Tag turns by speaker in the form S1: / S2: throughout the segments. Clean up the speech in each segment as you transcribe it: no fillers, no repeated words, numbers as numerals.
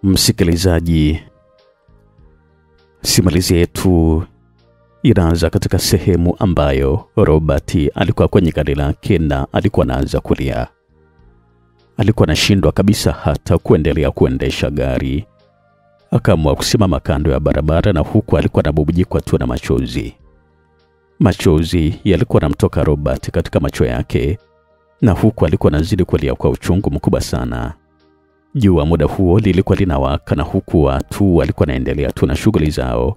S1: Msikilizaji, simulizi yetu inaanza katika sehemu ambayo Robert alikuwa kwenye gari lake na alikuwa anaanza kulia. Alikuwa anashindwa kabisa hata kuendelea kuendesha gari. Akaamua kusimama kando ya barabara na huku alikuwa anabubujikwa tu na machozi. Machozi yalikuwa yanamtoka Robert katika macho yake na huku alikuwa anazidi kulia kwa uchungu mkubwa sana. Jua muda huo lilikuwa linawaka na huku watu walikuwa wanaendelea tu na shughuli zao.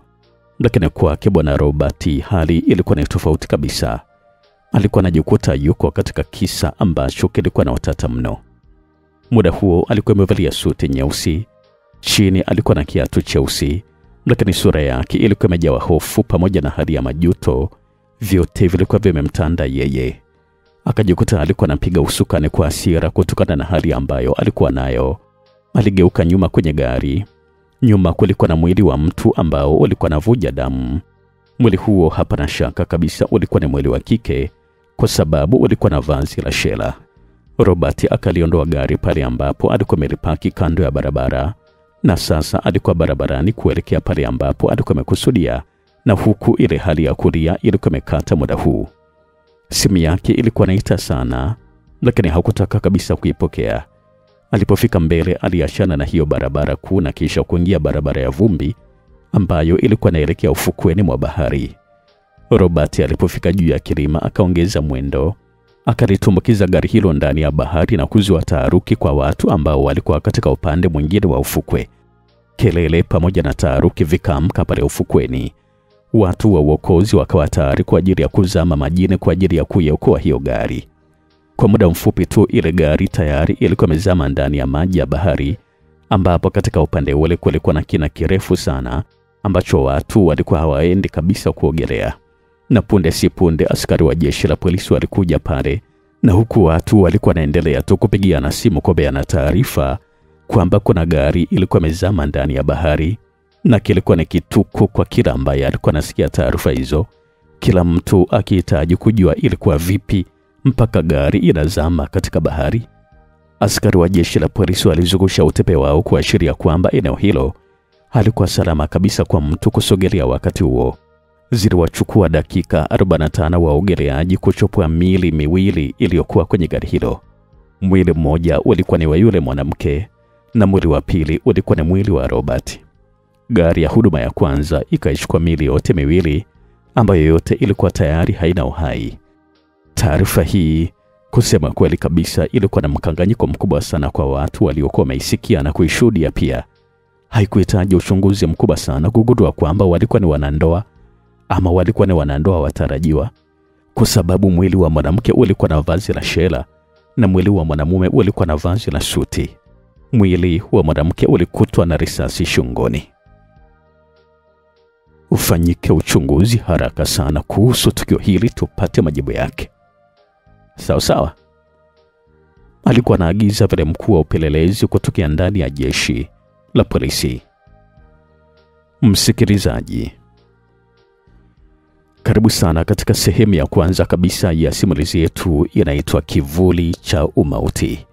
S1: Lakini kwake bwana Robert hali ilikuwa ni tofauti kabisa. Alikuwa anajikuta yuko katika kisa ambacho kilikuwa na utata mno. Muda huo alikuwa amevalia suti nyeusi, chini alikuwa na kiatu cheusi, lakini sura yake ilikuwa imejawa hofu pamoja na hali ya majuto. Vyote vilikuwa vimemtanda yeye. Akajikuta alikuwa anapiga usukani kwa hasira kutokana na hali ambayo alikuwa nayo. Aligeuka nyuma kwenye gari. Nyuma kulikuwa na mwili wa mtu ambao ulikuwa unavuja damu. Mwili huo hapana shaka kabisa ulikuwa ni mwili wa kike kwa sababu ulikuwa na vazi la shela. Robert akaliondoa gari pale ambapo alikuwa amelipaki kando ya barabara na sasa alikuwa barabarani kuelekea pale ambapo alikuwa amekusudia, na huku ile hali ya kulia ilikuwa imekata muda huu. Simu yake ilikuwa inaita sana, lakini hakutaka kabisa kuipokea. Alipofika mbele aliachana na hiyo barabara kuu na kisha kuingia barabara ya vumbi ambayo ilikuwa inaelekea ufukweni mwa bahari. Robert alipofika juu ya kilima akaongeza mwendo, akalitumbukiza gari hilo ndani ya bahari na kuzua taharuki kwa watu ambao walikuwa katika upande mwingine wa ufukwe. Kelele pamoja na taharuki vikaamka pale ufukweni. Watu wa uokozi wakawa tayari kwa ajili ya kuzama majini kwa ajili ya kuiokoa hiyo gari. Kwa muda mfupi tu ile gari tayari ilikuwa imezama ndani ya maji ya bahari, ambapo katika upande ule kulikuwa na kina kirefu sana ambacho watu walikuwa hawaendi kabisa kuogelea. Na punde si punde askari wa jeshi la polisi walikuja pale, na huku watu walikuwa wanaendelea tu kupigiana simu kupeana taarifa kwamba kuna gari ilikuwa imezama ndani ya bahari. Na kilikuwa ni kituko kwa kila ambaye alikuwa anasikia taarifa hizo, kila mtu akihitaji kujua ilikuwa vipi mpaka gari inazama katika bahari. Askari wa jeshi la polisi walizungusha utepe wao kuashiria kwamba eneo hilo halikuwa salama kabisa kwa mtu kusogelea wakati huo. Ziliwachukua dakika 45 waogeleaji kuchopwa miili miwili iliyokuwa kwenye gari hilo. Mwili mmoja ulikuwa ni wa yule mwanamke na mwili wa pili ulikuwa ni mwili wa Robert. Gari ya huduma ya kwanza ikaichukua miili yote miwili ambayo yote ilikuwa tayari haina uhai. Taarifa hii kusema kweli kabisa ilikuwa na mkanganyiko mkubwa sana kwa watu waliokuwa wameisikia na kuishuhudia pia. Haikuhitaji uchunguzi mkubwa sana kugundua kwamba walikuwa ni wanandoa ama walikuwa ni wanandoa watarajiwa, kwa sababu mwili wa mwanamke ulikuwa na vazi la shela na mwili wa mwanamume ulikuwa na vazi la suti. Mwili wa mwanamke ulikutwa na risasi shingoni. Ufanyike uchunguzi haraka sana kuhusu tukio hili tupate majibu yake. Sawa. Alikuwa anaagiza vile mkuu wa upelelezi kutokea ndani ya jeshi la polisi. Msikilizaji, karibu sana katika sehemu ya kwanza kabisa ya simulizi yetu inaitwa Kivuli cha Umauti.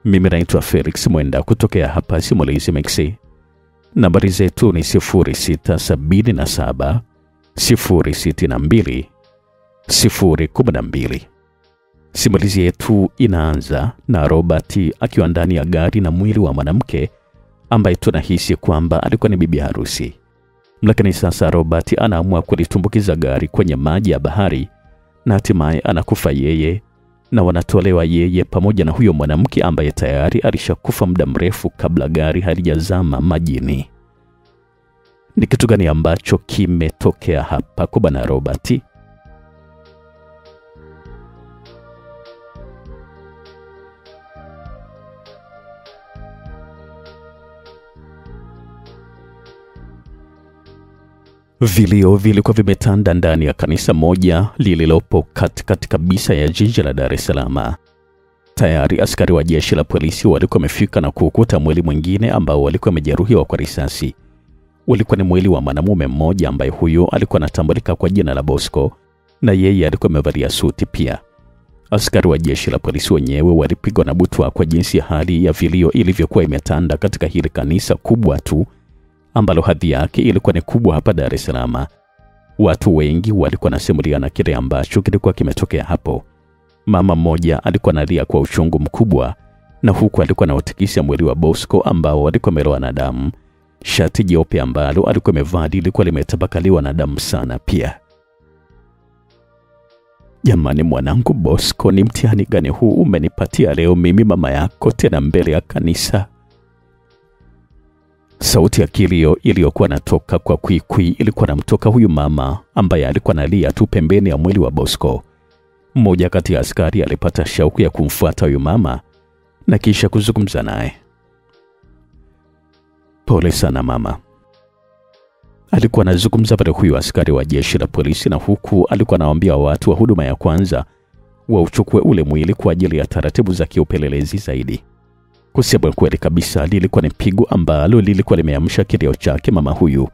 S1: Mimi naitwa Felix Mwenda kutokea hapa Simulizi Mixi. Nambari zetu ni 0677 062 012. Simulizi yetu inaanza na Robert akiwa ndani ya gari na mwili wa mwanamke ambaye tunahisi kwamba alikuwa ni bibi harusi. Lakini sasa Robert anaamua kulitumbukiza gari kwenye maji ya bahari na hatimaye anakufa yeye, na wanatolewa yeye pamoja na huyo mwanamke ambaye tayari alishakufa muda mrefu kabla gari halijazama majini. Ni kitu gani ambacho kimetokea hapa kwa bwana Robert? Vilio vilikuwa vimetanda ndani ya kanisa moja lililopo katikati kabisa ya jiji la Dar es Salaam. Tayari askari wa jeshi la polisi walikuwa wamefika na kukuta mwili mwingine ambao walikuwa wamejeruhiwa kwa risasi. Ulikuwa ni mwili wa mwanamume mmoja ambaye huyo alikuwa anatambulika kwa jina la Bosco, na yeye alikuwa amevalia suti pia. Askari wa jeshi la polisi wenyewe walipigwa na butwa kwa jinsi ya hali ya vilio ilivyokuwa imetanda katika hili kanisa kubwa tu ambalo hadhi yake ilikuwa ni kubwa hapa Dar es Salaam. Watu wengi walikuwa nasimuliana kile ambacho kilikuwa kimetokea hapo. Mama mmoja alikuwa analia kwa uchungu mkubwa, na huku alikuwa anaotikisa mwili wa Bosco ambao alikuwa amelowa na damu. Shati jeupe ambalo alikuwa amevaa lilikuwa limetabakaliwa na damu sana pia. Jamani mwanangu Bosco, ni mtihani gani huu umenipatia leo mimi mama yako, tena mbele ya kanisa? Sauti ya kilio iliyokuwa natoka kwa kwikwi ilikuwa namtoka huyu mama ambaye alikuwa analia tu pembeni ya mwili wa Bosco. Mmoja kati ya askari alipata shauku ya kumfuata huyu mama na kisha kuzungumza naye. Pole sana mama, alikuwa anazungumza pale huyu askari wa jeshi la polisi, na huku alikuwa anawaambia watu wa huduma ya kwanza wauchukue ule mwili kwa ajili ya taratibu za kiupelelezi zaidi. Kusema kweli kabisa, lilikuwa ni pigo ambalo lilikuwa limeamsha kilio chake mama huyu.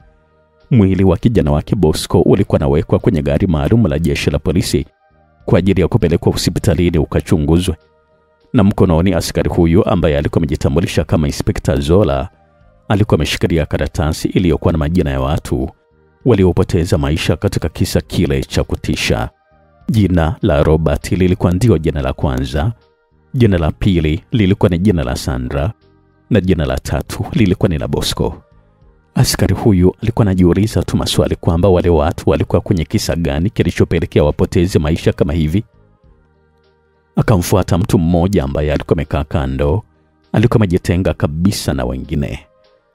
S1: Mwili wa kijana wake Bosco ulikuwa nawekwa kwenye gari maalum la jeshi la polisi kwa ajili ya kupelekwa hospitalini ukachunguzwe. Na mkononi askari huyu ambaye alikuwa amejitambulisha kama Inspector Zola alikuwa ameshikilia karatasi iliyokuwa na majina ya watu waliopoteza maisha katika kisa kile cha kutisha. Jina la Robert lilikuwa ndio jina la kwanza, jina la pili lilikuwa ni jina la Sandra, na jina la tatu lilikuwa ni la Bosco. Askari huyu alikuwa anajiuliza tu maswali kwamba wale watu walikuwa kwenye kisa gani kilichopelekea wapoteze maisha kama hivi. Akamfuata mtu mmoja ambaye alikuwa amekaa kando, alikuwa amejitenga kabisa na wengine.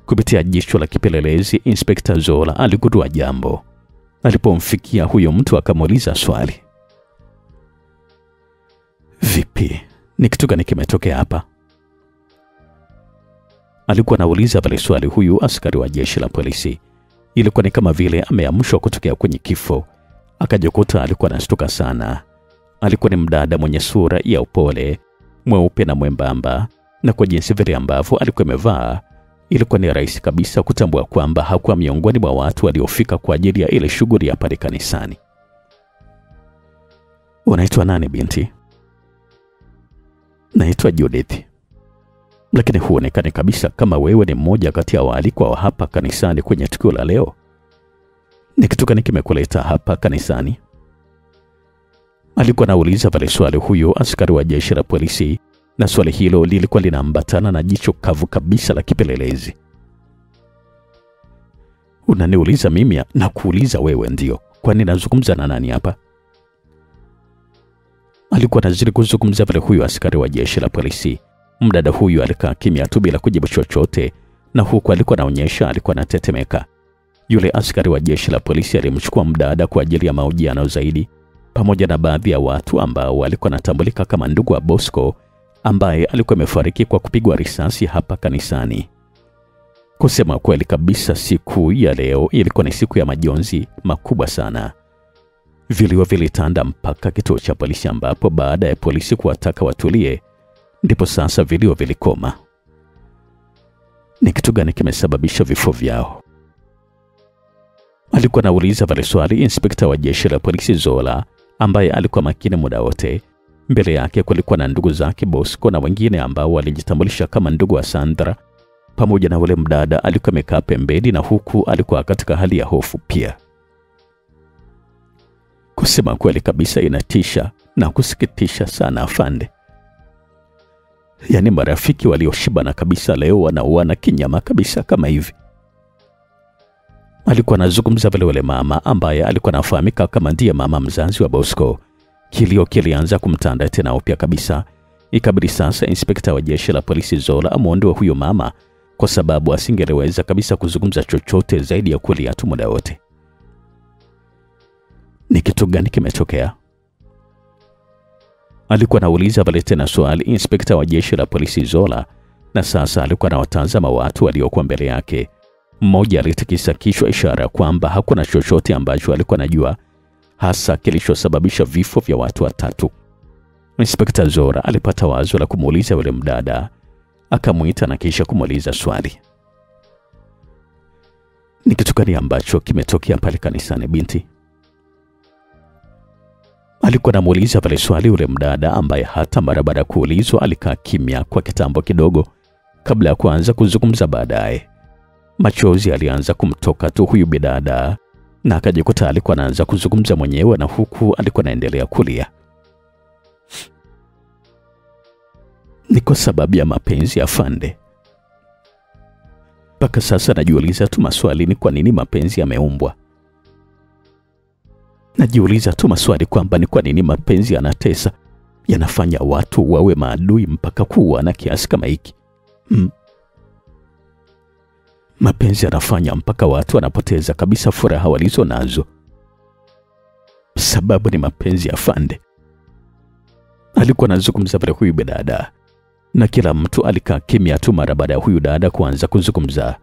S1: Kupitia jicho la kipelelezi, Inspector Zola aligundua jambo. Alipomfikia huyo mtu akamuuliza swali. Vipi? Ni kitu gani kimetokea hapa? Alikuwa anauliza pale swali huyu askari wa jeshi la polisi. Ilikuwa ni kama vile ameamshwa kutokea kwenye kifo. Akajikuta alikuwa anashtuka sana. Alikuwa ni mdada mwenye sura ya upole, mweupe na mwembamba, na kwa jinsi vile ambavyo alikuwa amevaa, ilikuwa ni rahisi kabisa kutambua kwamba hakuwa miongoni mwa watu waliofika kwa ajili ya ile shughuli ya pale kanisani. Unaitwa nani binti? Naitwa Judith. Lakini huonekani kabisa kama wewe ni mmoja kati ya waalikwa wa hapa kanisani kwenye tukio la leo. Ni kitu gani kimekuleta hapa kanisani? Alikuwa anauliza pale swali huyo askari wa jeshi la polisi, na swali hilo lilikuwa linaambatana na jicho kavu kabisa la kipelelezi. Unaniuliza mimi na kuuliza wewe ndio? Kwani nazungumza na nani hapa? Alikuwa anazidi kuzungumza pale huyo askari wa jeshi la polisi. Mdada huyu alikaa kimya tu bila kujibu chochote, na huku alikuwa anaonyesha alikuwa anatetemeka. Yule askari wa jeshi la polisi alimchukua mdada kwa ajili ya mahojiano zaidi, pamoja na baadhi ya watu ambao walikuwa wanatambulika kama ndugu wa Bosco ambaye alikuwa amefariki kwa kupigwa risasi hapa kanisani. Kusema kweli kabisa, siku ya leo ilikuwa ni siku ya majonzi makubwa sana. Vilio vilitanda mpaka kituo cha polisi, ambapo baada ya polisi kuwataka watulie, ndipo sasa vilio vilikoma. Ni kitu gani kimesababisha vifo vyao? Alikuwa anauliza pale swali Inspekta wa jeshi la polisi Zola, ambaye alikuwa makini muda wote. Mbele yake kulikuwa na ndugu zake Bosco na wengine ambao walijitambulisha kama ndugu wa Sandra, pamoja na ule mdada alikuwa amekaa pembeni, na huku alikuwa katika hali ya hofu pia. Kusema kweli kabisa, inatisha na kusikitisha sana afande. Yaani marafiki walioshibana kabisa leo wanauana kinyama kabisa kama hivi. Alikuwa anazungumza vile wale mama ambaye alikuwa anafahamika kama ndiye mama mzazi wa Bosco. Kilio kilianza kumtanda tena upya kabisa. Ikabidi sasa Inspekta wa jeshi la polisi Zola amuondoe huyo mama, kwa sababu asingeleweza kabisa kuzungumza chochote zaidi ya kulia tu muda wote. Ni kitu gani kimetokea? Alikuwa anauliza pale tena swali Inspekta wa jeshi la polisi Zola, na sasa alikuwa anawatazama watu waliokuwa mbele yake. Mmoja alitikisa kichwa, ishara kwamba hakuna chochote ambacho alikuwa anajua hasa kilichosababisha vifo vya watu watatu. Inspekta Zola alipata wazo la kumuuliza yule mdada. Akamuita na kisha kumuuliza swali. Ni kitu gani ambacho kimetokea pale kanisani binti? Alikuwa anamuuliza pale swali yule mdada ambaye hata mara baada ya kuulizwa alikaa kimya kwa kitambo kidogo kabla ya kuanza kuzungumza. Baadaye machozi alianza kumtoka tu huyu bidada na akajikuta alikuwa anaanza kuzungumza mwenyewe na huku alikuwa anaendelea kulia. Ni kwa sababu ya mapenzi afande. Mpaka sasa najiuliza tu maswali, ni kwa nini mapenzi yameumbwa? Najiuliza tu maswali kwamba ni kwa nini mapenzi yanatesa, yanafanya watu wawe maadui mpaka kuwa na kiasi kama hiki. Mapenzi yanafanya mpaka watu wanapoteza kabisa furaha walizo nazo. Sababu ni mapenzi afande. Alikuwa anazungumza pale huyu bidada na kila mtu alikaa kimya tu mara baada ya huyu dada kuanza kuzungumza.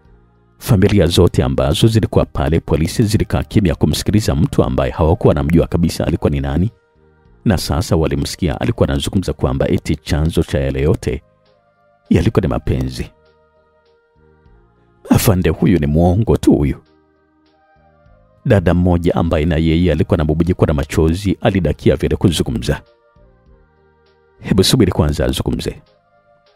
S1: Familia zote ambazo zilikuwa pale, polisi, zilikaa kimya kumsikiliza mtu ambaye hawakuwa wanamjua kabisa alikuwa ni nani. Na sasa walimsikia alikuwa anazungumza kwamba eti chanzo cha yale yote yalikuwa ni mapenzi. Afande, huyu ni muongo tu huyu. Dada mmoja ambaye na yeye alikuwa anabubujikwa na machozi alidakia vile kuzungumza. Hebu subiri kwanza azungumze,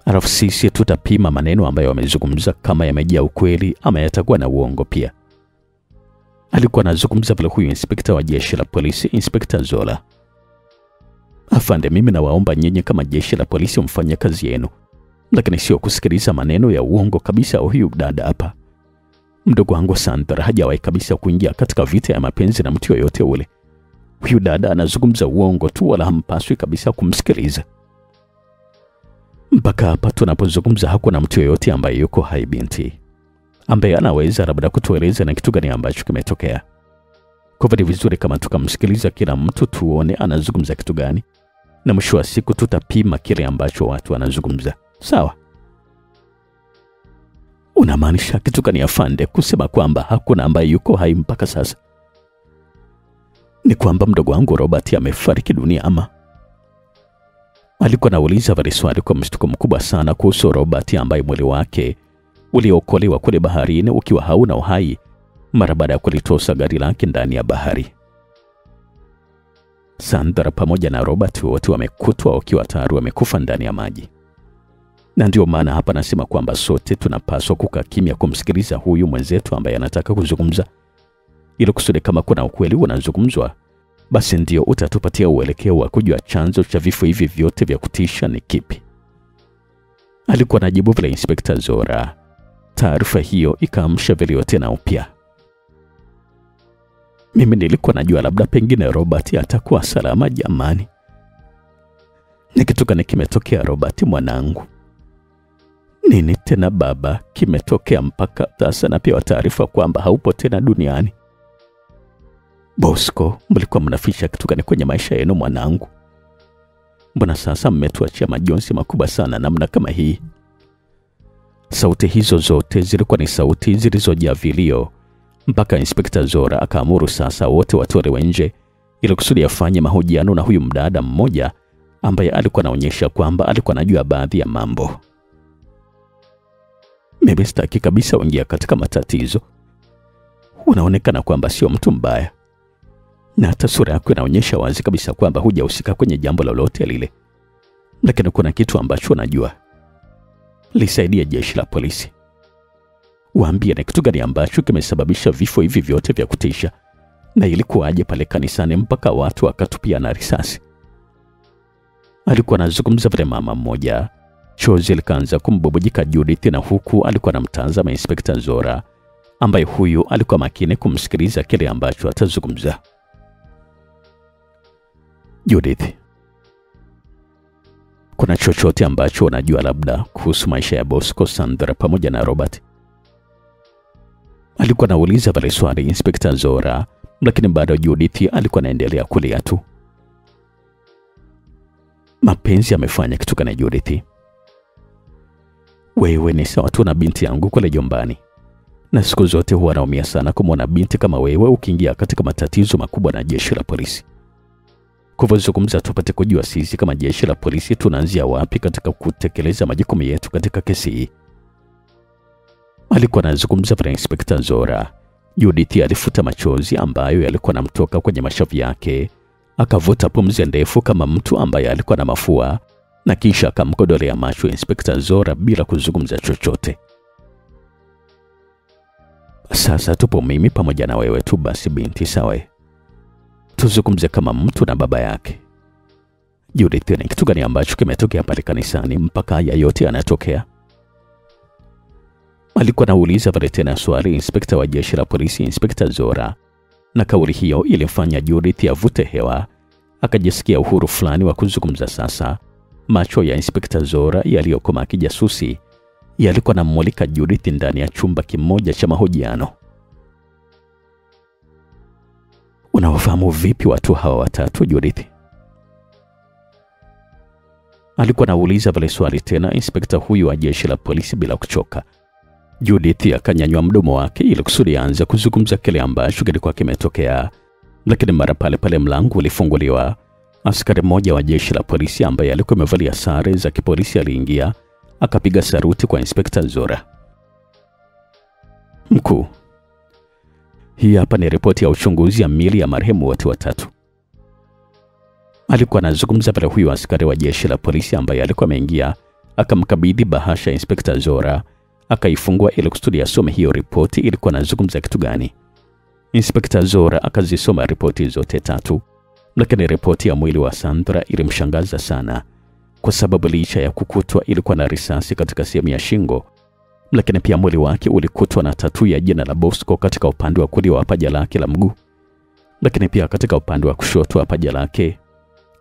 S1: alafu sisi tutapima maneno ambayo wamezungumza kama yamejaa ukweli ama yatakuwa na uongo pia. Alikuwa anazungumza pale huyu inspekta wa jeshi la polisi, Inspekta Zola. Afande, mimi nawaomba nyinyi kama jeshi la polisi mfanye kazi yenu, lakini sio kusikiliza maneno ya uongo kabisa. Huyu dada hapa, mdogo wangu Sandra, hajawahi kabisa kuingia katika vita ya mapenzi na mtu yoyote ule. Huyu dada anazungumza uongo tu, wala hampaswi kabisa kumsikiliza. Mpaka hapa tunapozungumza hakuna mtu yoyote ambaye yuko hai binti, ambaye anaweza labda kutueleza na kitu gani ambacho kimetokea. Kwa hivyo vizuri kama tukamsikiliza kila mtu, tuone anazungumza kitu gani, na mwisho wa siku tutapima kile ambacho watu wanazungumza. Sawa? Unamaanisha kitu gani afande kusema kwamba hakuna ambaye yuko hai mpaka sasa? Ni kwamba mdogo wangu Robert amefariki dunia ama? Alikuwa anauliza vile swali kwa mshtuko mkubwa sana kuhusu Robert ambaye mwili wake uliokolewa kule baharini ukiwa hauna uhai mara baada ya kulitosa gari lake ndani ya bahari. Sandra pamoja na Robert wote wamekutwa wakiwa tayari wamekufa ndani ya maji. Na ndio maana hapa nasema kwamba sote tunapaswa kukaa kimya kumsikiliza huyu mwenzetu ambaye anataka kuzungumza, ili kusudi kama kuna ukweli unazungumzwa, basi ndio utatupatia uelekeo wa kujua chanzo cha vifo hivi vyote vya kutisha ni kipi. Alikuwa anajibu vile Inspekta Zora. Taarifa hiyo ikaamsha vile tena upya. Mimi nilikuwa najua labda pengine Robert atakuwa salama jamani. Ni kitu gani kimetokea Robert mwanangu? Nini tena baba kimetokea mpaka sasa na pia taarifa kwamba haupo tena duniani? Bosco, mlikuwa mnaficha kitu gani kwenye maisha yenu mwanangu? Mbona sasa mmetuachia majonzi makubwa sana namna kama hii? Sauti hizo zote zilikuwa ni sauti zilizojaa vilio, mpaka Inspekta Zora akaamuru sasa wote watolewe nje ili kusudi afanye mahojiano na huyu mdada mmoja ambaye alikuwa anaonyesha kwamba alikuwa anajua baadhi ya mambo. Mimi sitaki kabisa uingia katika matatizo. Unaonekana kwamba sio mtu mbaya, na hata sura yako inaonyesha wazi kabisa kwamba hujahusika kwenye jambo lolote lile. Lakini kuna kitu ambacho unajua. Lisaidia jeshi la polisi. Waambie ni kitu gani ambacho kimesababisha vifo hivi vyote vya kutisha, na ilikuwaje pale kanisani mpaka watu wakatupia na risasi. Alikuwa anazungumza vile mama mmoja. Chozi likaanza kumbubujika Judith, na huku alikuwa anamtazama Inspekta Zora ambaye huyu alikuwa makini kumsikiliza kile ambacho atazungumza. Judith, kuna chochote ambacho unajua labda kuhusu maisha ya Bosco, Sandra pamoja na Robert? Alikuwa anauliza pale swali Inspekta Zora, lakini bado Judith alikuwa anaendelea kulia tu. Mapenzi yamefanya kitu gani Judith? Wewe ni sawa tu na binti yangu kule jombani, na siku zote huwa naumia sana kumwona binti kama wewe ukiingia katika matatizo makubwa na jeshi la polisi. Kwa hivyo zungumza tupate kujua sisi kama jeshi la polisi tunaanzia wapi katika kutekeleza majukumu yetu katika kesi hii. Alikuwa anazungumza na Inspekta Zora. Judith alifuta machozi ambayo yalikuwa yanamtoka kwenye mashavu yake, Akavuta pumzi ndefu kama mtu ambaye alikuwa na mafua na kisha akamkodolea macho Inspekta Zora bila kuzungumza chochote. Sasa tupo mimi pamoja na wewe tu basi binti, sawa? Tuzungumze kama mtu na baba yake. Judith, ni kitu gani ambacho kimetokea pale kanisani mpaka haya yote yanatokea? Alikuwa anauliza pale tena swali inspekta wa jeshi la polisi Inspekta Zora, na kauli hiyo ilimfanya Judith avute hewa, akajisikia uhuru fulani wa kuzungumza sasa. Macho ya Inspekta Zora yaliyokoma kijasusi yalikuwa yanamulika Judith ndani ya chumba kimoja cha mahojiano. Unawafahamu vipi watu hawa watatu, Judith? Alikuwa anauliza pale swali tena inspekta huyu wa jeshi la polisi bila kuchoka. Judith akanyanyua mdomo wake ili kusudi aanze kuzungumza kile ambacho kilikuwa kimetokea, lakini mara pale pale mlango ulifunguliwa. Askari mmoja wa jeshi la polisi ambaye alikuwa amevalia sare za kipolisi aliingia, akapiga saruti kwa Inspekta Zora. Mkuu, hii hapa ni ripoti ya uchunguzi ya miili ya marehemu wote watatu. Alikuwa anazungumza pale huyu askari wa jeshi la polisi ambaye alikuwa ameingia, akamkabidhi bahasha Inspekta Zora, akaifungua ili kusudi asome hiyo ripoti ilikuwa anazungumza kitu gani. Inspekta Zora akazisoma ripoti zote tatu, lakini ripoti ya mwili wa Sandra ilimshangaza sana, kwa sababu licha ya kukutwa ilikuwa na risasi katika sehemu ya shingo, lakini pia mwili wake ulikutwa na tatu ya jina la Bosco katika upande wa kulia wa paja lake la mguu, lakini pia katika upande wa kushoto wa paja lake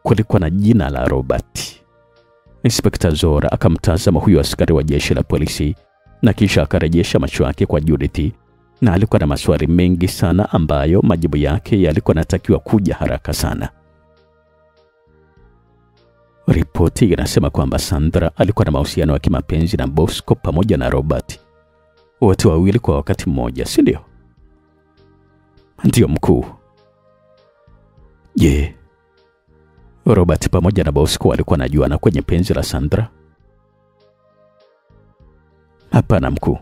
S1: kulikuwa na jina la Robert. Inspekta Zora akamtazama huyo askari wa jeshi la polisi na kisha akarejesha macho yake kwa Judith, na alikuwa na maswali mengi sana ambayo majibu yake yalikuwa yanatakiwa kuja haraka sana. Ripoti inasema kwamba Sandra alikuwa na mahusiano ya kimapenzi na Bosco pamoja na Robert, wote wawili kwa wakati mmoja, si ndio? Ndio mkuu. Je, Robert pamoja na Bosco walikuwa wanajuana kwenye penzi la Sandra? Hapana mkuu.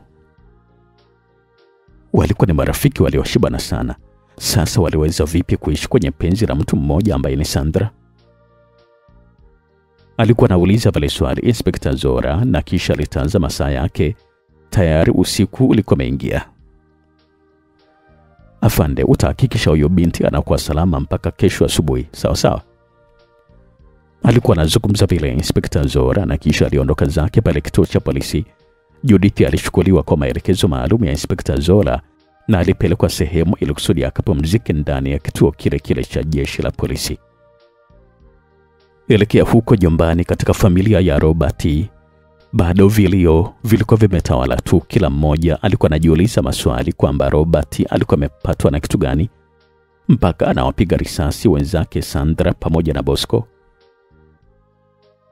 S1: Walikuwa ni marafiki walioshibana sana. Sasa waliweza vipi kuishi kwenye penzi la mtu mmoja ambaye ni Sandra? Alikuwa anauliza pale swali Inspekta Zora, na kisha alitazama saa yake. Tayari usiku ulikuwa umeingia. Afande, utahakikisha huyo binti anakuwa salama mpaka kesho asubuhi, sawa sawa? Alikuwa anazungumza vile Inspekta Zora, na kisha aliondoka zake pale kituo cha polisi. Judith alichukuliwa kwa maelekezo maalum ya Inspekta Zora na alipelekwa sehemu ili kusudi akapumzike ndani ya kituo kile kile cha jeshi la polisi. Elekea huko nyumbani katika familia ya Robert, bado vilio vilikuwa vimetawala tu. Kila mmoja alikuwa anajiuliza maswali kwamba Robert alikuwa amepatwa na kitu gani mpaka anawapiga risasi wenzake Sandra pamoja na Bosco,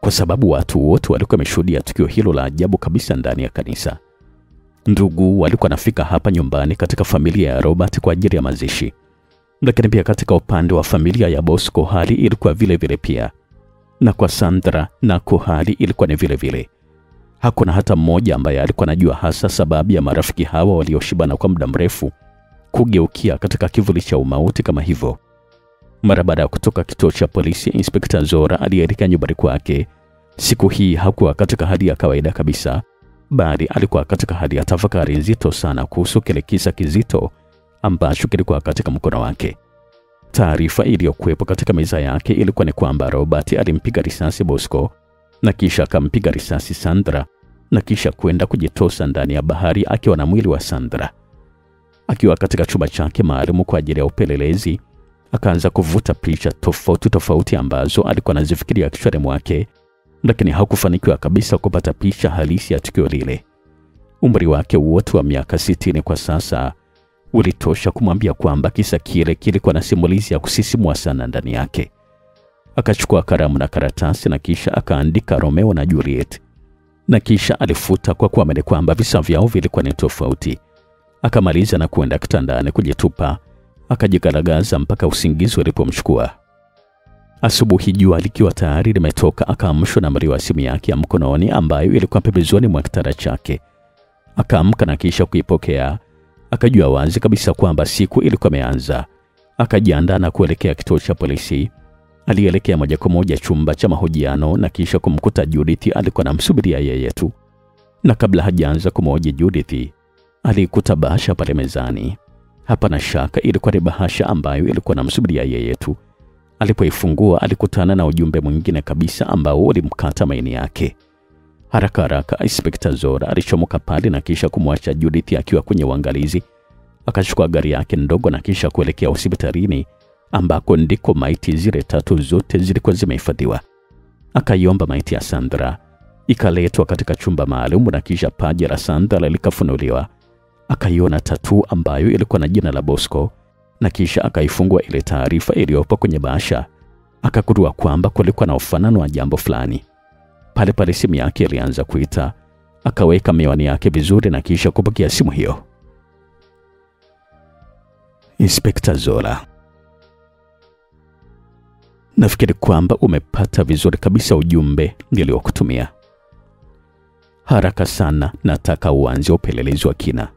S1: kwa sababu watu wote walikuwa wameshuhudia tukio hilo la ajabu kabisa ndani ya kanisa. Ndugu walikuwa nafika hapa nyumbani katika familia ya Robert kwa ajili ya mazishi, lakini pia katika upande wa familia ya Bosco hali ilikuwa vile vile pia, na kwa Sandra na hali ilikuwa ni vile vile. Hakuna hata mmoja ambaye alikuwa anajua hasa sababu ya marafiki hawa walioshibana kwa muda mrefu kugeukia katika kivuli cha umauti kama hivyo. Mara baada ya kutoka kituo cha polisi, Inspekta Zora alielekea nyumbani kwake. Siku hii hakuwa katika hali ya kawaida kabisa, bali alikuwa katika hali ya tafakari nzito sana kuhusu kile kisa kizito ambacho kilikuwa katika mkono wake. Taarifa iliyokuwepo katika meza yake ilikuwa ni kwamba Robert alimpiga risasi Bosco na kisha akampiga risasi Sandra na kisha kwenda kujitosa ndani ya bahari akiwa na mwili wa Sandra. Akiwa katika chumba chake maalum kwa ajili ya upelelezi, akaanza kuvuta picha tofauti ambazo alikuwa anazifikiria kichwani mwake, lakini hakufanikiwa kabisa kupata picha halisi ya tukio lile. Umri wake wote wa miaka 60 kwa sasa ulitosha kumwambia kwamba kisa kile kilikuwa na simulizi ya kusisimua sana ndani yake. Akachukua kalamu na karatasi na kisha akaandika Romeo na Juliet, na kisha alifuta kwa kuamini kwamba visa vyao vilikuwa ni tofauti. Akamaliza na kwenda kitandani kujitupa, akajigaragaza mpaka usingizi ulipomchukua. Asubuhi jua likiwa tayari limetoka, akaamshwa na mlio wa simu yake ya mkononi ambayo ilikuwa pembezoni mwa kitanda chake. Akaamka na kisha kuipokea. Akajua wazi kabisa kwamba siku ilikuwa imeanza. Akajiandaa na kuelekea kituo cha polisi. Alielekea moja kwa moja chumba cha mahojiano na kisha kumkuta Judith alikuwa anamsubiria yeye tu. Na kabla hajaanza kumhoji Judith, alikuta bahasha pale mezani. Hapana shaka ilikuwa ni bahasha ambayo ilikuwa inamsubiria yeye tu. Alipoifungua alikutana na ujumbe mwingine kabisa ambao ulimkata maini yake. Haraka haraka Inspekta Zora alichomoka pale na kisha kumwacha Judith akiwa kwenye uangalizi. Akachukua gari yake ndogo na kisha kuelekea hospitalini ambako ndiko maiti zile 3 zote zilikuwa zimehifadhiwa. Akaiomba maiti ya Sandra ikaletwa katika chumba maalum na kisha paja la Sandra likafunuliwa. Akaiona tattoo ambayo ilikuwa na jina la Bosco na kisha akaifungua ile taarifa iliyopo kwenye bahasha. Akagundua kwamba kulikuwa na ufanano wa jambo fulani. Pale pale simu yake ilianza kuita. Akaweka miwani yake vizuri na kisha kupokea simu hiyo. Inspekta Zora, nafikiri kwamba umepata vizuri kabisa ujumbe niliokutumia. Haraka sana nataka uanze upelelezi wa kina.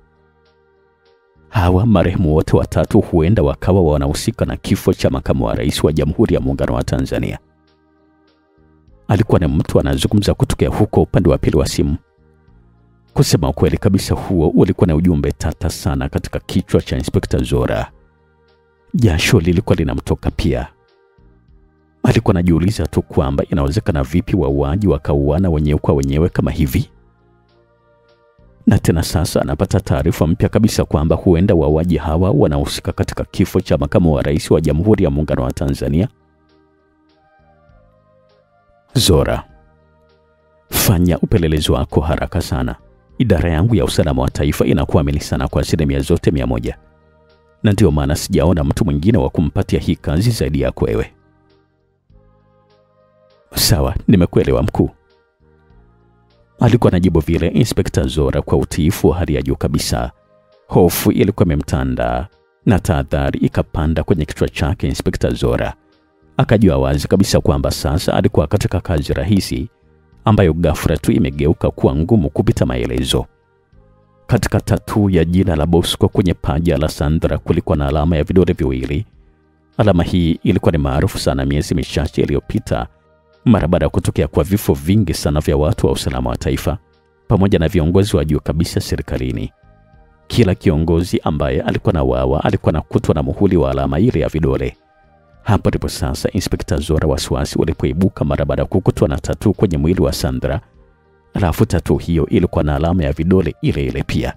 S1: Hawa marehemu wote 3 huenda wakawa wanahusika na kifo cha makamu wa rais wa Jamhuri ya Muungano wa Tanzania. Alikuwa ni mtu anazungumza kutokea huko upande wa pili wa simu. Kusema ukweli kabisa, huo ulikuwa na ujumbe tata sana katika kichwa cha Inspekta Zora. Jasho lilikuwa linamtoka pia. Alikuwa anajiuliza tu kwamba inawezekana vipi wauaji wakauana wenyewe kwa wenyewe kama hivi. Na tena sasa anapata taarifa mpya kabisa kwamba huenda wauaji hawa wanahusika katika kifo cha makamu wa rais wa Jamhuri ya Muungano wa Tanzania. Zora, fanya upelelezi wako haraka sana. Idara yangu ya usalama wa taifa inakuamini sana kwa 100%. Na ndio maana sijaona mtu mwingine wa kumpatia hii kazi zaidi yako wewe. Sawa, nimekuelewa mkuu. Alikuwa anajibu vile Inspekta Zora kwa utiifu wa hali ya juu kabisa. Hofu ilikuwa imemtanda na tahadhari ikapanda kwenye kichwa chake Inspekta Zora. Akajua wazi kabisa kwamba sasa alikuwa katika kazi rahisi ambayo ghafla tu imegeuka kuwa ngumu kupita maelezo. Katika tattoo ya jina la Bosco kwenye paja la Sandra kulikuwa na alama ya vidole viwili. Alama hii ilikuwa ni maarufu sana miezi michache iliyopita mara baada ya kutokea kwa vifo vingi sana vya watu wa usalama wa taifa pamoja na viongozi wa juu kabisa serikalini. Kila kiongozi ambaye alikuwa na wawa alikuwa nakutwa na muhuri wa alama ile ya vidole. Hapo ndipo sasa Inspekta Zora wasiwasi walipoibuka mara baada ya kukutwa na tattoo kwenye mwili wa Sandra. Alafu tattoo hiyo ilikuwa na alama ya vidole ile ile pia.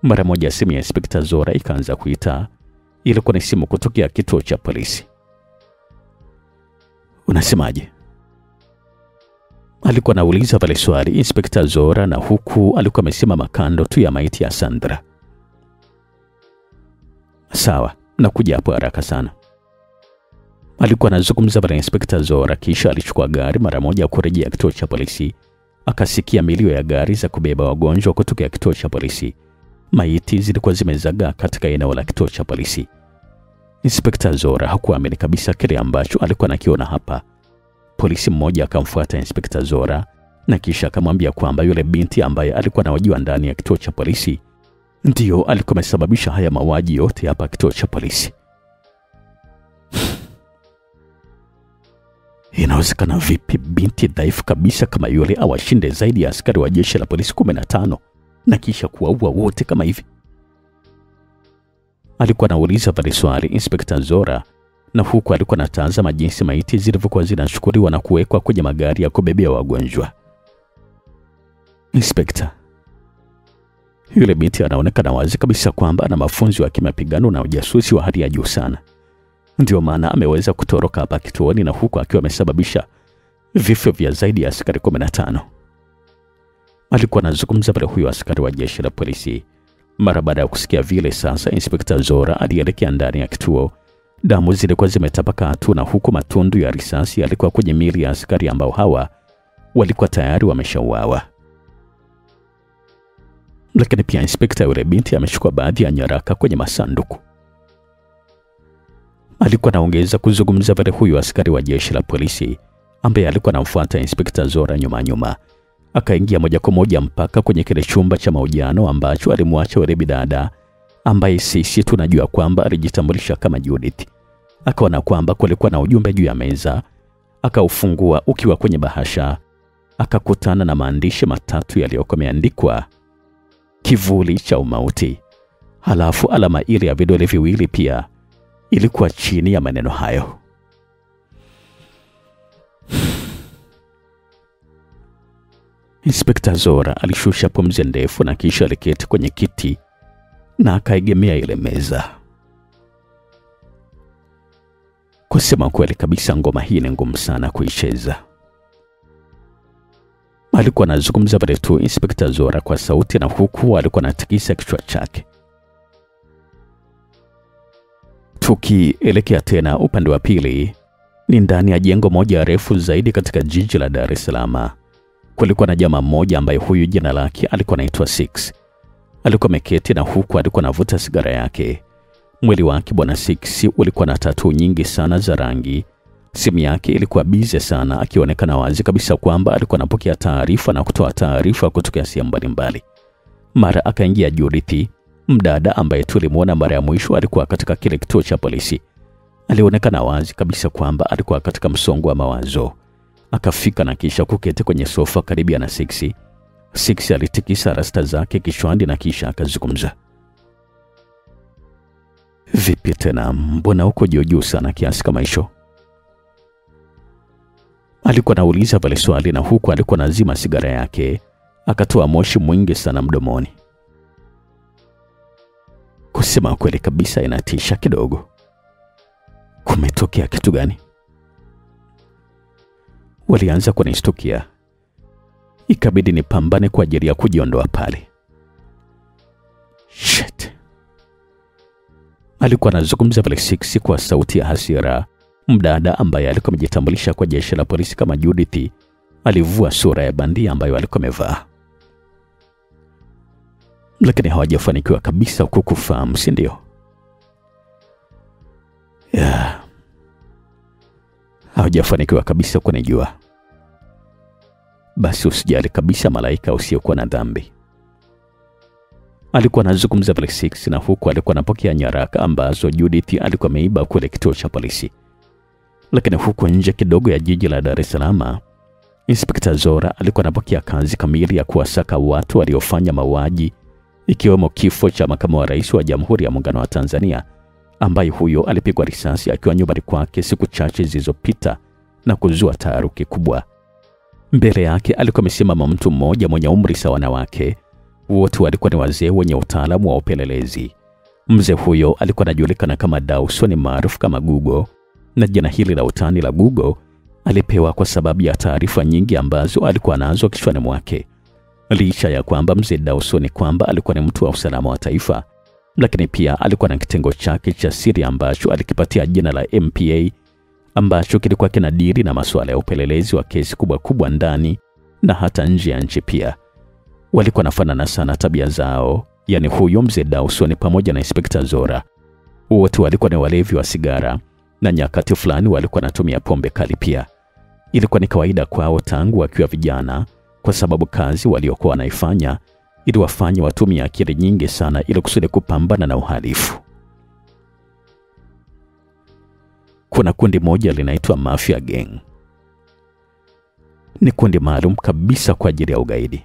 S1: Mara moja simu ya Inspekta Zora ikaanza kuita. Ilikuwa ni simu kutokea kituo cha polisi. Unasemaje? Alikuwa anauliza pale swali Inspekta Zora na huku alikuwa amesimama kando tu ya maiti ya Sandra. Sawa, nakuja hapo haraka sana. Alikuwa anazungumza pale Inspekta Zora kisha alichukua gari mara moja kurejea kituo cha polisi. Akasikia milio ya gari za kubeba wagonjwa kutoka kituo cha polisi. Maiti zilikuwa zimezagaa katika eneo la kituo cha polisi. Inspekta Zora hakuamini kabisa kile ambacho alikuwa anakiona hapa. Polisi mmoja akamfuata Inspekta Zora na kisha akamwambia kwamba yule binti ambaye alikuwa anawajua ndani ya kituo cha polisi ndio alikuwa amesababisha haya mauaji yote hapa kituo cha polisi. Inawezekana vipi binti dhaifu kabisa kama yule awashinde zaidi ya askari wa jeshi la polisi 15 na kisha kuwaua wote kama hivi? Alikuwa anauliza pale swali Inspekta Zora na huku alikuwa anatazama jinsi maiti zilivyokuwa zinachukuliwa na kuwekwa kwenye magari ya kubebea wagonjwa. Inspekta, yule binti anaonekana wazi kabisa kwamba ana mafunzo ya kimapigano na ujasusi wa hali ya juu sana. Ndio maana ameweza kutoroka hapa kituoni na huku akiwa amesababisha vifo vya zaidi ya askari 15. Alikuwa anazungumza pale huyo askari wa jeshi la polisi. Mara baada ya kusikia vile sasa Inspekta Zora alielekea ndani ya kituo. Damu zilikuwa zimetapakaa tu na huku matundu ya risasi yalikuwa kwenye miili ya askari ambao hawa walikuwa tayari wameshauawa. Lakini pia Inspekta yule binti amechukua baadhi ya nyaraka kwenye masanduku. Alikuwa anaongeza kuzungumza pale huyo askari wa jeshi la polisi ambaye alikuwa anamfuata Inspekta Zora nyuma. Akaingia moja kwa moja mpaka kwenye kile chumba cha mahojiano ambacho alimwacha yule bidada ambaye sisi tunajua kwamba alijitambulisha kama Judith. Akaona kwamba kulikuwa na ujumbe juu ya meza, akaufungua ukiwa kwenye bahasha. Akakutana na maandishi matatu yaliyokuwa yameandikwa kivuli cha umauti. Halafu alama ile ya vidole viwili pia ilikuwa chini ya maneno hayo. Inspekta Zora alishusha pumzi ndefu na kisha aliketi kwenye kiti na akaegemea ile meza. Kusema kweli kabisa, ngoma hii ni ngumu sana kuicheza. Alikuwa anazungumza pale tu Inspekta Zora kwa sauti, na huku alikuwa anatikisa kichwa chake. Tukielekea tena upande wa pili, ni ndani ya jengo moja refu zaidi katika jiji la Dar es Salaam. Kulikuwa na jamaa mmoja ambaye huyu jina lake alikuwa anaitwa Six. Alikuwa ameketi na huku alikuwa anavuta sigara yake. Mwili wake bwana Six ulikuwa na tattoo nyingi sana za rangi. Simu yake ilikuwa bize sana, akionekana wazi kabisa kwamba alikuwa anapokea taarifa na kutoa taarifa kutoka sehemu mbalimbali. Mara akaingia Judith, mdada ambaye tulimuona mara ya mwisho alikuwa katika kile kituo cha polisi. Alionekana wazi kabisa kwamba alikuwa katika msongo wa mawazo. Akafika na kisha kuketi kwenye sofa karibia na Six. Six alitikisa rasta zake kichwani na kisha akazungumza. Vipi tena, mbona uko juu sana kiasi kama hicho? Alikuwa anauliza pale swali na huku alikuwa nazima sigara yake, akatoa moshi mwingi sana mdomoni. Kusema kweli kabisa inatisha kidogo. Kumetokea kitu gani? Walianza kunishtukia. Ikabidi nipambane kwa ajili ya kujiondoa pale. Shit. Alikuwa anazungumza pale Six kwa sauti ya hasira. Mdada ambaye alikuwa amejitambulisha kwa jeshi la polisi kama Judith alivua sura ya bandia ambayo alikuwa amevaa. Lakini hawajafanikiwa kabisa kukufahamu, si ndio? Hawajafanikiwa kabisa kunijua. Basi usijali kabisa, malaika usiokuwa na dhambi. Alikuwa anazungumza pale Six na huku alikuwa anapokea nyaraka ambazo Judith alikuwa ameiba kule kituo cha polisi. Lakini huko nje kidogo ya jiji la Dar es Salaam, Inspekta Zora alikuwa anapokea kazi kamili ya kuwasaka watu waliofanya mauaji, ikiwemo kifo cha makamu wa rais wa Jamhuri ya Muungano wa Tanzania ambaye huyo alipigwa risasi akiwa nyumbani kwake siku chache zilizopita na kuzua taharuki kubwa. Mbele yake alikuwa amesimama mtu mmoja mwenye umri sawa na wake. Wote walikuwa ni wazee wenye utaalamu wa upelelezi. Mzee huyo alikuwa anajulikana kama Dawson, maarufu kama Google, na jina hili la utani la Google alipewa kwa sababu ya taarifa nyingi ambazo alikuwa nazo kichwani mwake. Licha ya kwamba mzee Dawson kwamba alikuwa ni mtu wa usalama wa taifa, lakini pia alikuwa na kitengo chake cha siri ambacho alikipatia jina la MPA, ambacho kilikuwa kinadili na masuala ya upelelezi wa kesi kubwa ndani na hata nje ya nchi pia. Walikuwa nafanana sana tabia zao, yani huyo mzee Dawson pamoja na Inspekta Zora. Wote walikuwa ni walevi wa sigara na nyakati fulani walikuwa wanatumia pombe kali pia. Ilikuwa ni kawaida kwao tangu wakiwa vijana, kwa sababu kazi waliokuwa wanaifanya ili wafanye watumie akili nyingi sana ili kusudi kupambana na uhalifu. Kuna kundi moja linaitwa Mafia Gang. Ni kundi maalum kabisa kwa ajili ya ugaidi.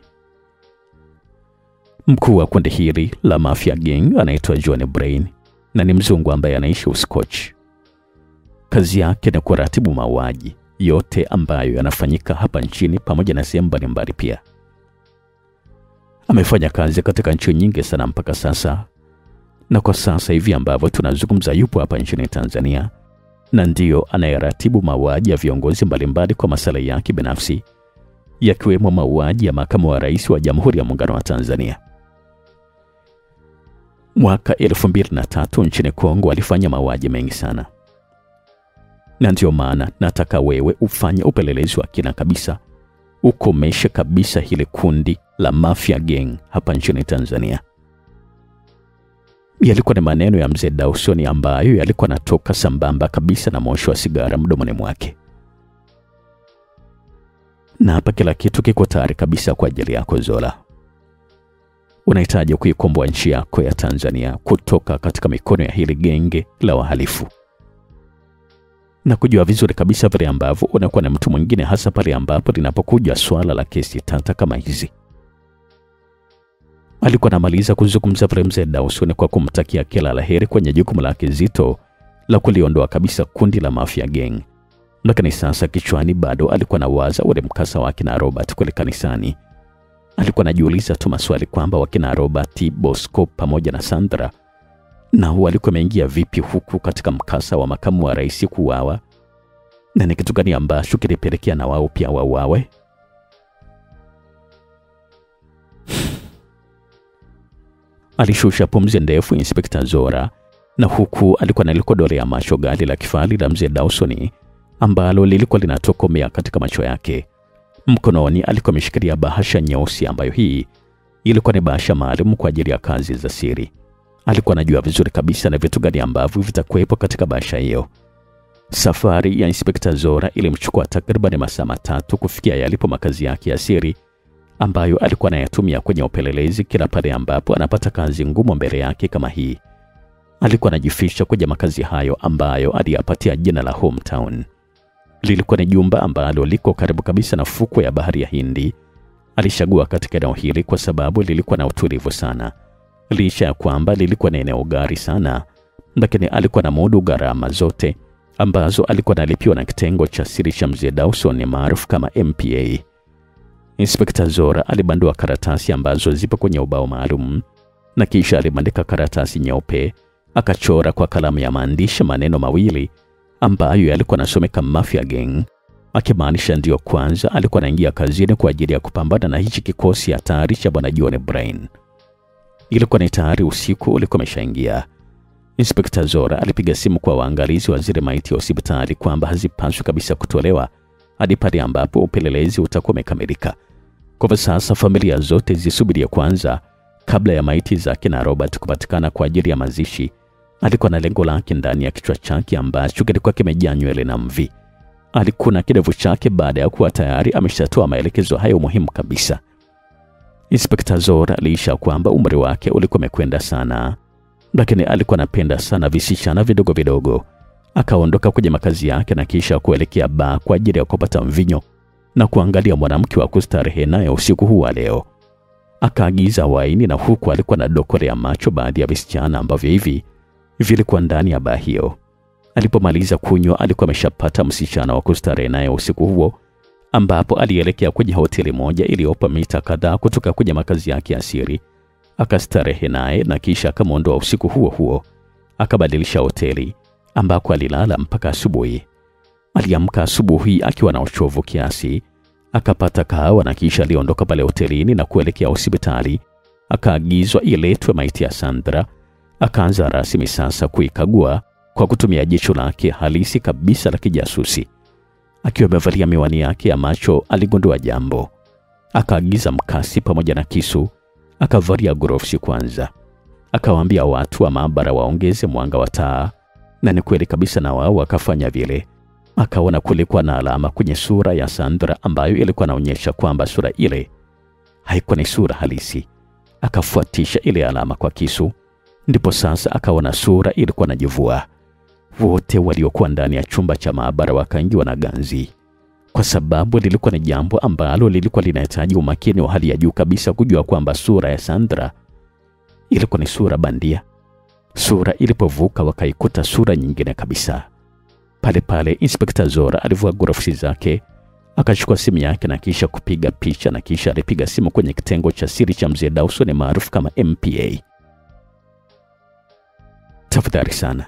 S1: Mkuu wa kundi hili la Mafia Gang anaitwa John Brain na ni mzungu ambaye anaishi Uskoch. Kazi yake ni kuratibu mauaji yote ambayo yanafanyika hapa nchini pamoja na sehemu mbalimbali pia. Amefanya kazi katika nchi nyingi sana mpaka sasa, na kwa sasa hivi ambavyo tunazungumza yupo hapa nchini Tanzania, na ndio anayeratibu mauaji ya viongozi mbalimbali kwa maslahi yake binafsi, yakiwemo mauaji ya makamu wa rais wa Jamhuri ya Muungano wa Tanzania. Mwaka 2003 nchini Kongo walifanya mauaji mengi sana. Na ndio maana nataka wewe ufanye upelelezi wa kina kabisa, ukomeshe kabisa hili kundi la Mafia Gang hapa nchini Tanzania. Yalikuwa ni maneno ya mzee Dawson ambayo yalikuwa natoka sambamba kabisa na moshi wa sigara mdomoni mwake. Na hapa kila kitu kiko tayari kabisa kwa ajili yako Zola. Unahitaji kuikomboa nchi yako ya Tanzania kutoka katika mikono ya hili genge la wahalifu. na kujua vizuri kabisa vile ambavyo unakuwa na mtu mwingine, hasa pale ambapo linapokuja swala la kesi tata kama hizi. Alikuwa anamaliza kuzungumza vile mzee Dawson kwa kumtakia kila laheri kwenye jukumu lake zito la kuliondoa kabisa kundi la Mafia Gang. Lakini sasa kichwani bado alikuwa anawaza ule mkasa wa kina Robert kule kanisani. Alikuwa anajiuliza tu maswali kwamba wakina Robert, Bosco pamoja na Sandra na walikuwa wameingia vipi huku katika mkasa wa makamu wa rais kuuawa, na ni kitu gani ambacho kilipelekea na wao pia wauawe. Alishusha pumzi ndefu Inspekta Zora, na huku alikuwa analikodolea macho gari la kifahari la mzee Dawson ambalo lilikuwa linatokomea katika macho yake. Mkononi alikuwa ameshikilia bahasha nyeusi ambayo hii ilikuwa ni bahasha maalum kwa ajili ya kazi za siri. Alikuwa anajua vizuri kabisa na vitu gani ambavyo vitakuwepo katika bahasha hiyo. Safari ya Inspekta Zora ilimchukua takriban masaa 3 kufikia yalipo makazi yake ya siri ambayo alikuwa anayatumia kwenye upelelezi kila pale ambapo anapata kazi ngumu mbele yake kama hii. Alikuwa anajificha kwenye makazi hayo ambayo aliyapatia jina la Hometown. Lilikuwa ni jumba ambalo liko karibu kabisa na fukwe ya bahari ya Hindi. Alichagua katika eneo hili kwa sababu lilikuwa na utulivu sana. Licha ya kwamba lilikuwa na eneo gari sana, lakini alikuwa na mudu gharama zote ambazo alikuwa analipiwa na kitengo cha siri cha mzee Dawson maarufu kama MPA. Inspekta Zora alibandua karatasi ambazo zipo kwenye ubao maalum, na kisha alibandika karatasi nyeupe, akachora kwa kalamu ya maandishi maneno mawili ambayo yalikuwa yanasomeka Mafia Gang, akimaanisha ndio kwanza alikuwa anaingia kazini kwa ajili ya kupambana na hichi kikosi hatari cha bwana John Brain. Ilikuwa ni tayari usiku ulikuwa umeshaingia. Inspekta Zora alipiga simu kwa waangalizi wa zile maiti ya hospitali kwamba hazipaswi kabisa kutolewa hadi pale ambapo upelelezi utakuwa umekamilika. Kwa sasa familia zote zisubiria kwanza kabla ya maiti za kina Robert kupatikana kwa ajili ya mazishi. Alikuwa na lengo lake ndani ya kichwa chake ambacho kilikuwa kimejaa nywele na mvi. Alikuwa na kidevu chake baada ya kuwa tayari ameshatoa maelekezo hayo muhimu kabisa. Inspekta Zora aliisha kwamba umri wake ulikuwa umekwenda sana, lakini alikuwa anapenda sana visichana vidogo vidogo. Akaondoka kwenye makazi yake na kisha kuelekea baa kwa ajili ya kupata mvinyo na kuangalia mwanamke wa kustarehe naye usiku huu wa leo. Akaagiza waini na huku alikuwa na dokolea macho baadhi ya visichana ambavyo hivi vilikuwa ndani ya baa hiyo. Alipomaliza kunywa alikuwa ameshapata msichana wa kustarehe naye usiku huo, ambapo alielekea kwenye hoteli moja iliyopo mita kadhaa kutoka kwenye makazi yake ya siri. Akastarehe naye na kisha akamuondoa usiku huo huo. Akabadilisha hoteli ambako alilala mpaka asubuhi. Aliamka asubuhi akiwa na uchovu kiasi, akapata kahawa na kisha aliondoka pale hotelini na kuelekea hospitali. Akaagizwa iletwe maiti ya Sandra. Akaanza rasmi sasa kuikagua kwa kutumia jicho lake halisi kabisa la kijasusi. Akiwa amevalia miwani yake ya macho aligundua jambo. Akaagiza mkasi pamoja na kisu. Akavalia gloves kwanza. Akawaambia watu wa maabara waongeze mwanga wa taa, na ni kweli kabisa na wao wakafanya vile. Akaona kulikuwa na alama kwenye sura ya Sandra ambayo ilikuwa inaonyesha kwamba sura ile haikuwa ni sura halisi. Akafuatisha ile alama kwa kisu, ndipo sasa akaona sura ilikuwa inajivua. Wote waliokuwa ndani ya chumba cha maabara wakaingiwa na ganzi, kwa sababu lilikuwa ni jambo ambalo lilikuwa linahitaji umakini wa hali ya juu kabisa kujua kwamba sura ya Sandra ilikuwa ni sura bandia. Sura ilipovuka wakaikuta sura nyingine kabisa. Pale pale Inspekta Zora alivua gloves zake, akachukua simu yake na kisha kupiga picha, na kisha alipiga simu kwenye kitengo cha siri cha mzee Dawson maarufu kama MPA. Tafadhali sana,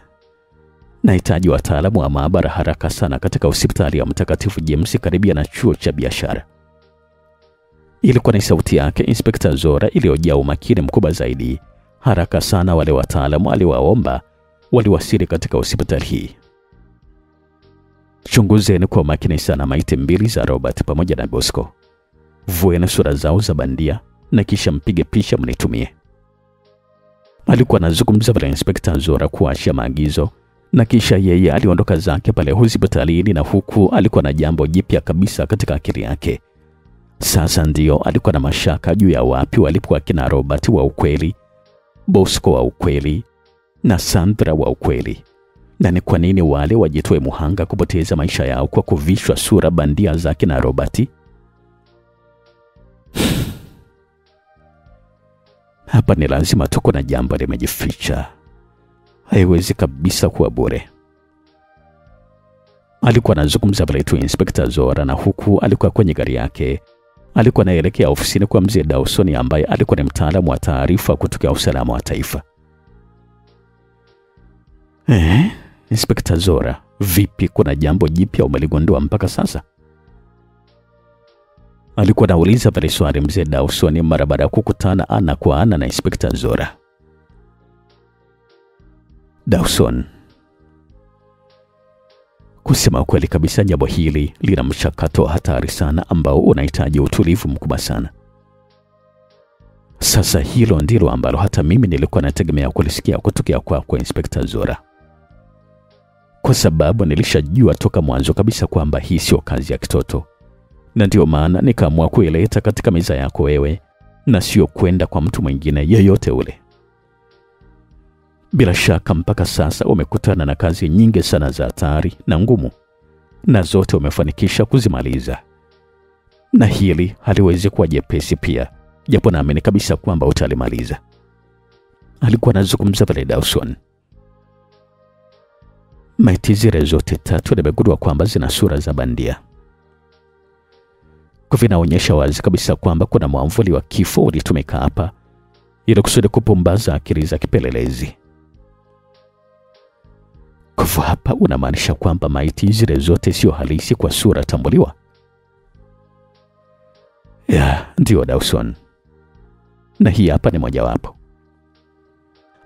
S1: nahitaji wataalamu wa maabara haraka sana katika hospitali ya Mtakatifu James karibia na chuo cha biashara. Ilikuwa ni sauti yake Inspekta Zora iliyojaa umakini mkubwa zaidi. Haraka sana wale wataalamu aliwaomba waliwasili katika hospitali hii. Chunguzeni kwa makini sana maiti mbili za Robert pamoja na Bosco. Vueni sura zao za bandia na kisha mpige picha mnitumie. Alikuwa anazungumza vile Inspekta Zora kuachia maagizo, na kisha yeye aliondoka zake pale hospitalini, na huku alikuwa na jambo jipya kabisa katika akili yake. Sasa ndio alikuwa na mashaka juu ya wapi walipokuwa kina Robert wa ukweli, Bosco wa ukweli na Sandra wa ukweli. Na ni kwa nini wale wajitoe muhanga kupoteza maisha yao kwa kuvishwa sura bandia za kina Robert? Hapa ni lazima tuko na jambo limejificha. Haiwezi kabisa kuwa bure. Alikuwa anazungumza pale tu Inspekta Zora, na huku alikuwa kwenye gari yake. Alikuwa anaelekea ofisini kwa mzee Dawson ambaye alikuwa ni mtaalamu wa taarifa kutoka usalama wa taifa. Inspekta Zora, vipi, kuna jambo jipya umeligundua mpaka sasa? Alikuwa anauliza pale swali mzee Dawson mara baada ya kukutana ana kwa ana na Inspekta Zora. Dawson, kusema kweli kabisa jambo hili lina mchakato hatari sana ambao unahitaji utulivu mkubwa sana. Sasa hilo ndilo ambalo hata mimi nilikuwa nategemea kulisikia kutokea kwa Inspekta Zora. Kwa sababu nilishajua toka mwanzo kabisa kwamba hii sio kazi ya kitoto. Na ndio maana nikaamua kuileta katika meza yako wewe na sio kwenda kwa mtu mwingine yeyote ule. Bila shaka mpaka sasa umekutana na kazi nyingi sana za hatari na ngumu, na zote umefanikisha kuzimaliza. Na hili haliwezi kuwa jepesi pia, japo naamini kabisa kwamba utalimaliza. Alikuwa anazungumza pale Dawson. Maiti zile zote tatu nimegundua kwamba zina sura za bandia. Kwa vinaonyesha wazi kabisa kwamba kuna mwamvuli wa kifo ulitumika hapa ili kusudi kupumbaza akili za kipelelezi. Kwa hapa unamaanisha kwamba maiti zile zote sio halisi kwa sura tambuliwa? Ya, ndio Dawson. Na hii hapa ni mojawapo.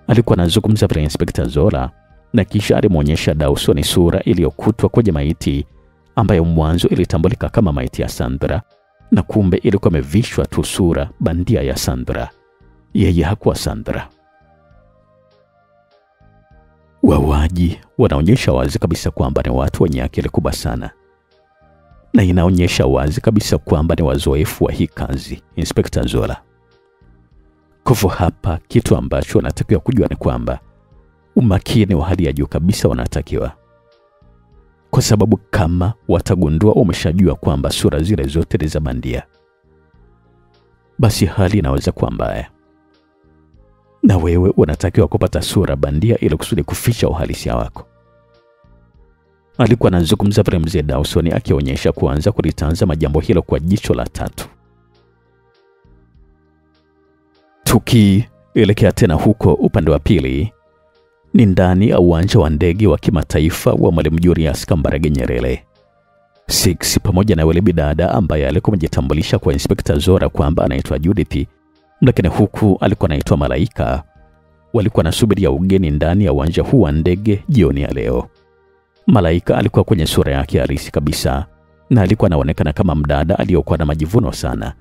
S1: Alikuwa anazungumza pale Inspekta Zora, na kisha alimwonyesha Dawson sura iliyokutwa kwenye maiti ambayo mwanzo ilitambulika kama maiti ya Sandra, na kumbe ilikuwa imevishwa tu sura bandia ya Sandra. Yeye hakuwa Sandra. Wauaji wanaonyesha wazi kabisa kwamba ni watu wenye akili kubwa sana, na inaonyesha wazi kabisa kwamba ni wazoefu wa hii kazi, Inspekta Zora. Kwa hapa kitu ambacho wanatakiwa kujua ni kwamba umakini wa hali ya juu kabisa wanatakiwa, kwa sababu kama watagundua umeshajua kwamba sura zile zote ni za bandia, basi hali inaweza kuwa mbaya. Na wewe unatakiwa kupata sura bandia ili kusudi kuficha uhalisia wako. Alikuwa anazungumza pale mzee Dawson akionyesha kuanza kulitazama jambo hilo kwa jicho la tatu. Tukielekea tena huko upande wa pili, ni ndani ya uwanja wa ndege wa kimataifa wa Mwalimu Julius Kambarage Nyerere. Six pamoja na yule bidada ambaye alikuwa amejitambulisha kwa Inspekta Zora kwamba anaitwa Judith, lakini huku alikuwa anaitwa Malaika, walikuwa nasubiria ugeni ndani ya uwanja huu wa ndege jioni ya leo. Malaika alikuwa kwenye sura yake halisi kabisa, na alikuwa anaonekana kama mdada aliyokuwa na majivuno sana.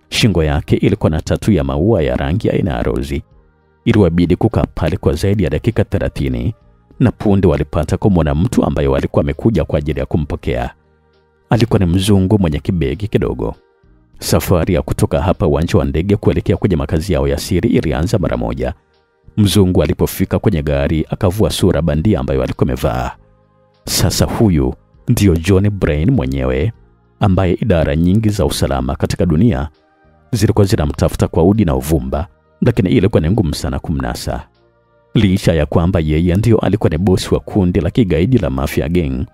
S1: Shingo yake ilikuwa na tatu ya maua ya rangi aina ya rozi. Iliwabidi kukaa pale kwa zaidi ya dakika 30, na punde walipata kumwona mtu ambaye walikuwa amekuja kwa ajili ya kumpokea. Alikuwa ni mzungu mwenye kibegi kidogo. Safari ya kutoka hapa uwanja wa ndege kuelekea kwenye makazi yao ya siri ilianza mara moja. Mzungu alipofika kwenye gari akavua sura bandia ambayo alikuwa amevaa. Sasa huyu ndio John Brain mwenyewe, ambaye idara nyingi za usalama katika dunia zilikuwa zinamtafuta kwa udi na uvumba, lakini ilikuwa ni ngumu sana kumnasa. Licha ya kwamba yeye ndio alikuwa ni bosi wa kundi la kigaidi la Mafia Gang,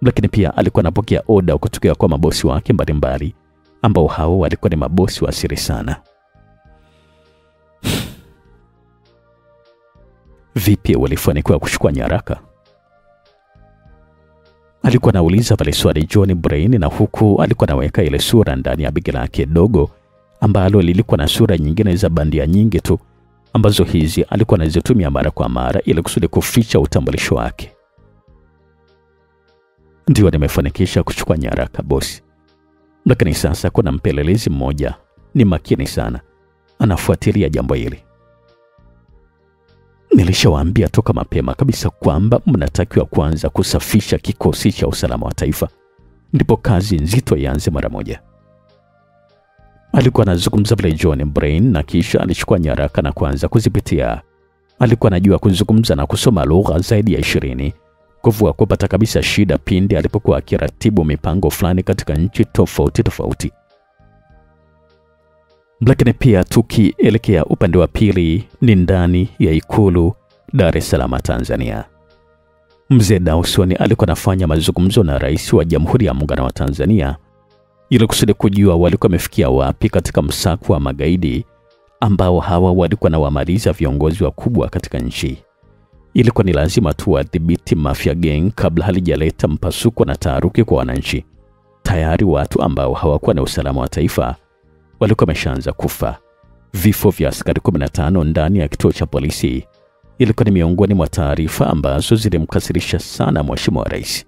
S1: lakini pia alikuwa anapokea oda kutoka kwa mabosi wake mbalimbali ambao hao walikuwa ni mabosi wa siri sana. Vipi walifanikiwa kuchukua nyaraka? Alikuwa anauliza pale swali John Brain, na huku alikuwa anaweka ile sura ndani ya begi lake dogo ambalo lilikuwa na sura nyingine za bandia nyingi tu, ambazo hizi alikuwa anazitumia mara kwa mara ili kusudi kuficha utambulisho wake. Ndio nimefanikisha kuchukua nyaraka bosi, lakini sasa kuna mpelelezi mmoja ni makini sana, anafuatilia jambo hili. Nilishawaambia toka mapema kabisa kwamba mnatakiwa kwanza kusafisha kikosi cha usalama wa taifa, ndipo kazi nzito ianze mara moja. Alikuwa anazungumza pale John Brain, na kisha alichukua nyaraka na kuanza kuzipitia. Alikuwa anajua kuzungumza na kusoma lugha zaidi ya 20, kuvua kupata kabisa shida pindi alipokuwa akiratibu mipango fulani katika nchi tofauti tofauti. Lakini pia tukielekea upande wa pili ni ndani ya Ikulu Dar es Salaam, Tanzania. Mzee Dawson alikuwa anafanya mazungumzo na Rais wa Jamhuri ya Muungano wa Tanzania ili kusudi kujua walikuwa wamefikia wapi katika msako wa magaidi ambao hawa walikuwa na wamaliza viongozi wakubwa katika nchi. Ilikuwa ni lazima tu wadhibiti Mafia Gang kabla halijaleta mpasuko na taharuki kwa wananchi. Tayari watu ambao hawakuwa na usalama wa taifa walikuwa wameshaanza kufa. Vifo vya askari 15 ndani ya kituo cha polisi ilikuwa ni miongoni mwa taarifa ambazo zilimkasirisha sana Mheshimiwa Rais.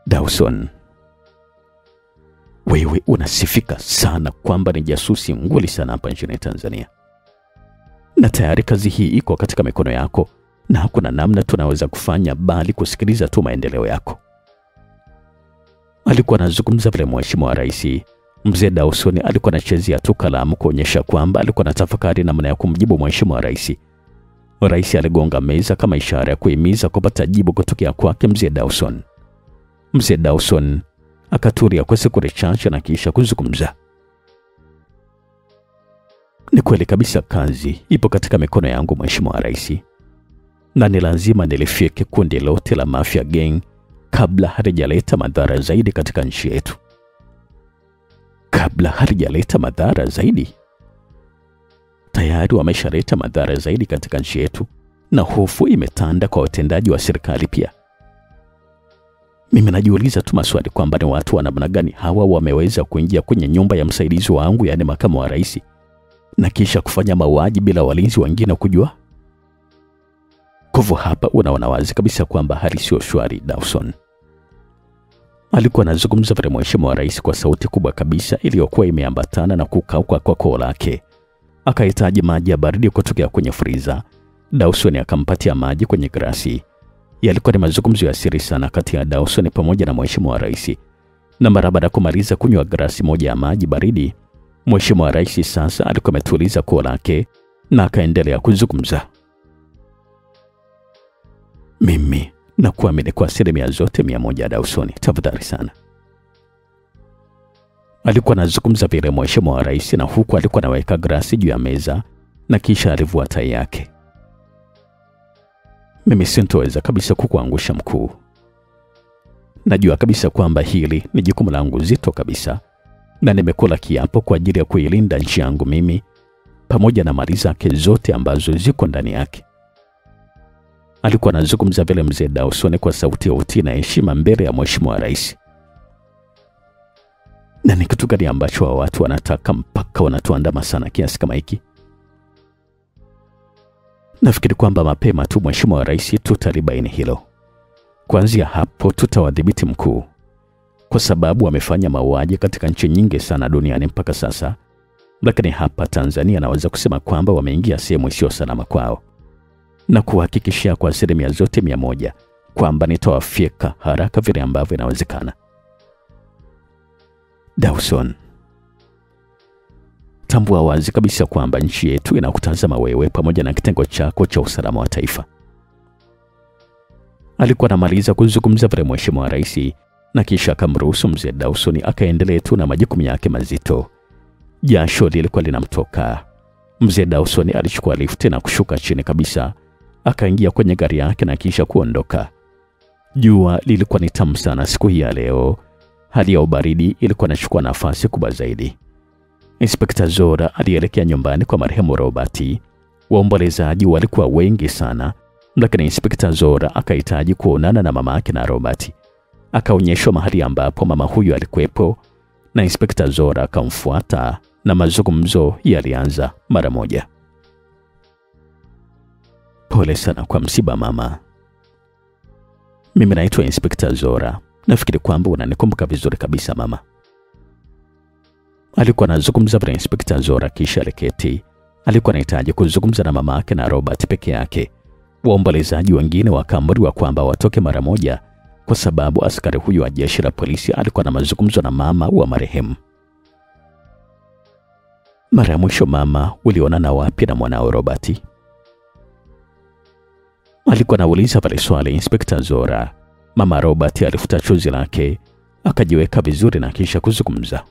S1: Dawson, wewe unasifika sana kwamba ni jasusi nguli sana hapa nchini Tanzania. Na tayari kazi hii iko katika mikono yako na hakuna namna tunaweza kufanya bali kusikiliza tu maendeleo yako. Alikuwa anazungumza vile Mheshimiwa Rais. Mzee Dawson alikuwa anachezea tu kalamu kuonyesha kwamba alikuwa anatafakari namna ya kumjibu Mheshimiwa Rais. Rais aligonga meza kama ishara ya kuhimiza kupata jibu kutokea kwake Mzee Dawson. Mzee Dawson akatulia kwa sekunde chache na kisha kuzungumza. Ni kweli kabisa kazi ipo katika mikono yangu Mheshimiwa Rais. Na ni lazima nilifike kundi lote la Mafia Gang kabla halijaleta madhara zaidi katika nchi yetu. Kabla halijaleta madhara zaidi? Tayari wameshaleta madhara zaidi katika nchi yetu na hofu imetanda kwa watendaji wa serikali pia. Mimi najiuliza tu maswali kwamba ni watu wa namna gani hawa wameweza kuingia kwenye nyumba ya msaidizi wangu, yani makamu wa rais, na kisha kufanya mauaji bila walinzi wengine kujua. Kwa hivyo hapa unaona wazi kabisa kwamba hali sio shwari. Dawson alikuwa anazungumza vile Mheshimiwa Rais kwa sauti kubwa kabisa iliyokuwa imeambatana na kukauka kwa koo lake. Akahitaji maji ya baridi kutoka kwenye friza. Dawson akampatia maji kwenye glasi. Yalikuwa ni mazungumzo ya siri sana kati ya Dawson pamoja na Mheshimiwa Rais. Na mara baada ya kumaliza kunywa glasi moja ya maji baridi, Mheshimiwa Rais sasa alikuwa ametuliza koo lake na akaendelea kuzungumza. Mimi na kuamini kwa asilimia zote 100 Dawson, tafadhali sana. Alikuwa anazungumza vile Mheshimiwa Rais na huku alikuwa anaweka glasi juu ya meza na kisha alivua tai yake. Mimi sintoweza kabisa kukuangusha mkuu. Najua kabisa kwamba hili ni jukumu langu zito kabisa na nimekula kiapo kwa ajili ya kuilinda nchi yangu mimi pamoja na mali zake zote ambazo ziko ndani yake. Alikuwa anazungumza vile Mzee Dawson kwa sauti ya utii na heshima mbele ya Mheshimiwa Rais. Na ni kitu gani ambacho wa watu wanataka mpaka wanatuandama sana kiasi kama hiki? Nafikiri kwamba mapema tu Mheshimiwa Rais tutalibaini hilo. Kuanzia hapo tutawadhibiti mkuu. Kwa sababu wamefanya mauaji katika nchi nyingi sana duniani mpaka sasa. Lakini hapa Tanzania naweza kusema kwamba wameingia sehemu isiyo salama kwao. Na kuhakikishia kwa asilimia zote 100 kwamba nitawafyeka haraka vile ambavyo inawezekana. Dawson, tambua wazi kabisa kwamba nchi yetu inakutazama wewe pamoja na kitengo chako cha usalama wa taifa. Alikuwa anamaliza kuzungumza vile Mheshimiwa Rais na kisha akamruhusu Mzee Dawson akaendelee tu na majukumu yake mazito. Jasho lilikuwa linamtoka. Mzee Dawson alichukua lifti na kushuka chini kabisa. Akaingia kwenye gari yake na kisha kuondoka. Jua lilikuwa ni tamu sana siku hii ya leo. Hali ya ubaridi ilikuwa inachukua nafasi kubwa zaidi. Inspekta Zora alielekea nyumbani kwa marehemu Robert. Waombolezaji walikuwa wengi sana, lakini Inspekta Zora akahitaji kuonana na mama yake na Robert. Akaonyeshwa mahali ambapo mama huyu alikuwepo na Inspekta Zora akamfuata na mazungumzo yalianza mara moja. Pole sana kwa msiba mama. Mimi naitwa Inspekta Zora. Nafikiri kwamba unanikumbuka vizuri kabisa mama. Alikuwa anazungumza na Inspekta Zora kisha aliketi. Alikuwa anahitaji kuzungumza na mama yake na Robert peke yake. Waombolezaji wengine wakaamriwa kwamba watoke mara moja kwa sababu askari huyu wa jeshi la polisi alikuwa na mazungumzo na mama wa marehemu. Mara ya mwisho mama ulionana wapi na mwanao Robert? Alikuwa anauliza pale swali Inspekta Zora. Mama Robert alifuta chozi lake, akajiweka vizuri na kisha kuzungumza.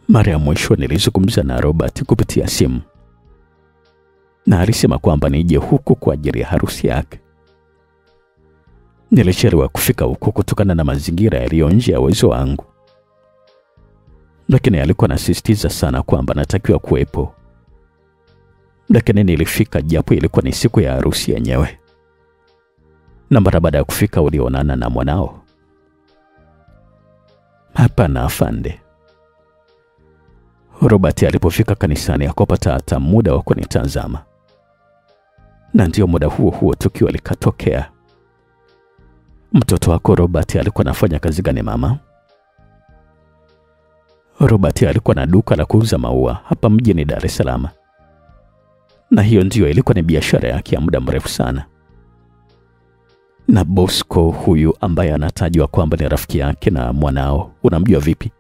S1: Mara ya mwisho nilizungumza na Robert kupitia simu, na alisema kwamba nije huku kwa ajili ya harusi yake. Nilichelewa kufika huku kutokana na mazingira yaliyo nje ya uwezo wangu, lakini alikuwa anasisitiza sana kwamba natakiwa kuwepo. Lakini nilifika japo ilikuwa ni siku ya harusi yenyewe. Na mara baada ya kufika ulionana na mwanao? Hapana afande. Robert alipofika kanisani hakupata hata muda wa kunitazama. Na ndio muda huo huo tukio likatokea. Mtoto wako Robert alikuwa anafanya kazi gani mama? Robert alikuwa na duka la kuuza maua hapa mjini Dar es Salaam. Na hiyo ndio ilikuwa ni biashara yake ya muda mrefu sana. Na Bosco huyu ambaye anatajwa kwamba ni rafiki yake na mwanao, unamjua vipi?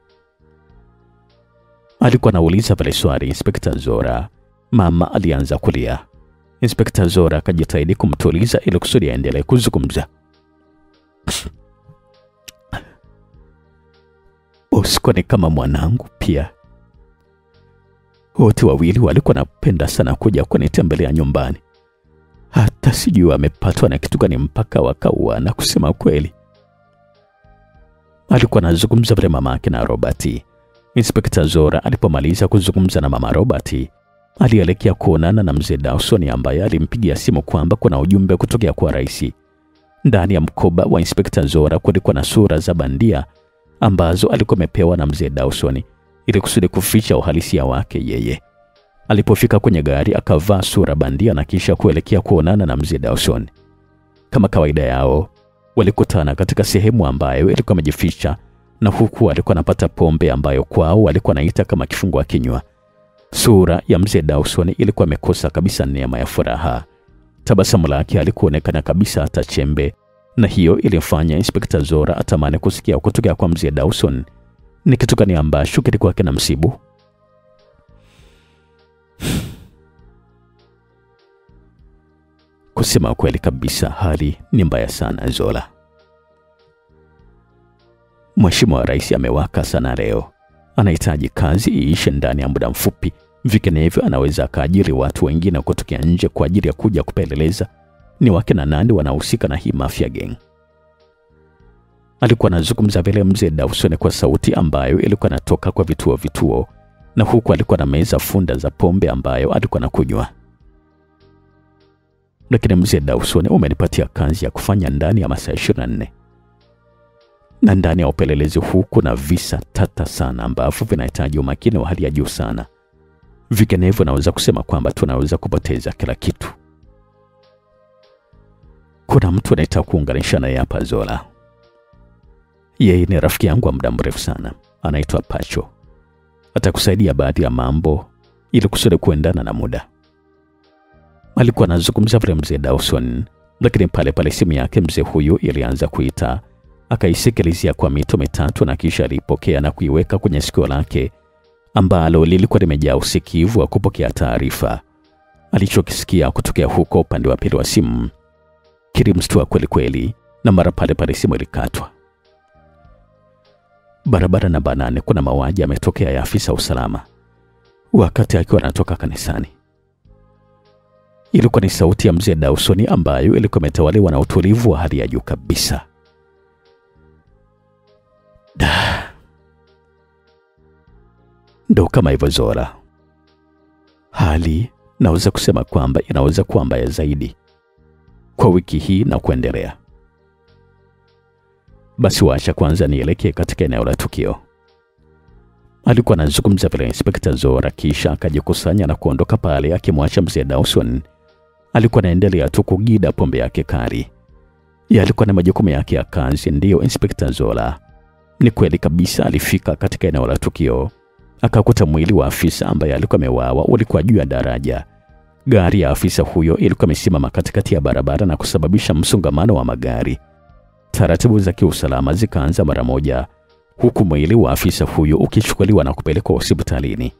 S1: Alikuwa anauliza pale swali Inspekta Zora. Mama alianza kulia. Inspekta Zora akajitahidi kumtuliza ili kusudi aendelee kuzungumza. Bosco ni kama mwanangu pia. Wote wawili walikuwa napenda sana kuja kunitembelea nyumbani. Hata sijui amepatwa na kitu gani mpaka wakaua, na kusema kweli. Alikuwa anazungumza vile mama yake na Robert. Inspekta Zora alipomaliza kuzungumza na mama Robert, alielekea kuonana na mzee Dawson ambaye alimpigia simu kwamba kuna ujumbe kutokea kwa rais. Ndani ya mkoba wa Inspekta Zora kulikuwa na sura za bandia ambazo alikuwa amepewa na mzee Dawson ili kusudi kuficha uhalisia wake yeye. Alipofika kwenye gari akavaa sura bandia na kisha kuelekea kuonana na mzee Dawson. Kama kawaida yao, walikutana katika sehemu ambayo ilikuwa imejificha, na huku alikuwa anapata pombe ambayo kwao walikuwa naita kama kifungua kinywa. Sura ya mzee Dawson ilikuwa imekosa kabisa neema ya furaha. Tabasamu lake alikuonekana kabisa hata chembe, na hiyo ilimfanya Inspekta Zora atamani kusikia kutoka kwa mzee Dawson ni kitu gani ambacho kilikuwa kinamsibu. Kusema kweli kabisa, hali ni mbaya sana Zola. Mheshimiwa Rais amewaka sana leo. Anahitaji kazi iishe ndani ya muda mfupi, vinginevyo anaweza akaajiri watu wengine kutoka nje kwa ajili ya kuja kupeleleza ni wakina nani wanahusika na hii mafia gang. Alikuwa anazungumza vile mzee Dawson kwa sauti ambayo ilikuwa inatoka kwa vituo, na huku alikuwa na meza funda za pombe ambayo alikuwa anakunywa. Lakini mzee Dawson, umenipatia kazi ya kufanya ndani ya masaa 24. Na ndani ya upelelezi huu kuna visa tata sana ambavyo vinahitaji umakini wa hali ya juu sana. Vinginevyo naweza kusema kwamba tunaweza kupoteza kila kitu. Kuna mtu anayetaka kuunganisha naye hapa Zola. Yeye ni rafiki yangu wa muda mrefu sana. Anaitwa Pacho. Atakusaidia baadhi ya mambo ili kusudi kuendana na muda. Alikuwa anazungumza vile mzee Dawson, lakini pale simu yake mzee huyu ilianza kuita. Akaisikilizia kwa mito mitatu na kisha alipokea na kuiweka kwenye sikio lake ambalo lilikuwa limejaa usikivu wa kupokea taarifa. Alichokisikia kutokea huko upande wa pili wa simu kilimshtua kweli kweli, na mara pale simu ilikatwa. Barabara namba 8 kuna mauaji yametokea ya afisa usalama wakati akiwa anatoka kanisani. Ilikuwa ni sauti ya mzee Dawson ambayo ilikuwa imetawaliwa na utulivu wa hali ya juu kabisa. Ndo kama hivyo Zola. Hali naweza kusema kwamba inaweza kuwa mbaya zaidi kwa wiki hii na kuendelea. Basi waacha kwanza nielekee katika eneo la tukio. Alikuwa anazungumza vile Inspekta Zora kisha akajikusanya na kuondoka pale akimwacha mzee Dawson. Alikuwa anaendelea tu kugida pombe yake kali. Yeye alikuwa na majukumu yake ya kazi, ndiyo Inspekta Zola. Ni kweli kabisa alifika katika eneo la tukio. Akakuta mwili wa afisa ambaye alikuwa ameuawa ulikuwa juu ya daraja. Gari ya afisa huyo ilikuwa imesimama katikati ya barabara na kusababisha msongamano wa magari. Taratibu za kiusalama zikaanza mara moja, huku mwili wa afisa huyo ukichukuliwa na kupelekwa hospitalini.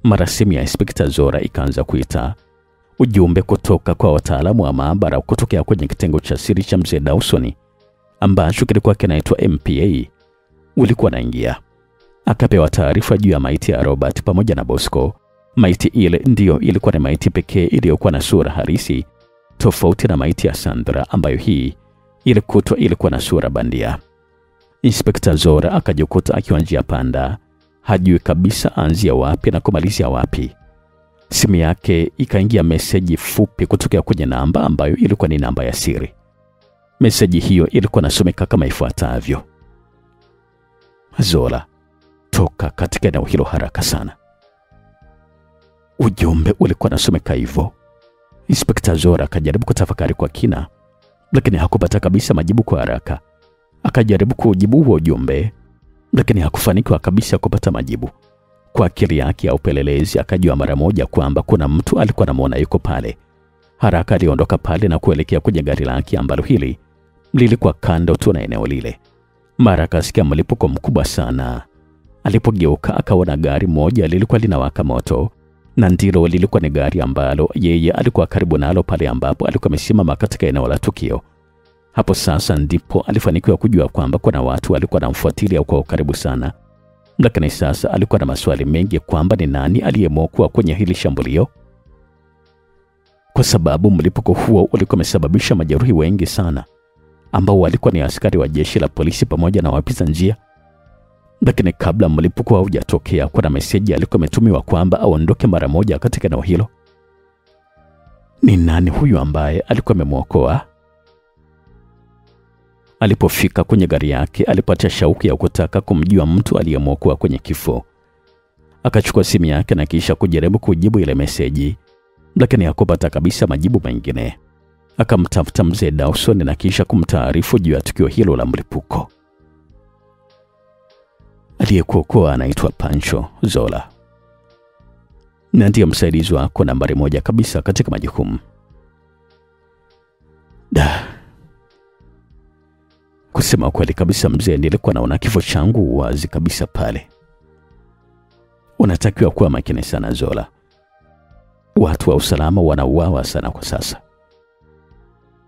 S1: Mara simu ya Inspekta Zora ikaanza kuita. Ujumbe kutoka kwa wataalamu wa maabara kutokea kwenye kitengo cha siri cha mzee Dawson ambacho kilikuwa kinaitwa MPA ulikuwa naingia. Akapewa taarifa juu ya maiti ya Robert pamoja na Bosco. Maiti ile ndiyo ilikuwa ni maiti pekee iliyokuwa na sura halisi, tofauti na maiti ya Sandra ambayo hii ilikutwa ilikuwa na sura bandia. Inspekta Zora akajikuta akiwa njia panda, hajui kabisa anzia wapi na kumalizia wapi. Simu yake ikaingia meseji fupi kutokea kwenye namba ambayo ilikuwa ni namba ya siri. Meseji hiyo ilikuwa nasomeka kama ifuatavyo: Zola, toka katika eneo hilo haraka sana. Ujumbe ulikuwa nasomeka hivyo. Inspekta Zora akajaribu kutafakari kwa kina, lakini hakupata kabisa majibu kwa haraka. Akajaribu kujibu huo ujumbe, lakini hakufanikiwa kabisa kupata majibu. Kwa akili yake ya upelelezi akajua mara moja kwamba kuna mtu alikuwa anamuona yuko pale. Haraka aliondoka pale na kuelekea kwenye gari lake ambalo hili lilikuwa kando tu na eneo lile. Mara akasikia mlipuko mkubwa sana. Alipogeuka akaona gari moja lilikuwa linawaka moto, na ndilo lilikuwa ni gari ambalo yeye alikuwa karibu nalo pale ambapo alikuwa amesimama katika eneo la tukio. Hapo sasa ndipo alifanikiwa kujua kwamba kuna watu walikuwa wanamfuatilia kwa karibu sana. Lakini sasa alikuwa na maswali mengi kwamba ni nani aliyemwokoa kwenye hili shambulio, kwa sababu mlipuko huo ulikuwa umesababisha majeruhi wengi sana ambao walikuwa ni askari wa jeshi la polisi pamoja na wapita njia. Lakini kabla mlipuko haujatokea, kuna meseji alikuwa ametumiwa kwamba aondoke mara moja katika eneo hilo. Ni nani huyu ambaye alikuwa amemwokoa? Alipofika kwenye gari yake alipata shauku ya kutaka kumjua mtu aliyemwokoa kwenye kifo. Akachukua simu yake na kisha kujaribu kujibu ile meseji, lakini hakupata kabisa majibu mengine. Akamtafuta mzee Dawson na kisha kumtaarifu juu ya tukio hilo la mlipuko. Aliyekuokoa anaitwa Pancho Zola, na ndiye msaidizi wako nambari 1 kabisa katika majukumu. Kusema kweli kabisa mzee, nilikuwa naona kifo changu wazi kabisa pale. Unatakiwa kuwa makini sana Zola. Watu wa usalama wanauawa sana kwa sasa.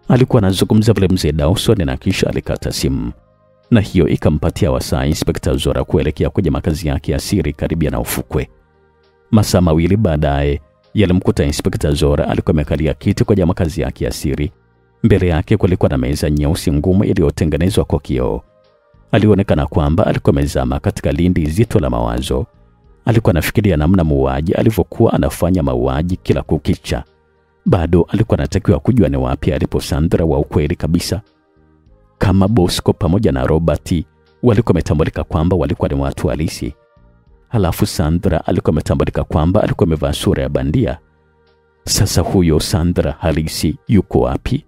S1: Alikuwa anazungumza vile mzee Dawson na kisha alikata simu, na hiyo ikampatia wasaa Inspekta Zora kuelekea kwenye makazi yake ya siri karibia na ufukwe. Masaa mawili baadaye yalimkuta Inspekta Zora alikuwa amekalia kiti kwenye makazi yake ya siri. Mbele yake kulikuwa na meza nyeusi ngumu iliyotengenezwa kwa kioo. Alionekana kwamba alikuwa amezama katika lindi zito la mawazo. Alikuwa anafikiria namna muuaji alivyokuwa anafanya mauaji kila kukicha. Bado alikuwa anatakiwa kujua ni wapi alipo Sandra wa ukweli kabisa. Kama Bosco pamoja na Robert walikuwa wametambulika kwamba walikuwa ni watu halisi, halafu Sandra alikuwa ametambulika kwamba alikuwa amevaa sura ya bandia. Sasa huyo Sandra halisi yuko wapi?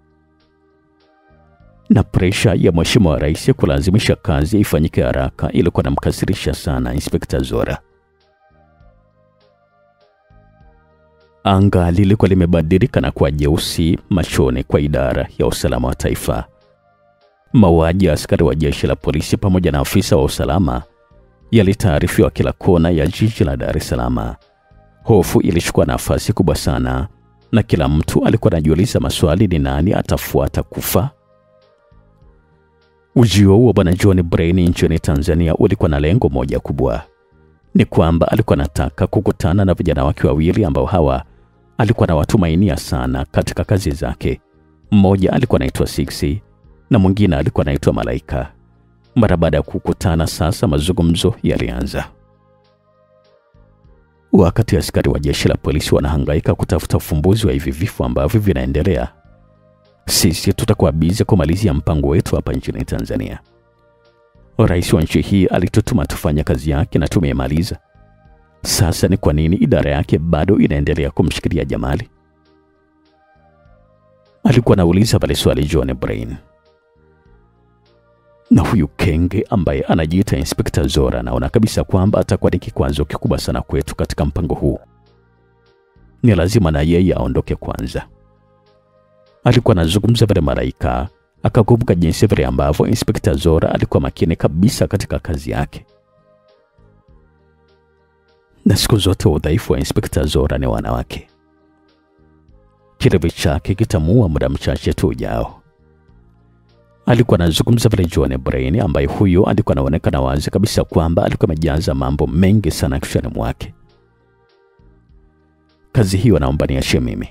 S1: Na presha ya mheshimiwa rais kulazimisha kazi ifanyike haraka ilikuwa inamkasirisha sana Inspekta Zora. Anga lilikuwa limebadilika na kuwa jeusi machoni kwa idara ya usalama wa taifa. Mauaji ya askari wa jeshi la polisi pamoja na afisa wa usalama yalitaarifiwa kila kona ya jiji la Dar es Salaam. Hofu ilichukua nafasi kubwa sana, na kila mtu alikuwa anajiuliza maswali: ni nani atafuata kufa? Ujio wa Bwana John Brain nchini Tanzania ulikuwa na lengo moja kubwa. Ni kwamba alikuwa anataka kukutana na vijana wake wawili ambao hawa alikuwa na watumainia sana katika kazi zake. Mmoja alikuwa anaitwa Sixi na mwingine alikuwa anaitwa Malaika. Mara baada ya kukutana sasa, mazungumzo yalianza. Wakati askari wa jeshi la polisi wanahangaika kutafuta ufumbuzi wa hivi vifo ambavyo vinaendelea, sisi tutakuwa busy kumalizia mpango wetu hapa nchini Tanzania. Rais wa nchi hii alitutuma tufanye kazi yake na tumemaliza. Sasa ni kwa nini idara yake bado inaendelea kumshikilia Jamali? Alikuwa anauliza pale swali John Brain. Na huyu kenge ambaye anajiita Inspekta Zora, naona kabisa kwamba atakuwa ni kikwazo kikubwa sana kwetu katika mpango huu. Ni lazima na yeye aondoke kwanza. Alikuwa anazungumza vile Malaika akakumbuka jinsi vile ambavyo Inspekta Zora alikuwa makini kabisa katika kazi yake. Na siku zote udhaifu wa Inspekta Zora ni wanawake. kilevi chake kitamuua muda mchache tu ujao. Alikuwa anazungumza vile John Brain, ambaye huyo alikuwa anaonekana wazi kabisa kwamba alikuwa amejaza mambo mengi sana kichwani mwake. Kazi hiyo naomba niachie mimi.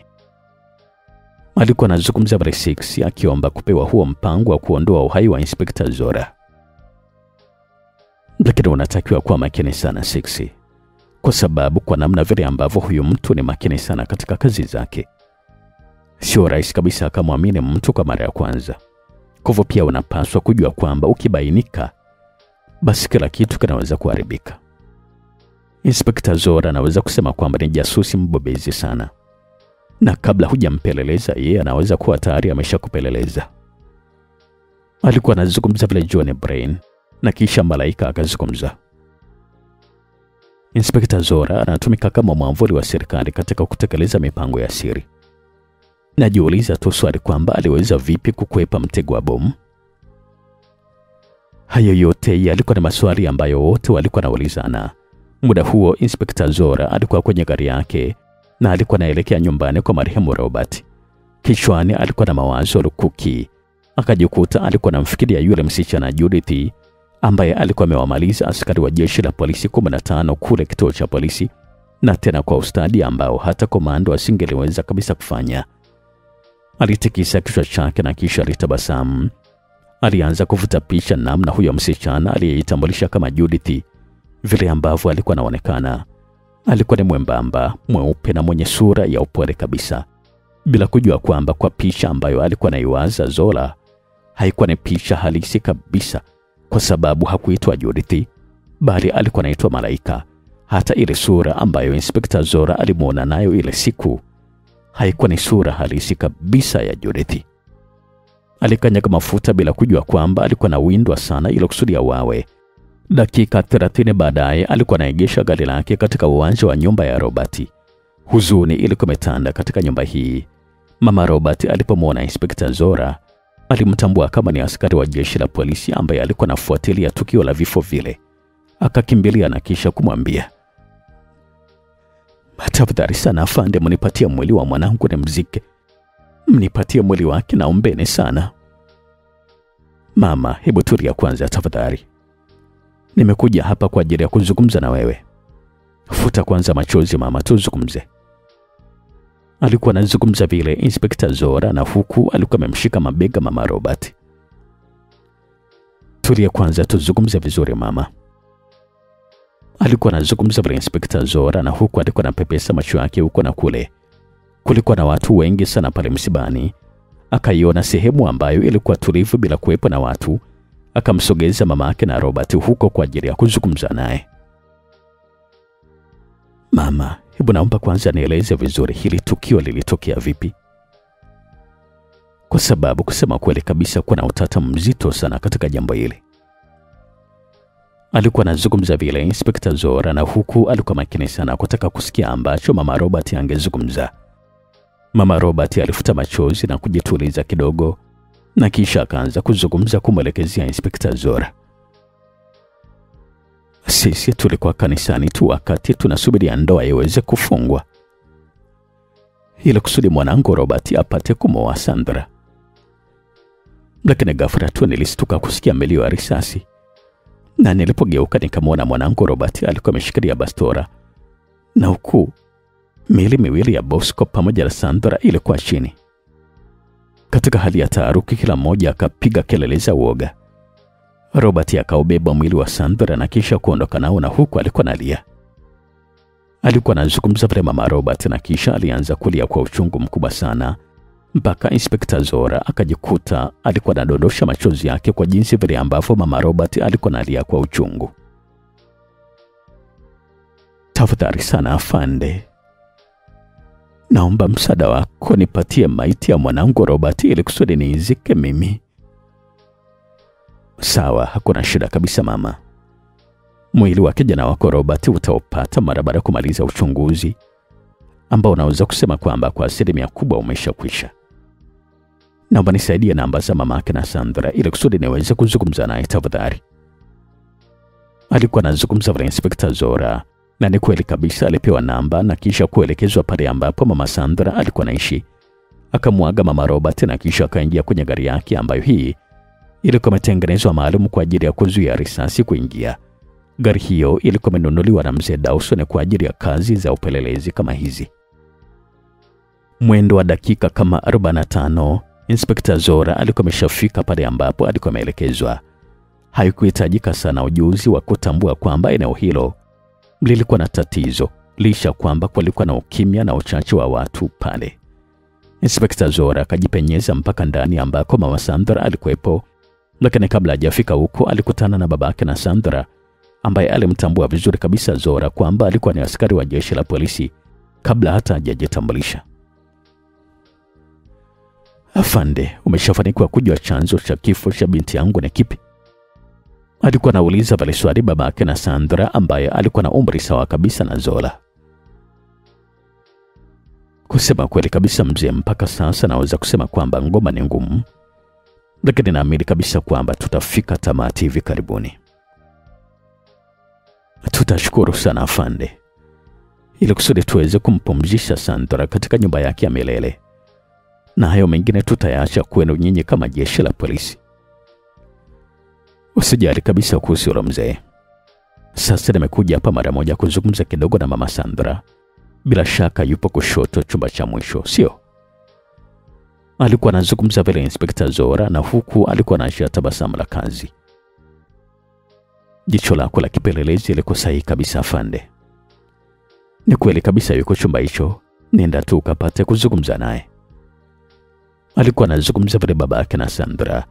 S1: Alikuwa anazungumza vile Six, akiomba kupewa huo mpango wa kuondoa uhai wa Inspector Zora. Lakini unatakiwa kuwa makini sana Six, kwa sababu kwa namna vile ambavyo huyu mtu ni makini sana katika kazi zake, sio rahisi kabisa akamwamini mtu kwa mara ya kwanza. Kwa hivyo pia unapaswa kujua kwamba ukibainika, basi kila kitu kinaweza kuharibika. Inspector Zora anaweza kusema kwamba ni jasusi mbobezi sana, na kabla hujampeleleza yeye anaweza kuwa tayari ameshakupeleleza. Alikuwa anazungumza vile John Brain, na kisha Malaika akazungumza. Inspector Zora anatumika kama mwamvuli wa serikali katika kutekeleza mipango ya siri. Najiuliza tu swali kwamba aliweza vipi kukwepa mtego wa bomu. Hayo yote yalikuwa ni maswali ambayo wote walikuwa wanaulizana. Muda huo Inspector Zora alikuwa kwenye gari yake na alikuwa anaelekea nyumbani kwa marehemu Robert. Kichwani alikuwa na mawazo lukuki. Akajikuta alikuwa anamfikiria yule msichana Judith, ambaye alikuwa amewamaliza askari wa jeshi la polisi 15 kule kituo cha polisi, na tena kwa ustadi ambao hata komando asingeliweza kabisa kufanya. Alitikisa kichwa chake na kisha alitabasamu. Alianza kuvuta picha namna huyo msichana aliyejitambulisha kama Judith vile ambavyo alikuwa anaonekana. Alikuwa ni mwembamba, mweupe na mwenye sura ya upole kabisa, bila kujua kwamba kwa picha ambayo alikuwa anaiwaza Zora haikuwa ni picha halisi kabisa, kwa sababu hakuitwa Judith bali alikuwa anaitwa Malaika. Hata ile sura ambayo Inspector Zora alimuona nayo ile siku haikuwa ni sura halisi kabisa ya Judith. Alikanyaga mafuta bila kujua kwamba alikuwa na windwa sana ili kusudia wawe. Dakika 30 baadaye alikuwa anaegesha gari lake katika uwanja wa nyumba ya Robert. Huzuni ilikuwa imetanda katika nyumba hii. Mama Robert alipomwona Inspector Zora alimtambua kama ni askari wa jeshi la polisi ambaye alikuwa anafuatilia tukio la vifo vile. Akakimbilia na kisha kumwambia, "Tafadhali sana afande, mnipatie mwili wa mwanangu na mzike. Mnipatie mwili wake, naombeni sana." "Mama, hebu tulia kwanza tafadhali. Nimekuja hapa kwa ajili ya kuzungumza na wewe. Futa kwanza machozi mama, tuzungumze." Alikuwa anazungumza vile Inspector Zora, na huku alikuwa amemshika mabega mama Robert. "Tulia kwanza tuzungumze vizuri mama." Alikuwa anazungumza vile Inspector Zora, na huku alikuwa anapepesa macho yake huko na kule. Kulikuwa na watu wengi sana pale msibani. Akaiona sehemu ambayo ilikuwa tulivu bila kuwepo na watu. Akamsogeza mama yake na Robert huko kwa ajili ya kuzungumza naye. "Mama, hebu naomba kwanza nieleze vizuri hili tukio lilitokea vipi? Kwa sababu kusema kweli kabisa kuna utata mzito sana katika jambo hili." Alikuwa anazungumza vile Inspector Zora, na huku alikuwa makini sana kutaka kusikia ambacho mama Robert angezungumza. Mama Robert alifuta machozi na kujituliza kidogo, na kisha akaanza kuzungumza kumwelekezea Inspector Zora. "Sisi tulikuwa kanisani tu wakati tunasubiri ndoa iweze kufungwa, ili kusudi mwanangu Robert apate kumwoa Sandra. Lakini ghafla tu nilistuka kusikia milio ya risasi, na nilipogeuka nikamwona mwanangu Robert alikuwa ameshikilia bastora, na huku miili miwili ya Bosco pamoja na Sandra ilikuwa chini." Katika hali ya taharuki, kila mmoja akapiga kelele za uoga. Robert akaubeba mwili wa Sandra na kisha kuondoka nao, na huku alikuwa analia. Alikuwa anazungumza vile mama Robert, na kisha alianza kulia kwa uchungu mkubwa sana, mpaka Inspector Zora akajikuta alikuwa anadondosha machozi yake kwa jinsi vile ambavyo mama Robert alikuwa analia kwa uchungu. "Tafadhali sana afande, naomba msaada wako, nipatie maiti ya mwanangu Robert ili kusudi niizike mimi." "Sawa, hakuna shida kabisa mama. Mwili wa kijana wako Robert utaupata mara baada ya kumaliza uchunguzi ambao unaweza kusema kwamba kwa asilimia kubwa umeshakwisha. Naomba nisaidie namba za mamake na Sandra ili kusudi niweze kuzungumza naye tafadhali." Alikuwa anazungumza na Inspector Zora, na ni kweli kabisa alipewa namba na kisha kuelekezwa pale ambapo mama Sandra alikuwa anaishi. akamwaga mama Robert na kisha akaingia kwenye gari yake ambayo hii ilikuwa imetengenezwa maalum kwa ajili ya kuzuia risasi kuingia. Gari hiyo ilikuwa imenunuliwa na mzee Dawson kwa ajili ya kazi za upelelezi kama hizi. Mwendo wa dakika kama 45, Inspekta Zora alikuwa ameshafika pale ambapo alikuwa ameelekezwa. Haikuhitajika sana ujuzi wa kutambua kwamba eneo hilo lilikuwa na tatizo, lisha kwamba kulikuwa na ukimya na uchache wa watu pale. Inspekta Zora akajipenyeza mpaka ndani ambako mama Sandra alikuwepo, lakini kabla hajafika huko alikutana na babake na Sandra ambaye alimtambua vizuri kabisa Zora kwamba alikuwa ni askari wa jeshi la polisi kabla hata hajajitambulisha. "Afande, umeshafanikiwa kujua chanzo cha kifo cha binti yangu ni kipi?" alikuwa anauliza pale swali babake na Sandra ambaye alikuwa na umri sawa kabisa na Zora. "Kusema kweli kabisa mzee, mpaka sasa naweza kusema kwamba ngoma ni ngumu, lakini naamini kabisa kwamba tutafika tamati hivi karibuni." "Tutashukuru sana afande, ili kusudi tuweze kumpumzisha Sandra katika nyumba yake ya milele, na hayo mengine tutayaacha kwenu nyinyi kama jeshi la polisi." "Usijali kabisa kuhusu hilo mzee. Sasa nimekuja hapa mara moja kuzungumza kidogo na mama Sandra. Bila shaka yupo kushoto chumba cha mwisho, sio?" alikuwa anazungumza vile Inspekta Zora, na huku alikuwa anaashia tabasamu la kazi. "Jicho lako la kipelelezi liko sahihi kabisa afande. Ni kweli kabisa yuko chumba hicho, nenda tu ukapate kuzungumza naye." alikuwa anazungumza vile babake na Sandra.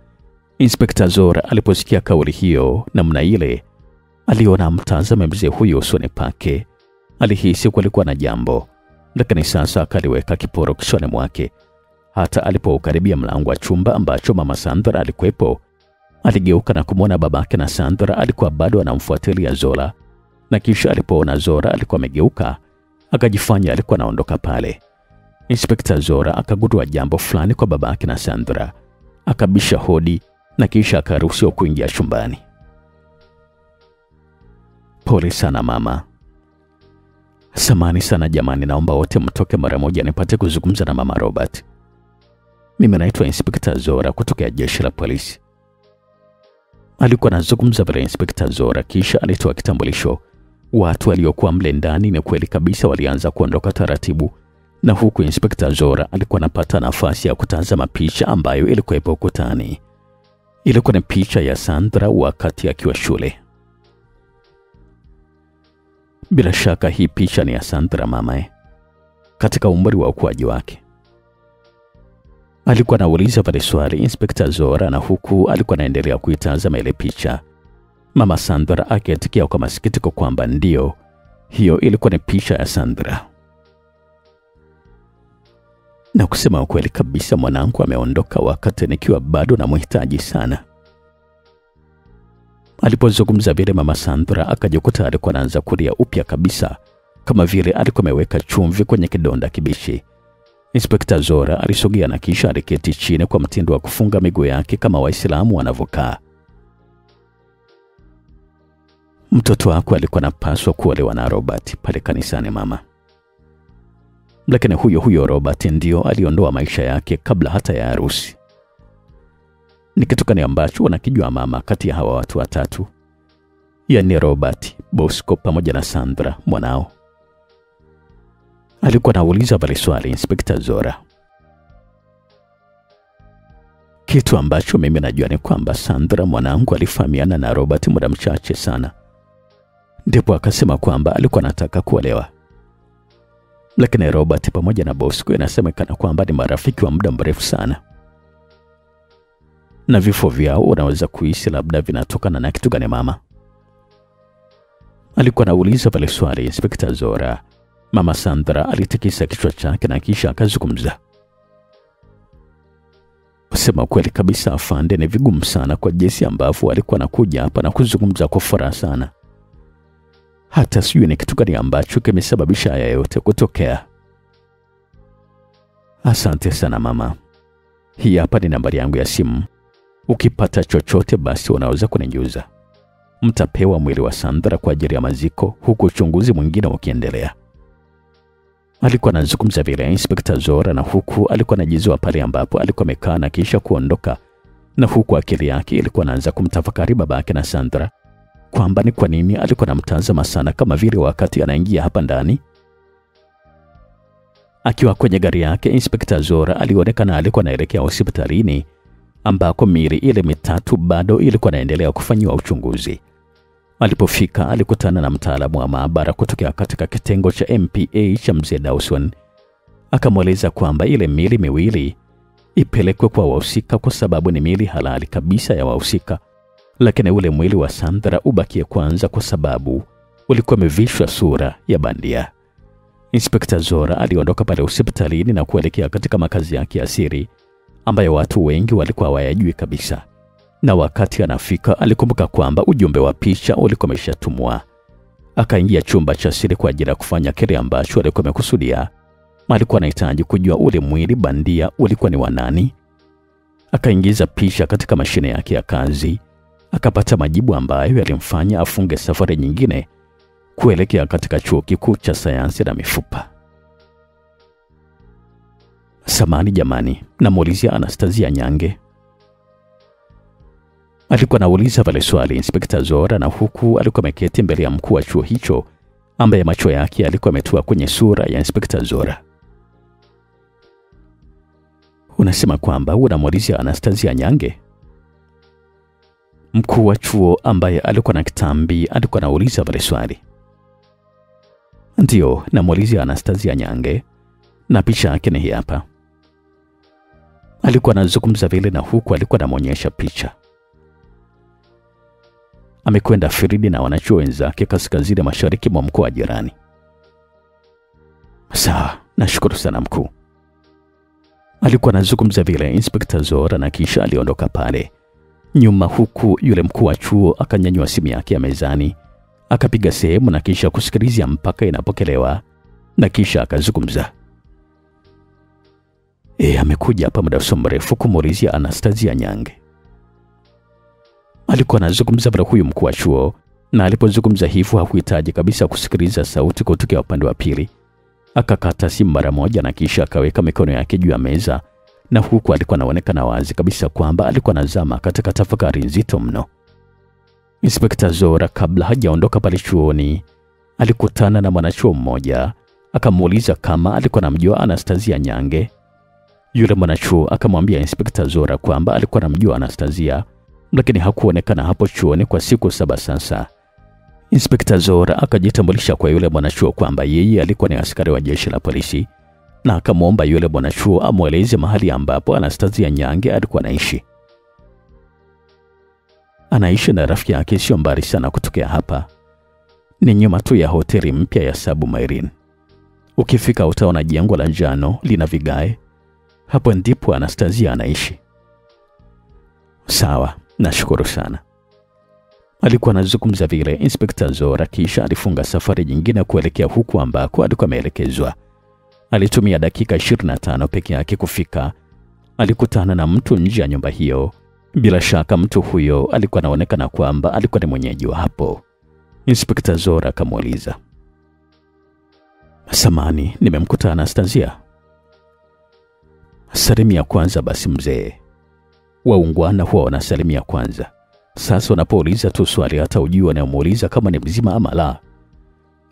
S1: Inspekta Zora aliposikia kauli hiyo namna ile, aliona mtazame mzee huyo usoni pake. Alihisi kulikuwa na jambo, lakini sasa akaliweka kiporo kichwani mwake. Hata alipoukaribia mlango wa chumba ambacho mama Sandra alikuwepo, aligeuka na kumwona babake na Sandra alikuwa bado anamfuatilia Zora, na kisha alipoona Zora alikuwa amegeuka, akajifanya alikuwa anaondoka pale. Inspekta Zora akagundua jambo fulani kwa babake na Sandra, akabisha hodi na kisha akaruhusiwa kuingia chumbani. "Pole sana mama." "Samahani sana jamani, naomba wote mtoke mara moja nipate kuzungumza na mama Robert. Mimi naitwa Inspekta Zora kutoka jeshi la polisi." Alikuwa anazungumza vile Inspekta Zora, kisha alitoa kitambulisho. Watu waliokuwa mle ndani ni kweli kabisa walianza kuondoka taratibu, na huku Inspekta Zora alikuwa anapata nafasi ya kutazama picha ambayo ilikuwepo ukutani. Ilikuwa ni picha ya Sandra wakati akiwa shule. "Bila shaka hii picha ni ya Sandra mamae, katika umri wa ukuaji wake?" alikuwa anauliza pale swali Inspekta Zora, na huku alikuwa anaendelea kuitazama ile picha. Mama Sandra akiitikia kwa masikitiko kwamba ndio, hiyo ilikuwa ni picha ya Sandra. "Na kusema ukweli kabisa, mwanangu ameondoka wakati nikiwa bado namhitaji sana." Alipozungumza vile mama Sandra akajikuta alikuwa anaanza kulia upya kabisa, kama vile alikuwa ameweka chumvi kwenye kidonda kibichi. Inspekta Zora alisogea na kisha aliketi chini kwa mtindo wa kufunga miguu yake kama Waislamu wanavyokaa. "Mtoto wako alikuwa anapaswa kuolewa na Robert pale kanisani mama, lakini huyo Robert ndio aliondoa maisha yake kabla hata ya harusi. Ni kitu gani ambacho unakijua mama kati ya hawa watu watatu, yaani Robert, Bosco pamoja na Sandra mwanao?" alikuwa anauliza pale swali Inspekta Zora. "Kitu ambacho mimi najua ni kwamba Sandra mwanangu alifahamiana na Robert muda mchache sana, ndipo akasema kwamba alikuwa anataka kuolewa. Lakini Robert pamoja na Bosco inasemekana kwamba ni marafiki wa muda mrefu sana, na vifo vyao unaweza kuhisi labda vinatokana na kitu gani mama?" alikuwa anauliza pale swali Inspekta Zora. Mama Sandra alitikisa kichwa chake na kisha akazungumza. "Kusema kweli kabisa afande, ni vigumu sana kwa jinsi ambavyo alikuwa anakuja hapa na kuzungumza kwa furaha sana. Hata sijui ni kitu gani ambacho kimesababisha haya yote kutokea." "Asante sana mama. Hii hapa ni nambari yangu ya simu. Ukipata chochote basi unaweza kunijuza. Mtapewa mwili wa Sandra kwa ajili ya maziko huku uchunguzi mwingine ukiendelea." Alikuwa anazungumza vile Inspekta Zora, na huku alikuwa anajizoa pale ambapo alikuwa amekaa na kisha kuondoka, na huku akili yake ilikuwa anaanza kumtafakari babake na Sandra kwamba ni kwa nini alikuwa anamtazama sana kama vile wakati anaingia hapa ndani. Akiwa kwenye gari yake, Inspekta Zora alionekana alikuwa anaelekea hospitalini ambako miili ile mitatu bado ilikuwa inaendelea kufanyiwa uchunguzi. Alipofika alikutana na mtaalamu wa maabara kutokea katika kitengo cha MPA cha mzee Dawson. Akamweleza kwamba ile miili miwili ipelekwe kwa wahusika kwa sababu ni miili halali kabisa ya wahusika, lakini ule mwili wa Sandra ubakie kwanza kwa sababu ulikuwa umevishwa sura ya bandia. Inspekta Zora aliondoka pale hospitalini na kuelekea katika makazi yake ya siri ambayo watu wengi walikuwa hawayajui kabisa. Na wakati anafika alikumbuka kwamba ujumbe wa picha ulikuwa umeshatumwa. Akaingia chumba cha siri kwa ajili ya kufanya kile ambacho alikuwa amekusudia. Alikuwa anahitaji kujua ule mwili bandia ulikuwa ni wa nani. Akaingiza picha katika mashine yake ya kazi. Akapata majibu ambayo yalimfanya afunge safari nyingine kuelekea katika chuo kikuu cha sayansi na mifupa. Samani jamani, namuulizia Anastasia Nyange. Alikuwa anauliza pale swali Inspekta Zora, na huku alikuwa ameketi mbele ya mkuu wa chuo hicho ambaye macho yake alikuwa ametua kwenye sura ya Inspekta Zora. Unasema kwamba unamuulizia Anastasia Nyange? Mkuu wa chuo ambaye alikuwa na kitambi alikuwa anauliza pale swali. Ndio, namuulizia Anastasia Nyange, na picha yake ni hapa. Alikuwa anazungumza vile na huku alikuwa anamuonyesha picha. Amekwenda Firidi na wanachuo wenzake kaskazini mashariki mwa mkoa jirani. Sawa, nashukuru sana mkuu. Alikuwa anazungumza vile Inspekta Zora, na kisha aliondoka pale nyuma, huku yule mkuu wa chuo akanyanyua simu yake ya mezani, akapiga sehemu na kisha kusikilizia mpaka inapokelewa, na kisha akazungumza. Amekuja hapa muda mrefu kumuulizia Anastasia Nyange. Alikuwa anazungumza bila huyu mkuu wa chuo, na alipozungumza hivyo hakuhitaji kabisa kusikiliza sauti kutoka upande wa pili. Akakata simu mara moja na kisha akaweka mikono yake juu ya meza, na huku alikuwa anaonekana wazi kabisa kwamba alikuwa anazama katika tafakari nzito mno. Inspekta Zora kabla hajaondoka pale chuoni alikutana na mwanachuo mmoja, akamuuliza kama alikuwa anamjua Anastasia Nyange. Yule mwanachuo akamwambia Inspekta Zora kwamba alikuwa anamjua Anastasia, lakini hakuonekana hapo chuoni kwa siku 7 sasa. Inspekta Zora akajitambulisha kwa yule mwanachuo kwamba yeye alikuwa ni askari wa jeshi la polisi, na akamwomba yule mwanachuo amueleze mahali ambapo Anastasia Nyange alikuwa anaishi. Anaishi na rafiki yake sio mbali sana kutokea hapa. Ni nyuma tu ya hoteli mpya ya Submarine. Ukifika utaona jengo la njano lina vigae. Hapo ndipo Anastasia anaishi. Sawa, nashukuru sana. Alikuwa anazungumza vile Inspekta Zora, kisha alifunga safari nyingine kuelekea huku ambako alikuwa ameelekezwa. Alitumia dakika 25 peke yake kufika. Alikutana na mtu nje ya nyumba hiyo. Bila shaka mtu huyo alikuwa anaonekana kwamba alikuwa ni mwenyeji wa hapo. Inspekta Zora akamuuliza, samani, nimemkuta Anastasia? Salimia kwanza basi mzee. Waungwana huwa wanasalimia kwanza. Sasa unapouliza tu swali hata ujue anamuuliza kama ni mzima ama la,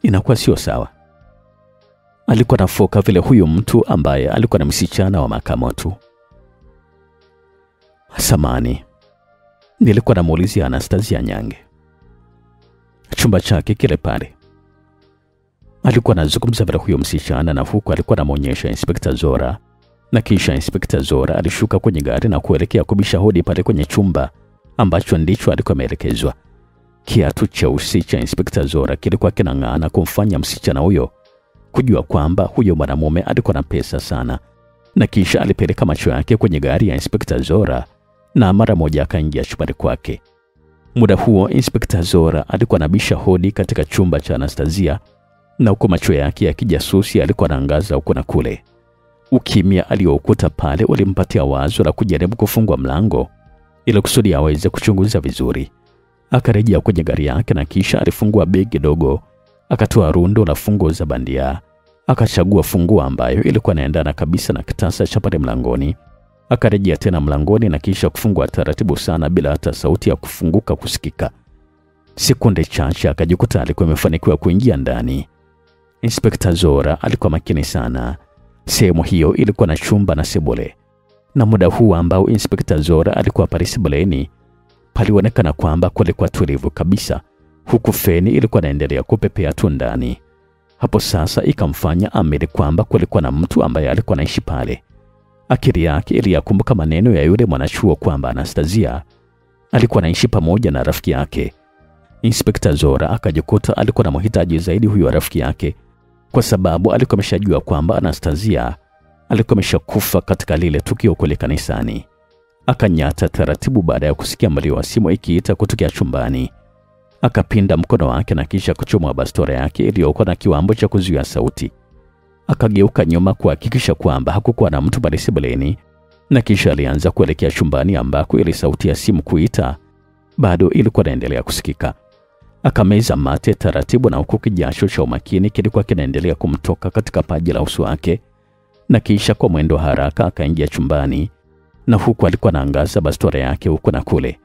S1: inakuwa sio sawa. Alikuwa anafoka vile huyu mtu ambaye alikuwa na msichana wa makamo tu. Samani, nilikuwa namuulizia Anastasia Nyange. Chumba chake kile pale. Alikuwa anazungumza vile huyo msichana, na huku alikuwa anamuonyesha Inspekta Zora, na kisha Inspekta Zora alishuka kwenye gari na kuelekea kubisha hodi pale kwenye chumba ambacho ndicho alikuwa ameelekezwa. Kiatu cheusi cha Inspekta Zora kilikuwa kinang'ana kumfanya msichana huyo kujua kwamba huyo mwanamume alikuwa na pesa sana, na kisha alipeleka macho yake kwenye gari ya Inspekta Zora na mara moja akaingia chumbani kwake. Muda huo Inspekta Zora alikuwa anabisha hodi katika chumba cha Anastasia, na huko macho yake ya kijasusi alikuwa anaangaza huko na kule. Ukimya aliokuta pale ulimpatia wazo la kujaribu kufungua mlango ili kusudi aweze kuchunguza vizuri. Akarejea kwenye gari yake na kisha alifungua begi dogo, akatoa rundo la funguo za bandia, Akachagua funguo ambayo ilikuwa inaendana kabisa na kitasa cha pale mlangoni. Akarejea tena mlangoni na kisha kufungua taratibu sana bila hata sauti ya kufunguka kusikika. Sekunde chache akajikuta alikuwa amefanikiwa kuingia ndani. Inspekta Zora alikuwa makini sana. Sehemu hiyo ilikuwa na chumba na sebule. Na muda huu ambao Inspekta Zora alikuwa pale sebuleni, palionekana kwamba kulikuwa tulivu kabisa, huku feni ilikuwa inaendelea kupepea tu ndani. Hapo sasa ikamfanya amiri kwamba kulikuwa na mtu ambaye alikuwa anaishi pale. Akili yake iliyakumbuka maneno ya yule mwanachuo kwamba Anastasia alikuwa anaishi pamoja na rafiki yake. Inspekta Zora akajikuta alikuwa na mhitaji zaidi huyo rafiki yake, kwa sababu alikuwa ameshajua kwamba Anastasia alikuwa ameshakufa katika lile tukio kule kanisani. Akanyata taratibu baada ya kusikia mlio wa simu ikiita kutokea chumbani. Akapinda mkono wake na kisha kuchomoa bastola yake iliyokuwa na kiwambo cha kuzuia sauti. Akageuka nyuma kuhakikisha kwamba hakukuwa na mtu pale sebuleni, na kisha alianza kuelekea chumbani ambako ile sauti ya simu kuita bado ilikuwa inaendelea kusikika. Akameza mate taratibu na huku kijasho cha umakini kilikuwa kinaendelea kumtoka katika paji la uso wake, na kisha kwa mwendo haraka akaingia chumbani, na huku alikuwa anaangaza bastola yake huko na kule.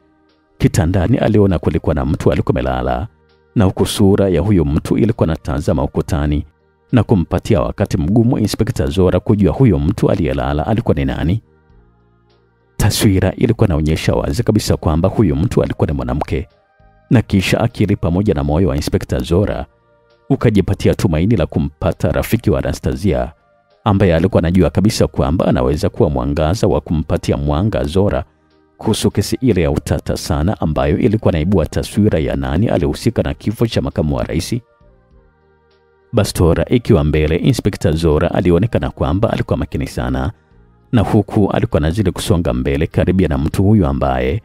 S1: Kitandani aliona kulikuwa na mtu alikuwa amelala, na huku sura ya huyo mtu ilikuwa inatazama ukutani na kumpatia wakati mgumu Inspekta Zora kujua huyo mtu aliyelala alikuwa ni nani. Taswira ilikuwa inaonyesha wazi kabisa kwamba huyo mtu alikuwa ni mwanamke, na kisha akili pamoja na moyo wa Inspekta Zora ukajipatia tumaini la kumpata rafiki wa Anastasia ambaye alikuwa anajua kabisa kwamba anaweza kuwa mwangaza wa kumpatia mwanga Zora kuhusu kesi ile ya utata sana ambayo ilikuwa naibua taswira ya nani alihusika na kifo cha makamu wa rais. Bastola ikiwa mbele, Inspekta Zora alionekana kwamba alikuwa makini sana, na huku alikuwa anazidi kusonga mbele karibia na mtu huyu ambaye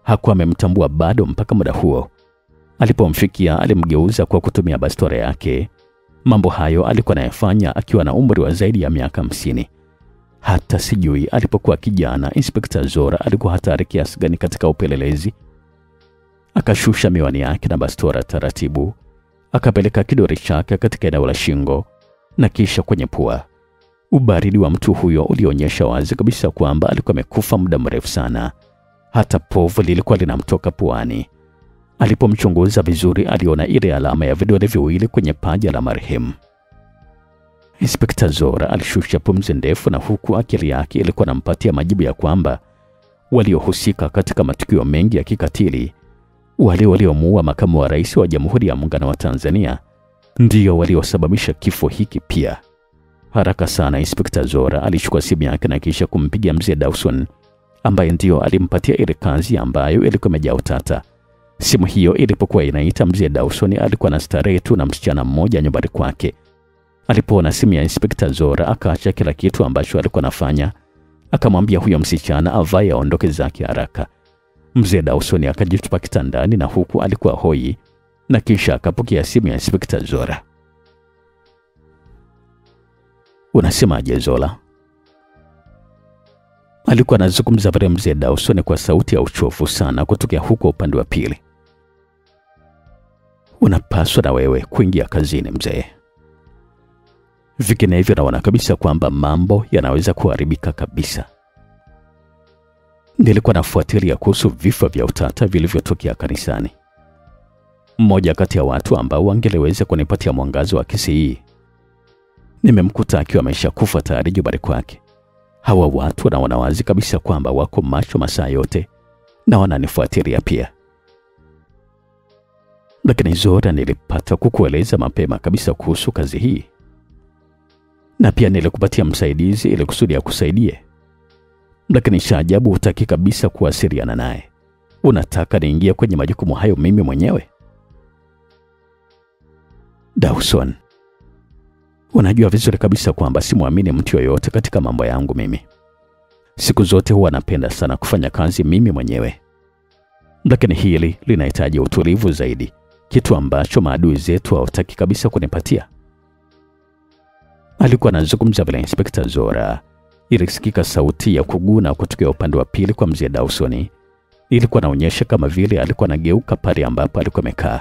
S1: hakuwa amemtambua bado mpaka muda huo. Alipomfikia alimgeuza kwa kutumia bastola yake. Mambo hayo alikuwa anayafanya akiwa na umri wa zaidi ya miaka 50. Hata sijui alipokuwa kijana Inspekta Zora alikuwa hatari kiasi gani katika upelelezi. Akashusha miwani yake na bastola taratibu, akapeleka kidole chake katika eneo la shingo na kisha kwenye pua. Ubaridi wa mtu huyo ulionyesha wazi kabisa kwamba alikuwa amekufa muda mrefu sana. Hata povu lilikuwa linamtoka puani. Alipomchunguza vizuri aliona ile alama ya vidole viwili kwenye paja la marehemu. Inspekta Zora alishusha pumzi ndefu, na huku akili yake ilikuwa inampatia majibu ya kwamba waliohusika katika matukio mengi ya kikatili, wale waliomuua makamu wa rais wa Jamhuri ya Muungano wa Tanzania, ndio waliosababisha kifo hiki pia. Haraka sana Inspekta Zora alichukua simu yake na kisha kumpigia mzee Dawson ambaye ndio alimpatia ile kazi ambayo ilikuwa imejaa utata. Simu hiyo ilipokuwa inaita, mzee Dawson alikuwa na starehe tu na msichana mmoja nyumbani kwake. Alipoona simu ya Inspekta Zora akaacha kila kitu ambacho alikuwa anafanya, akamwambia huyo msichana avae aondoke zake haraka. Mzee Dawson akajitupa kitandani na huku alikuwa hoi, na kisha akapokea simu ya Inspekta Zora. "Unasemaje Zola?" Alikuwa anazungumza vile mzee Dawson kwa sauti ya uchovu sana kutokea huko upande wa pili. "Unapaswa na wewe kuingia kazini mzee. Vinginevyo naona kabisa kwamba mambo yanaweza kuharibika kabisa. Nilikuwa nafuatilia kuhusu vifo vya utata vilivyotokea kanisani. Mmoja kati ya watu ambao wangeleweza kunipatia mwangazo wa kesi hii, nimemkuta akiwa ameshakufa tayari nyumbani kwake. Hawa watu wanaona wazi kabisa kwamba wako macho masaa yote na wananifuatilia pia. Lakini Zora, nilipata kukueleza mapema kabisa kuhusu kazi hii, na pia nilikupatia msaidizi ili kusudi akusaidie. Lakini cha ajabu hutaki kabisa kuwasiliana naye. Unataka niingie kwenye majukumu hayo mimi mwenyewe?" "Dawson, unajua vizuri kabisa kwamba simwamini mtu yoyote katika mambo yangu mimi. Siku zote huwa napenda sana kufanya kazi mimi mwenyewe. Lakini hili linahitaji utulivu zaidi, kitu ambacho maadui zetu hawataki kabisa kunipatia." Alikuwa anazungumza vile Inspekta Zora. Ilisikika sauti ya kuguna kutokea upande wa pili kwa mzee Dawson. Ilikuwa inaonyesha kama vile alikuwa anageuka pale ambapo alikuwa amekaa.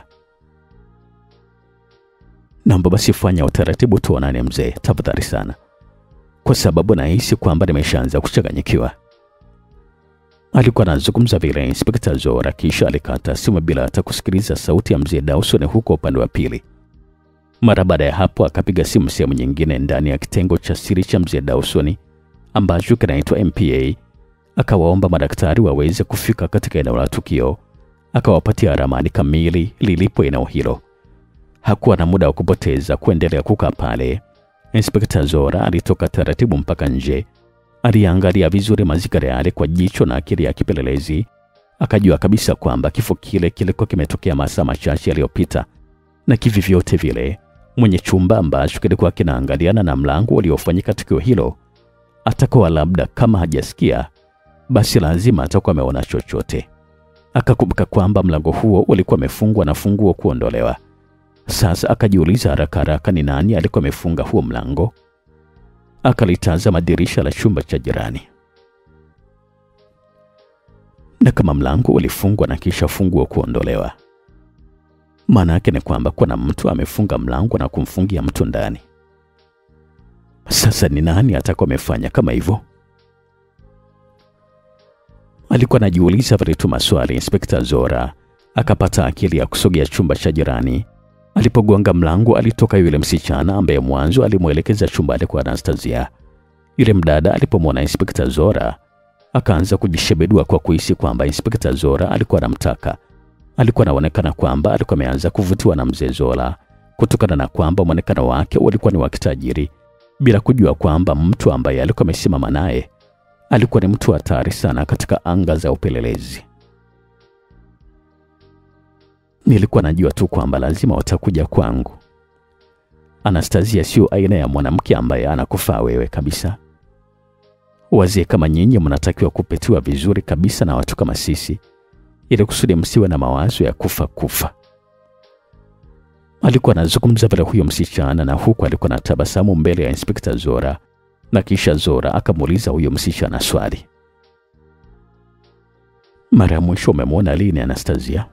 S1: naomba basi fanya utaratibu tuonane mzee, tafadhali sana, kwa sababu nahisi kwamba nimeshaanza kuchanganyikiwa. Alikuwa anazungumza vile Inspekta Zora, kisha alikata simu bila hata kusikiliza sauti ya mzee Dawson huko upande wa pili. Mara baada ya hapo akapiga simu sehemu nyingine ndani ya kitengo cha siri cha mzee Dawson ambacho kinaitwa MPA, akawaomba madaktari waweze kufika katika eneo la tukio, akawapatia ramani kamili lilipo eneo hilo. Hakuwa na muda wa kupoteza kuendelea kukaa pale. Inspekta Zora alitoka taratibu mpaka nje. Aliangalia vizuri mazingira yale kwa jicho na akili ya kipelelezi. Akajua kabisa kwamba kifo kile kilikuwa kimetokea masaa machache yaliyopita, na kivi vyote vile mwenye chumba ambacho kilikuwa kinaangaliana na mlango uliofanyika tukio hilo atakuwa labda kama hajasikia basi lazima atakuwa ameona chochote. Akakumbuka kwamba mlango huo ulikuwa umefungwa na funguo kuondolewa. Sasa akajiuliza haraka haraka ni nani alikuwa amefunga huo mlango. Akalitazama dirisha la chumba cha jirani, na kama mlango ulifungwa na kisha funguo kuondolewa, maana yake ni kwamba kuna mtu amefunga mlango na kumfungia mtu ndani. Sasa ni nani atakuwa amefanya kama hivyo? Alikuwa anajiuliza vitu maswali. Inspekta Zora akapata akili ya kusogea chumba cha jirani. Alipogonga mlango alitoka yule msichana ambaye mwanzo alimuelekeza chumbani kwa Anastasia. Yule mdada alipomwona Inspekta Zora akaanza kujishebedua kwa kuhisi kwamba Inspekta Zora alikuwa anamtaka. Alikuwa anaonekana kwamba alikuwa ameanza kuvutiwa na mzee Zora kutokana na kwamba muonekano wake ulikuwa ni wa kitajiri, bila kujua kwamba mtu ambaye alikuwa amesimama naye alikuwa ni mtu hatari sana katika anga za upelelezi. Nilikuwa najua tu kwamba lazima watakuja kwangu. Anastasia sio aina ya mwanamke ambaye anakufaa wewe kabisa. Wazee kama nyinyi mnatakiwa kupetiwa vizuri kabisa na watu kama sisi, ili kusudi msiwe na mawazo ya kufa. Alikuwa anazungumza vile huyo msichana, na huku alikuwa na tabasamu mbele ya Inspekta Zora, na kisha Zora akamuuliza huyo msichana swali. Mara ya mwisho umemwona lini Anastasia?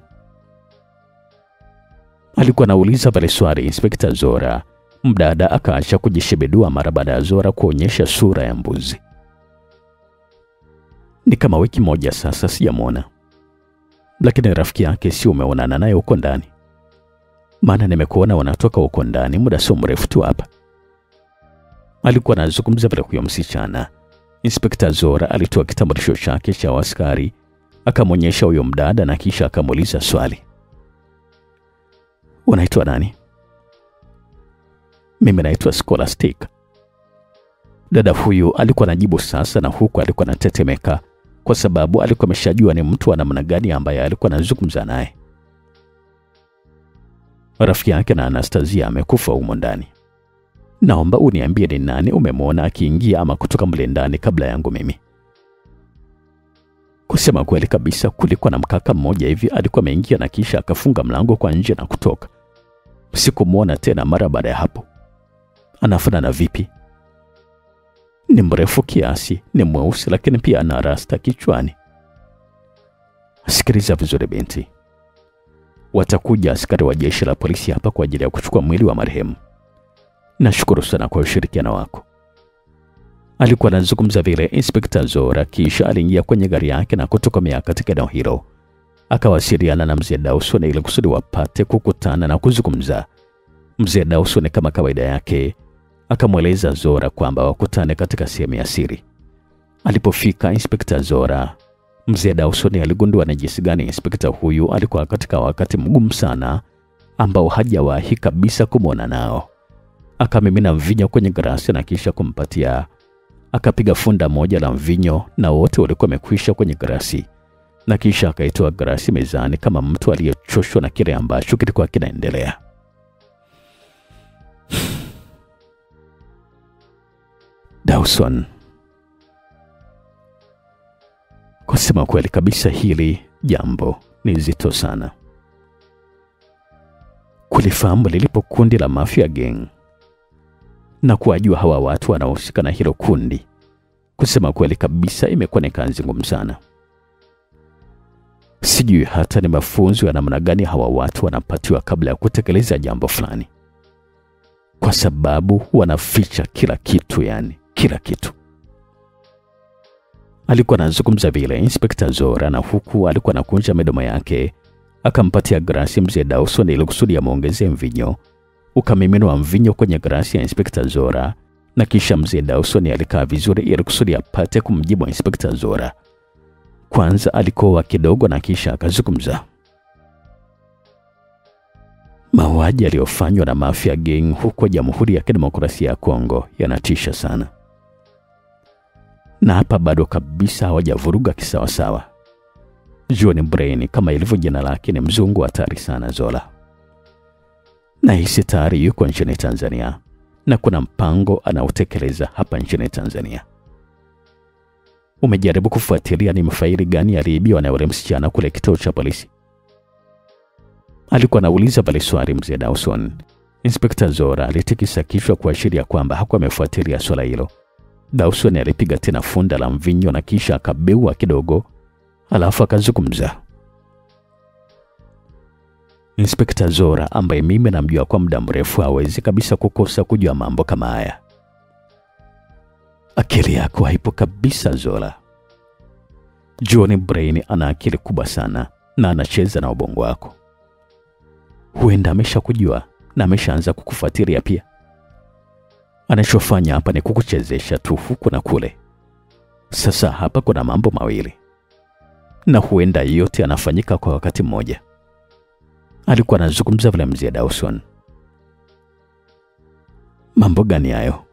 S1: Alikuwa anauliza vile swali Inspekta Zora. Mdada akaacha kujishebedua mara baada ya Zora kuonyesha sura ya mbuzi. Ni kama wiki moja sasa sijamwona. Lakini rafiki yake si umeonana naye huko ndani? Maana nimekuona wanatoka huko ndani muda sio mrefu tu hapa. Alikuwa anazungumza vile huyo msichana. Inspekta Zora alitoa kitambulisho chake cha askari, akamwonyesha huyo mdada na kisha akamuuliza swali. Unaitwa nani? Mimi naitwa Scholastic. Dada huyu alikuwa anajibu sasa, na huku alikuwa anatetemeka kwa sababu alikuwa ameshajua ni mtu wa namna gani ambaye alikuwa anazungumza naye. Rafiki yake na Anastasia amekufa humo ndani. Naomba uniambie ni nani umemwona akiingia ama kutoka mle ndani kabla yangu mimi. Kusema kweli kabisa, kulikuwa na mkaka mmoja hivi alikuwa ameingia na kisha akafunga mlango kwa nje na kutoka. Sikumwona tena mara baada ya hapo. Anafanana vipi? Ni mrefu kiasi, ni mweusi, lakini pia ana rasta kichwani. Sikiliza vizuri binti. Watakuja askari wa jeshi la polisi hapa kwa ajili ya kuchukua mwili wa marehemu. Nashukuru sana kwa ushirikiano wako. Alikuwa anazungumza vile Inspekta Zora, kisha aliingia kwenye gari yake na kutokomea katika eneo hilo. Akawasiliana na mzee Dawson ili kusudi wapate kukutana na kuzungumza. Mzee Dawson kama kawaida yake akamweleza Zora kwamba wakutane katika sehemu ya siri. Alipofika Inspekta Zora, mzee Dawson aligundua na jinsi gani inspekta huyu alikuwa katika wakati mgumu sana ambao hajawahi kabisa kumwona nao. Akamimina mvinyo kwenye glasi na kisha kumpatia. Akapiga funda moja la mvinyo na wote walikuwa wamekwisha kwenye glasi, na kisha akaitoa glasi mezani kama mtu aliyechoshwa na kile ambacho kilikuwa kinaendelea. Dawson, kusema kweli kabisa hili jambo ni zito sana. Kulifahamu lilipo kundi la Mafia Gang na kuwajua hawa watu wanaohusika na hilo kundi, kusema kweli kabisa imekuwa ni kazi ngumu sana. Sijui hata ni mafunzo ya namna gani hawa watu wanapatiwa kabla ya kutekeleza jambo fulani. kwa sababu wanaficha kila kitu, yani kila kitu. Alikuwa anazungumza vile Inspekta Zora, na huku alikuwa anakunja midomo yake. Akampatia glasi mzee Dawson ili kusudi amuongezee mvinyo. Ukamiminwa mvinyo kwenye glasi ya Inspekta Zora, na kisha mzee Dawson alikaa vizuri ili kusudi apate kumjibu Inspekta Zora. Kwanza alikoa kidogo na kisha akazungumza. Mauaji yaliyofanywa na Mafia Gang huko Jamhuri ya Kidemokrasia ya Kongo yanatisha sana. Na hapa bado kabisa hawajavuruga kisawasawa. John Brain, kama ilivyo jina lake, ni mzungu hatari sana Zola. Na hisi tayari yuko nchini Tanzania, na kuna mpango anaotekeleza hapa nchini Tanzania. Umejaribu kufuatilia ni mafaili gani yaliibiwa na yule msichana kule kituo cha polisi? Alikuwa anauliza pale swali mzee Dawson. Inspekta Zora alitikisa kichwa kuashiria kwamba hakuwa amefuatilia swala hilo. Dawson alipiga tena funda la mvinyo na kisha akabeua kidogo, alafu akazungumza. Inspekta Zora, ambaye mimi namjua kwa muda mrefu, hawezi kabisa kukosa kujua mambo kama haya. Akili yako haipo kabisa Zola. John Brain ana akili kubwa sana na anacheza na ubongo wako. Huenda ameshakujua na ameshaanza kukufuatilia pia. Anachofanya hapa ni kukuchezesha tu huku na kule. Sasa hapa kuna mambo mawili, na huenda yote anafanyika kwa wakati mmoja. Alikuwa anazungumza vile mzee Dawson. Mambo gani hayo?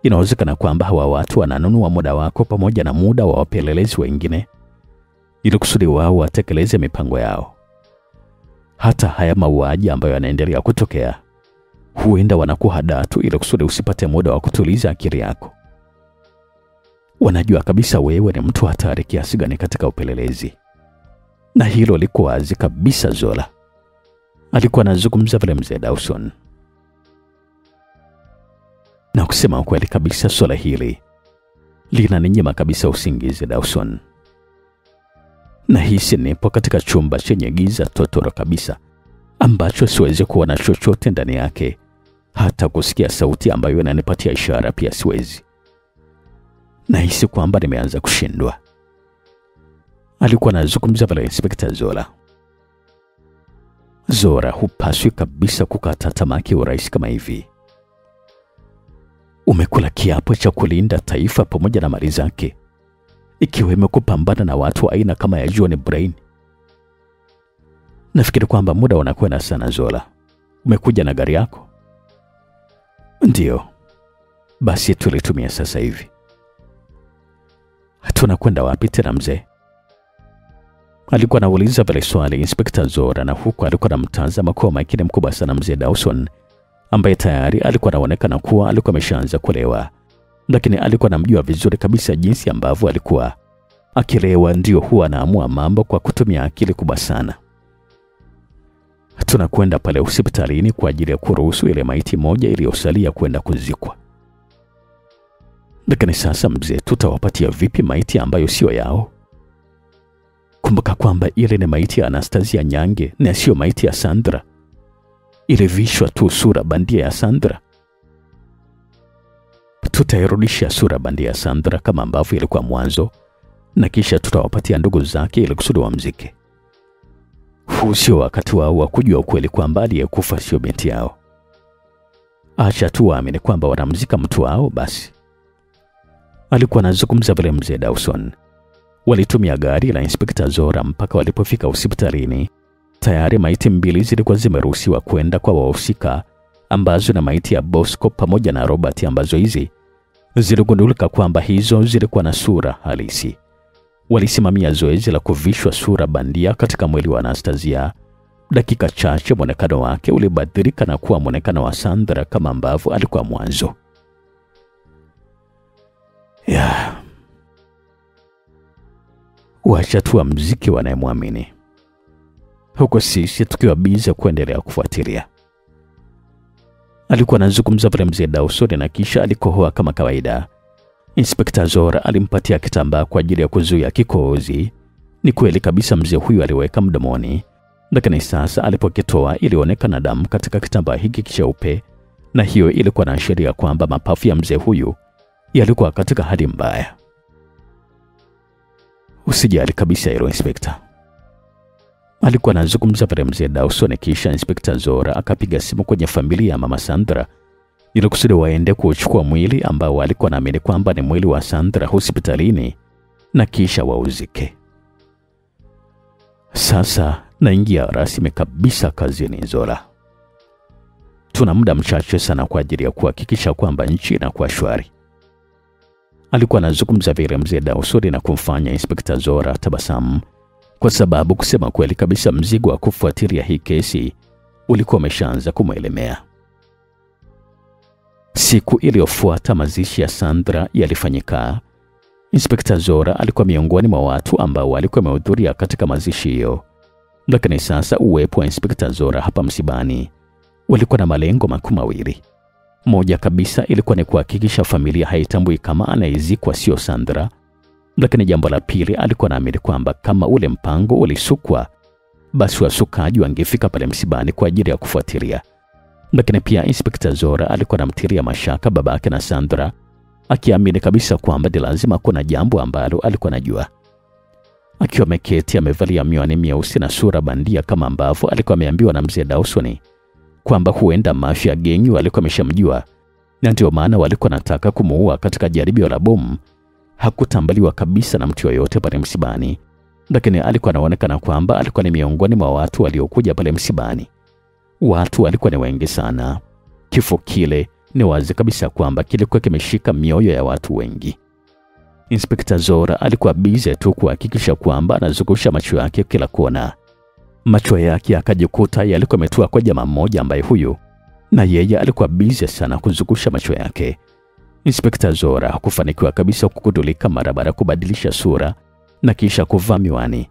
S1: Inawezekana kwamba hawa watu wananunua muda wako pamoja na muda wa wapelelezi wengine ili kusudi wao watekeleze mipango yao. Hata haya mauaji ambayo yanaendelea kutokea, huenda wanakuhadaa tu ili kusudi usipate muda wa kutuliza akili yako. Wanajua kabisa wewe ni mtu hatari kiasi gani katika upelelezi, na hilo liko wazi kabisa Zola. Alikuwa anazungumza vile mzee Dawson. Na kusema ukweli kabisa, swala hili linaninyima kabisa usingizi Dawson. Na hisi nipo katika chumba chenye giza totoro kabisa, ambacho siwezi kuona chochote ndani yake, hata kusikia sauti ambayo inanipatia ishara pia siwezi. Na hisi kwamba nimeanza kushindwa. Alikuwa anazungumza vile Inspekta Zola. Zora, hupaswi kabisa kukata tamaa kiurahisi kama hivi. Umekula kiapo cha kulinda taifa pamoja na mali zake, ikiwemo kupambana na watu wa aina kama ya John Brain. Nafikiri kwamba muda unakwenda sana Zola. Umekuja na gari yako? Ndio. Basi tulitumia sasa hivi. Tunakwenda wapi tena mzee? Alikuwa anauliza pale swali Inspekta Zora, na huku alikuwa anamtazama kwa makini mkubwa sana mzee Dawson, ambaye tayari alikuwa anaonekana kuwa alikuwa ameshaanza kulewa, lakini alikuwa anamjua vizuri kabisa jinsi ambavyo alikuwa akilewa ndio huwa anaamua mambo kwa kutumia akili kubwa sana. Tunakwenda pale hospitalini kwa ajili ya kuruhusu ile maiti moja iliyosalia kwenda kuzikwa. Lakini sasa mzee, tutawapatia vipi maiti ambayo sio yao? Kumbuka kwamba ile ni maiti ya Anastasia Nyange na sio maiti ya Sandra. Ilivishwa tu sura bandia ya Sandra. Tutairudisha sura bandia ya Sandra kama ambavyo ilikuwa mwanzo, na kisha tutawapatia ndugu zake ili kusudi wamzike. Huu sio wakati wao wa kujua ukweli kwamba aliyekufa sio binti yao. Acha tu waamini kwamba wanamzika mtu wao basi. Alikuwa anazungumza vile mzee Dawson. Walitumia gari la Inspekta Zora mpaka walipofika hospitalini. Tayari maiti mbili zilikuwa zimeruhusiwa kwenda kwa wahusika, ambazo na maiti ya Bosco pamoja na Robert, ambazo hizi ziligundulika kwamba hizo zilikuwa na sura halisi. Walisimamia zoezi la kuvishwa sura bandia katika mwili wa Anastasia. Dakika chache mwonekano wake ulibadilika na kuwa mwonekano wa Sandra kama ambavyo alikuwa mwanzo. Wacha tu mziki wanayemwamini, huko sisi tukiwa biza kuendelea kufuatilia. Alikuwa anazungumza vile mzee Dawson, na kisha alikohoa kama kawaida. Inspekta Zora alimpatia kitambaa kwa ajili ya kuzuia kikohozi. Ni kweli kabisa mzee huyu aliweka mdomoni, Lakini sasa alipokitoa ilionekana damu katika kitambaa hiki cheupe, na hiyo ilikuwa inaashiria kwamba mapafu ya mzee huyu yalikuwa katika hali mbaya. Usijali kabisa hilo Inspekta. Alikuwa anazungumza pale mzee Dawson, kisha Inspekta Zora akapiga simu kwenye familia ya mama Sandra ili kusudi waende kuchukua mwili ambao alikuwa anaamini kwamba ni mwili wa Sandra hospitalini na kisha wauzike. Sasa naingia rasmi kabisa kazini Zola. Tuna muda mchache sana kwa ajili ya kuhakikisha kwamba nchi inakuwa shwari. Alikuwa anazungumza vile mzee Dawson na kumfanya Inspekta Zora tabasamu, kwa sababu kusema kweli kabisa mzigo wa kufuatilia hii kesi ulikuwa umeshaanza kumwelemea. Siku iliyofuata mazishi ya Sandra yalifanyika. Inspekta Zora alikuwa miongoni mwa watu ambao walikuwa wamehudhuria katika mazishi hiyo. Lakini sasa uwepo wa Inspekta Zora hapa msibani walikuwa na malengo makuu mawili. Moja kabisa ilikuwa ni kuhakikisha familia haitambui kama anaizikwa sio Sandra. Lakini jambo la pili, alikuwa anaamini kwamba kama ule mpango ulisukwa, basi wasukaji wangefika pale msibani kwa ajili ya kufuatilia. Lakini pia Inspekta Zora alikuwa anamtilia mashaka babake na Sandra, akiamini kabisa kwamba ni lazima kuna jambo ambalo alikuwa anajua. Akiwa ameketi amevalia miwani mieusi na sura bandia kama ambavyo alikuwa ameambiwa na mzee Dawson kwamba huenda mafia gengi walikuwa wameshamjua na ndio maana walikuwa nataka kumuua katika jaribio la bomu, hakutambuliwa kabisa na mtu yoyote pale msibani. Lakini alikuwa anaonekana kwamba alikuwa ni miongoni mwa watu waliokuja pale msibani. Watu walikuwa ni wengi sana. Kifo kile ni wazi kabisa kwamba kilikuwa kimeshika mioyo ya watu wengi. Inspekta Zora alikuwa bize tu kuhakikisha kwamba anazungusha macho yake kila kona. Macho yake akajikuta yalikuwa yametua kwa jamaa mmoja ambaye huyu na yeye alikuwa bize sana kuzungusha macho yake. Inspekta Zora hakufanikiwa kabisa kukudulika mara baada kubadilisha sura na kisha kuvaa miwani.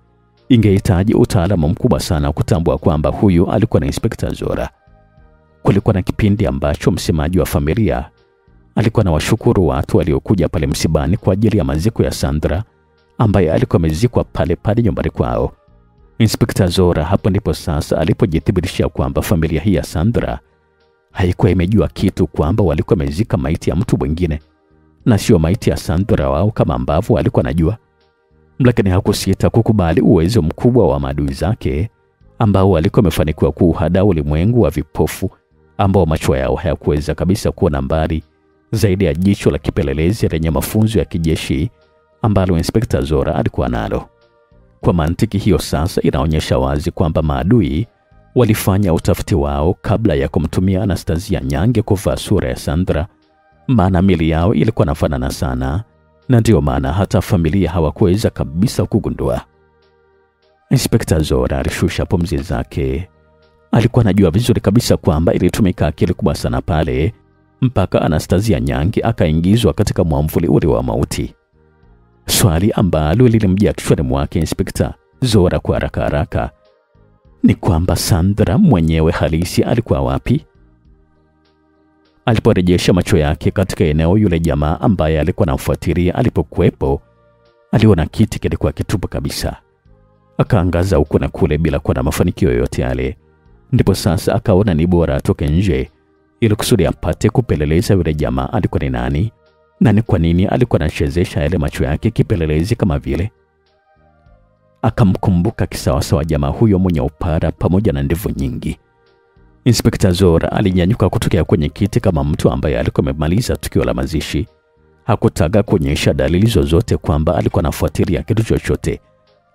S1: Ingehitaji utaalamu mkubwa sana kutambua kwamba huyu alikuwa na Inspekta Zora. Kulikuwa na kipindi ambacho msemaji wa familia alikuwa na washukuru watu waliokuja pale msibani kwa ajili ya maziko ya Sandra ambaye alikuwa amezikwa pale pale nyumbani kwao. Inspekta Zora hapo ndipo sasa alipojithibitishia kwamba familia hii ya Sandra haikuwa imejua kitu, kwamba walikuwa wamezika maiti ya mtu mwingine na sio maiti ya Sandra wao kama ambavyo walikuwa najua. Lakini hakusita kukubali uwezo mkubwa wa maadui zake ambao walikuwa wamefanikiwa kuuhadaa ulimwengu wa vipofu ambao macho yao hayakuweza kabisa kuona mbali zaidi ya jicho la kipelelezi lenye mafunzo ya kijeshi ambalo Inspekta Zora alikuwa nalo. Kwa mantiki hiyo sasa inaonyesha wazi kwamba maadui walifanya utafiti wao kabla ya kumtumia Anastasia Nyange kuvaa sura ya Sandra, maana mili yao ilikuwa inafanana sana, na ndio maana hata familia hawakuweza kabisa kugundua. Inspekta Zora alishusha pumzi zake. Alikuwa anajua vizuri kabisa kwamba ilitumika akili kubwa sana pale mpaka Anastasia Nyange akaingizwa katika mwamvuli ule wa mauti. Swali ambalo lilimjia kichwani mwake Inspekta Zora kwa haraka ni kwamba Sandra mwenyewe halisi alikuwa wapi? Aliporejesha macho yake katika eneo, yule jamaa ambaye alikuwa anamfuatilia alipokuwepo, aliona kiti kilikuwa kitupu kabisa. Akaangaza huko na kule bila kuwa na mafanikio yoyote yale. Ndipo sasa akaona ni bora atoke nje ili kusudi apate kupeleleza yule jamaa alikuwa ni nani na ni kwa nini alikuwa anachezesha yale macho yake kipelelezi kama vile. Akamkumbuka kisawasawa jamaa huyo mwenye upara pamoja na ndevu nyingi. Inspekta Zora alinyanyuka kutokea kwenye kiti kama mtu ambaye alikuwa amemaliza tukio la mazishi. Hakutaka kuonyesha dalili zozote kwamba alikuwa anafuatilia kitu chochote,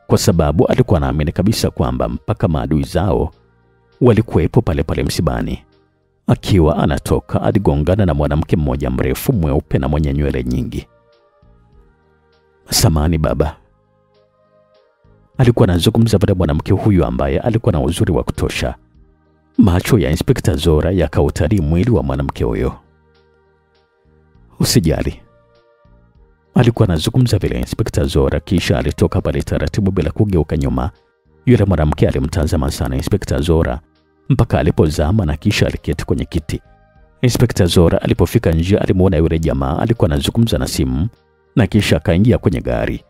S1: kwa sababu alikuwa anaamini kabisa kwamba mpaka maadui zao walikuwepo pale pale msibani. Akiwa anatoka aligongana na mwanamke mmoja mrefu mweupe na mwenye nywele nyingi. "Samahani baba." Alikuwa anazungumza pale mwanamke huyu ambaye alikuwa na uzuri wa kutosha. Macho ya Inspekta Zora yakautali mwili wa mwanamke huyo. "Usijali." Alikuwa anazungumza vile Inspekta Zora, kisha alitoka pale taratibu bila kugeuka nyuma. Yule mwanamke alimtazama sana Inspekta Zora mpaka alipozama na kisha aliketi kwenye kiti. Inspekta Zora alipofika nje alimuona yule jamaa alikuwa anazungumza na simu na kisha akaingia kwenye gari.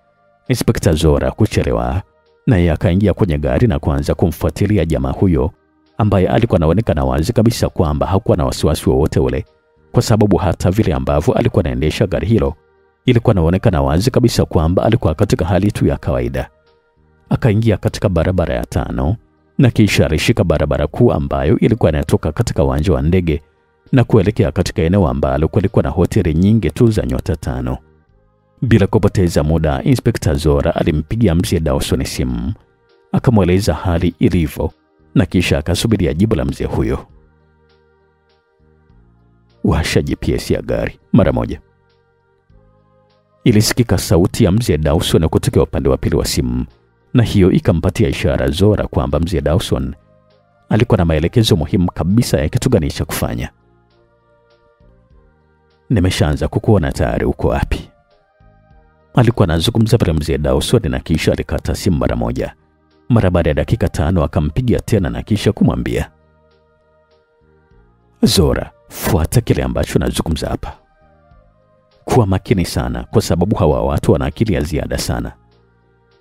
S1: Inspekta Zora kuchelewa naye akaingia kwenye gari na kuanza kumfuatilia jamaa huyo ambaye alikuwa anaonekana wazi kabisa kwamba hakuwa na wasiwasi wowote ule, kwa sababu hata vile ambavyo alikuwa anaendesha gari hilo ilikuwa inaonekana wazi kabisa kwamba alikuwa katika hali tu ya kawaida. Akaingia katika barabara ya 5 na kisha alishika barabara kuu ambayo ilikuwa inatoka katika uwanja wa ndege na kuelekea katika eneo ambalo kulikuwa na hoteli nyingi tu za nyota 5. Bila kupoteza muda, Inspekta Zora alimpigia mzee Dawson simu, akamweleza hali ilivyo na kisha akasubiria jibu la mzee huyo. Washa GPS ya gari mara moja. Ilisikika sauti ya mzee Dawson kutoka upande wa pili wa simu, na hiyo ikampatia ishara Zora kwamba mzee Dawson alikuwa na maelekezo muhimu kabisa ya kitu gani cha kufanya. Nimeshaanza kukuona tayari, uko wapi? Alikuwa anazungumza pale mzee Dawson na kisha alikata simu mara moja. Mara baada ya dakika 5 akampigia tena na kisha kumwambia, Zora, fuata kile ambacho nazungumza hapa. Kuwa makini sana, kwa sababu hawa watu wana akili ya ziada sana.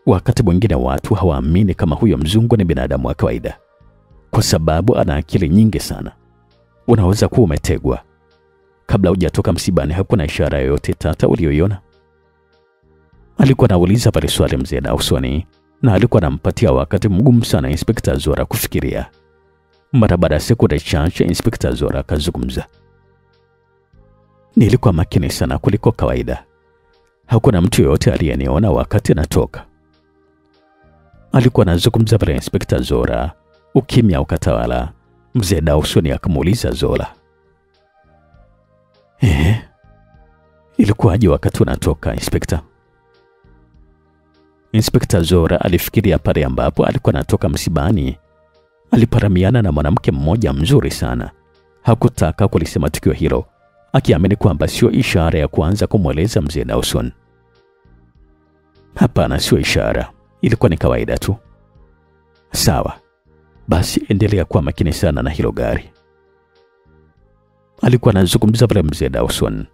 S1: Wakati mwingine watu hawaamini kama huyo mzungu ni binadamu wa kawaida, kwa sababu ana akili nyingi sana. Unaweza kuwa umetegwa. Kabla hujatoka msibani hakuna ishara yoyote tata uliyoiona? Alikuwa anauliza pale swali mzee Dawson, na alikuwa anampatia wakati mgumu sana Inspekta Zora kufikiria. Mara baada ya sekunde chache Inspekta Zora akazungumza. Nilikuwa makini sana kuliko kawaida. Hakuna mtu yoyote aliyeniona wakati natoka. Alikuwa anazungumza pale Inspekta Zora, ukimya ukatawala. Mzee Dawson akamuuliza Zora, ilikuwaje wakati unatoka Inspekta? Inspekta Zora alifikiria pale ambapo alikuwa anatoka msibani aliparamiana na mwanamke mmoja mzuri sana. Hakutaka kulisema tukio hilo, akiamini kwamba sio ishara ya kuanza kumweleza mzee Dawson. Hapana, sio ishara, ilikuwa ni kawaida tu. Sawa, basi endelea kuwa makini sana na hilo gari. Alikuwa anazungumza pale mzee Dawson.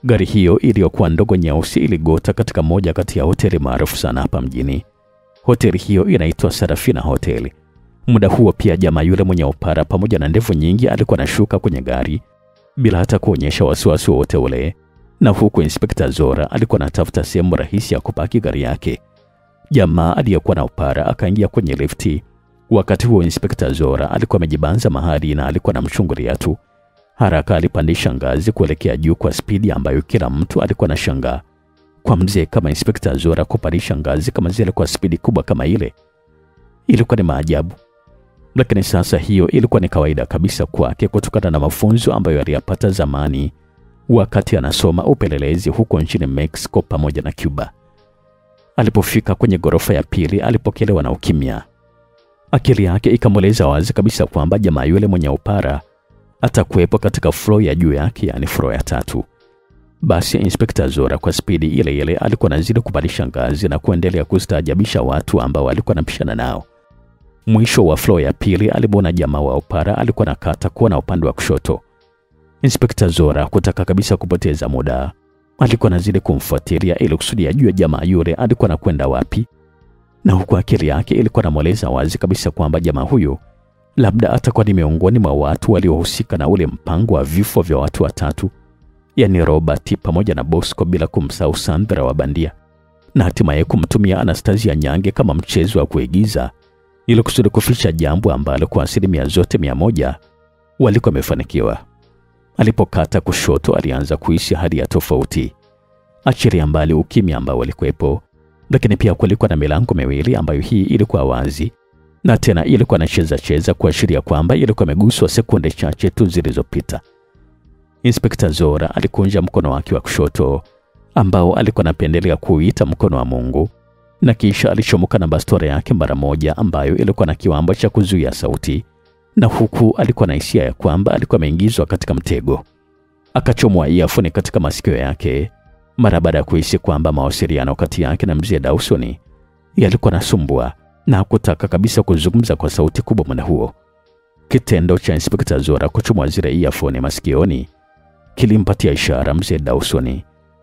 S1: Gari hiyo iliyokuwa ndogo nyeusi iligota katika moja kati ya hoteli maarufu sana hapa mjini. Hoteli hiyo inaitwa Sarafina Hotel. Muda huo pia jamaa yule mwenye upara pamoja na ndevu nyingi alikuwa anashuka kwenye gari bila hata kuonyesha wasiwasi wote ule, na huku Inspekta Zora alikuwa anatafuta sehemu rahisi ya kupaki gari yake. Jamaa aliyekuwa na upara akaingia kwenye lifti. Wakati huo Inspekta Zora alikuwa amejibanza mahali na alikuwa anamchungulia tu. Haraka alipandisha ngazi kuelekea juu kwa spidi ambayo kila mtu alikuwa anashangaa. Kwa mzee kama Inspekta Zora kupandisha ngazi kama zile kwa spidi kubwa kama ile ilikuwa ni maajabu. Lakini sasa hiyo ilikuwa ni kawaida kabisa kwake kutokana na mafunzo ambayo aliyapata zamani wakati anasoma upelelezi huko nchini Mexico pamoja na Cuba. Alipofika kwenye ghorofa ya pili alipokelewa na ukimya. Akili yake ikamweleza wazi kabisa kwamba jamaa yule mwenye upara atakuwepo katika floor ya juu yake, yani floor ya 3. Basi Inspekta Zora kwa spidi ile ile alikuwa anazidi kupandisha ngazi na kuendelea kustaajabisha watu ambao walikuwa wanapishana nao. Mwisho wa floor ya pili alimwona jamaa wa upara alikuwa anakata kona upande wa kushoto. Inspekta Zora kutaka kabisa kupoteza muda, alikuwa anazidi kumfuatilia ili kusudi ajue jamaa yule alikuwa anakwenda wapi, na huku akili yake ilikuwa inamweleza wazi kabisa kwamba jamaa huyo labda atakuwa ni miongoni mwa watu waliohusika na ule mpango wa vifo vya watu 3, yani Robert pamoja na Bosco, bila kumsahau Sandra wa bandia, na hatimaye kumtumia Anastasia Nyange kama mchezo wa kuigiza ili kusudi kuficha jambo ambalo kwa asilimia zote 100 walikuwa wamefanikiwa. Alipokata kushoto alianza kuhisi hali ya tofauti. Achilia mbali ukimya ambao walikuwepo, lakini pia kulikuwa na milango miwili ambayo hii ilikuwa wazi na tena ilikuwa inacheza kuashiria kwamba ilikuwa imeguswa sekunde chache tu zilizopita. Inspekta Zora alikunja mkono wake wa kushoto ambao alikuwa anapendelea kuita mkono wa Mungu, na kisha alichomoka na bastola yake mara moja ambayo ilikuwa na kiwambo cha kuzuia sauti, na huku alikuwa na hisia ya kwamba alikuwa ameingizwa katika mtego. Akachomoa earphone katika masikio yake mara baada ya kuhisi kwamba mawasiliano kati yake na mzee Dawson yalikuwa nasumbua na kutaka kabisa kuzungumza kwa sauti kubwa muda huo. Kitendo cha Inspekta Zora kuchomoa zile earphone masikioni kilimpatia ishara mzee Dawson.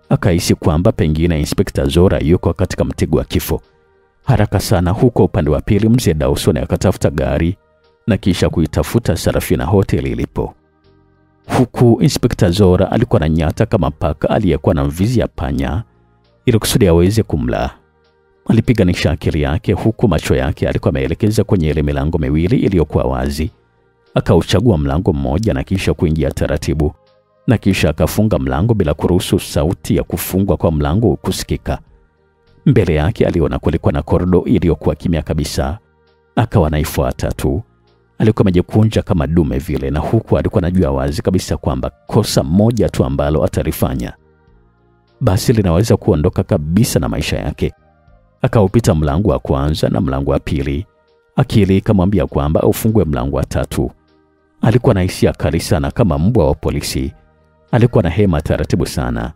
S1: Akahisi kwamba pengine Inspekta Zora yuko katika mtego wa kifo. Haraka sana huko upande wa pili mzee Dawson akatafuta gari na kisha kuitafuta Sarafina Hotel ilipo. Huku Inspekta Zora alikuwa na nyata kama paka aliyekuwa na mvizi ya panya ili kusudi aweze kumla. Alipiganisha akili yake huku macho yake alikuwa ameelekeza kwenye ile milango miwili iliyokuwa wazi. Akauchagua mlango mmoja na kisha kuingia taratibu, na kisha akafunga mlango bila kuruhusu sauti ya kufungwa kwa mlango kusikika. Mbele yake aliona kulikuwa na korido iliyokuwa kimya kabisa. Akawa naifuata tu. Alikuwa amejikunja kama dume vile, na huku alikuwa anajua wazi kabisa kwamba kosa moja tu ambalo atalifanya basi linaweza kuondoka kabisa na maisha yake. Akaupita mlango wa kwanza na mlango wa pili. Akili ikamwambia kwamba ufungue mlango wa tatu. Alikuwa na hisia kali sana kama mbwa wa polisi. Alikuwa na hema taratibu sana.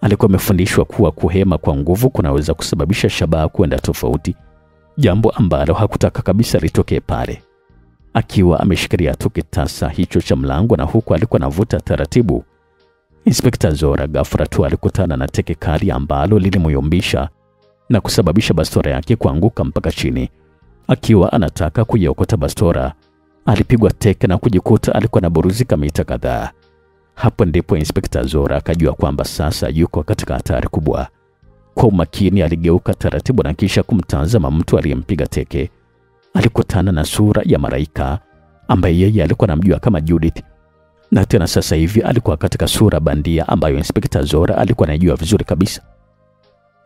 S1: Alikuwa amefundishwa kuwa kuhema kwa nguvu kunaweza kusababisha shabaha kwenda tofauti, jambo ambalo hakutaka kabisa litokee pale. Akiwa ameshikilia tu kitasa hicho cha mlango na huku alikuwa anavuta taratibu, Inspekta Zora ghafla tu alikutana na teke kali ambalo lilimuyumbisha na kusababisha bastora yake kuanguka mpaka chini. Akiwa anataka kuiokota bastora, alipigwa teke na kujikuta alikuwa anaburuzika mita kadhaa. Hapo ndipo Inspekta Zora akajua kwamba sasa yuko katika hatari kubwa. Kwa umakini aligeuka taratibu na kisha kumtazama mtu aliyempiga teke. Alikutana na sura ya malaika ambaye yeye alikuwa anamjua kama Judith. Na tena sasa hivi alikuwa katika sura bandia ambayo Inspekta Zora alikuwa anajua vizuri kabisa.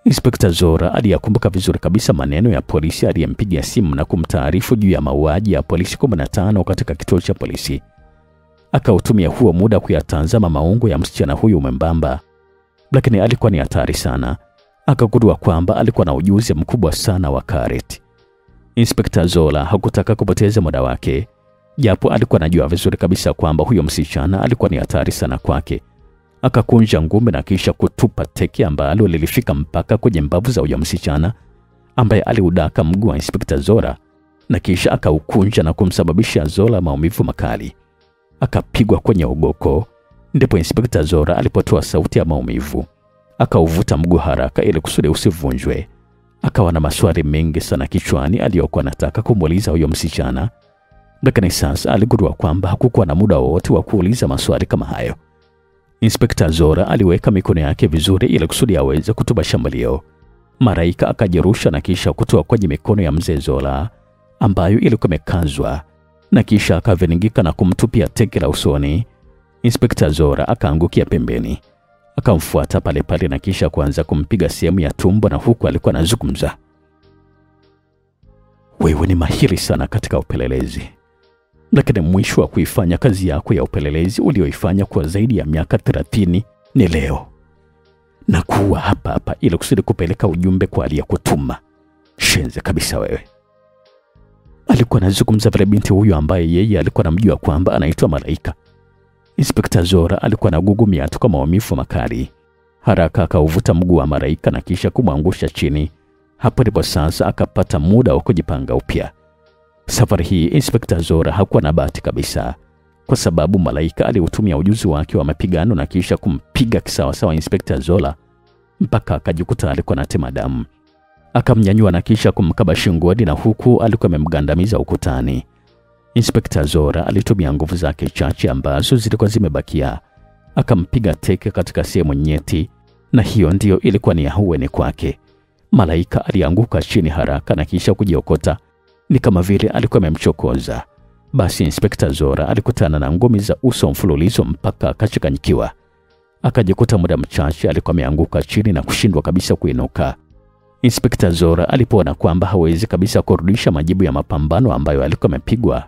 S1: Inspekta Zora aliyakumbuka vizuri kabisa maneno ya polisi aliyempigia simu na kumtaarifu juu ya mauaji ya polisi 15 katika kituo cha polisi. Akautumia huo muda kuyatazama maungo ya msichana huyu mwembamba, lakini alikuwa ni hatari sana. Akagundua kwamba alikuwa na ujuzi mkubwa sana wa karate. Inspekta Zora hakutaka kupoteza muda wake, japo alikuwa anajua vizuri kabisa kwamba huyo msichana alikuwa ni hatari sana kwake. Akakunja ngumi na kisha kutupa teke ambalo lilifika mpaka kwenye mbavu za huyo msichana ambaye aliudaka mguu wa Inspekta Zora, na kisha akaukunja na kumsababisha Zora maumivu makali. Akapigwa kwenye ugoko. Ndipo Inspekta Zora alipotoa sauti ya maumivu. Akauvuta mguu haraka ili kusudi usivunjwe. Akawa na maswali mengi sana kichwani aliyokuwa anataka kumuuliza huyo msichana, lakini sasa aligundua kwamba hakukuwa na muda wowote wa kuuliza maswali kama hayo. Inspekta Zora aliweka mikono yake vizuri ili kusudi aweze kutuba shambulio. Malaika akajirusha na kisha kutoa kwenye mikono ya mzee Zora ambayo ilikuwa imekazwa, na kisha akaviningika na kumtupia teke la usoni. Inspekta Zora akaangukia pembeni. Akamfuata pale pale na kisha kuanza kumpiga sehemu ya tumbo, na huku alikuwa anazungumza, wewe ni mahiri sana katika upelelezi, lakini mwisho wa kuifanya kazi yako ya upelelezi ulioifanya kwa zaidi ya miaka 30 ni leo. Na kuwa hapa ili kusudi kupeleka ujumbe kwa aliyekutuma. Shenze kabisa wewe. Alikuwa anazungumza vile binti huyu ambaye yeye alikuwa anamjua kwamba anaitwa Malaika. Inspekta Zora alikuwa anagugumia tu kwa maumivu makali. Haraka akauvuta mguu wa Malaika na kisha kumwangusha chini. Hapo ndipo sasa akapata muda wa kujipanga upya. Safari hii Inspekta Zora hakuwa na bahati kabisa, kwa sababu Malaika aliutumia ujuzi wake wa mapigano na kisha kumpiga kisawasawa Inspekta Zora mpaka akajikuta alikuwa anatema damu. Akamnyanyua na kisha kumkaba shingoni, na huku alikuwa amemgandamiza ukutani. Inspekta Zora alitumia nguvu zake chache ambazo zilikuwa zimebakia. Akampiga teke katika sehemu nyeti, na hiyo ndiyo ilikuwa ni ahueni kwake. Malaika alianguka chini haraka na kisha kujiokota, ni kama vile alikuwa amemchokoza. Basi Inspekta Zora alikutana na ngumi za uso mfululizo mpaka akachanganyikiwa. Akajikuta muda mchache alikuwa ameanguka chini na kushindwa kabisa kuinuka. Inspekta Zora alipoona kwamba hawezi kabisa kurudisha majibu ya mapambano ambayo alikuwa amepigwa,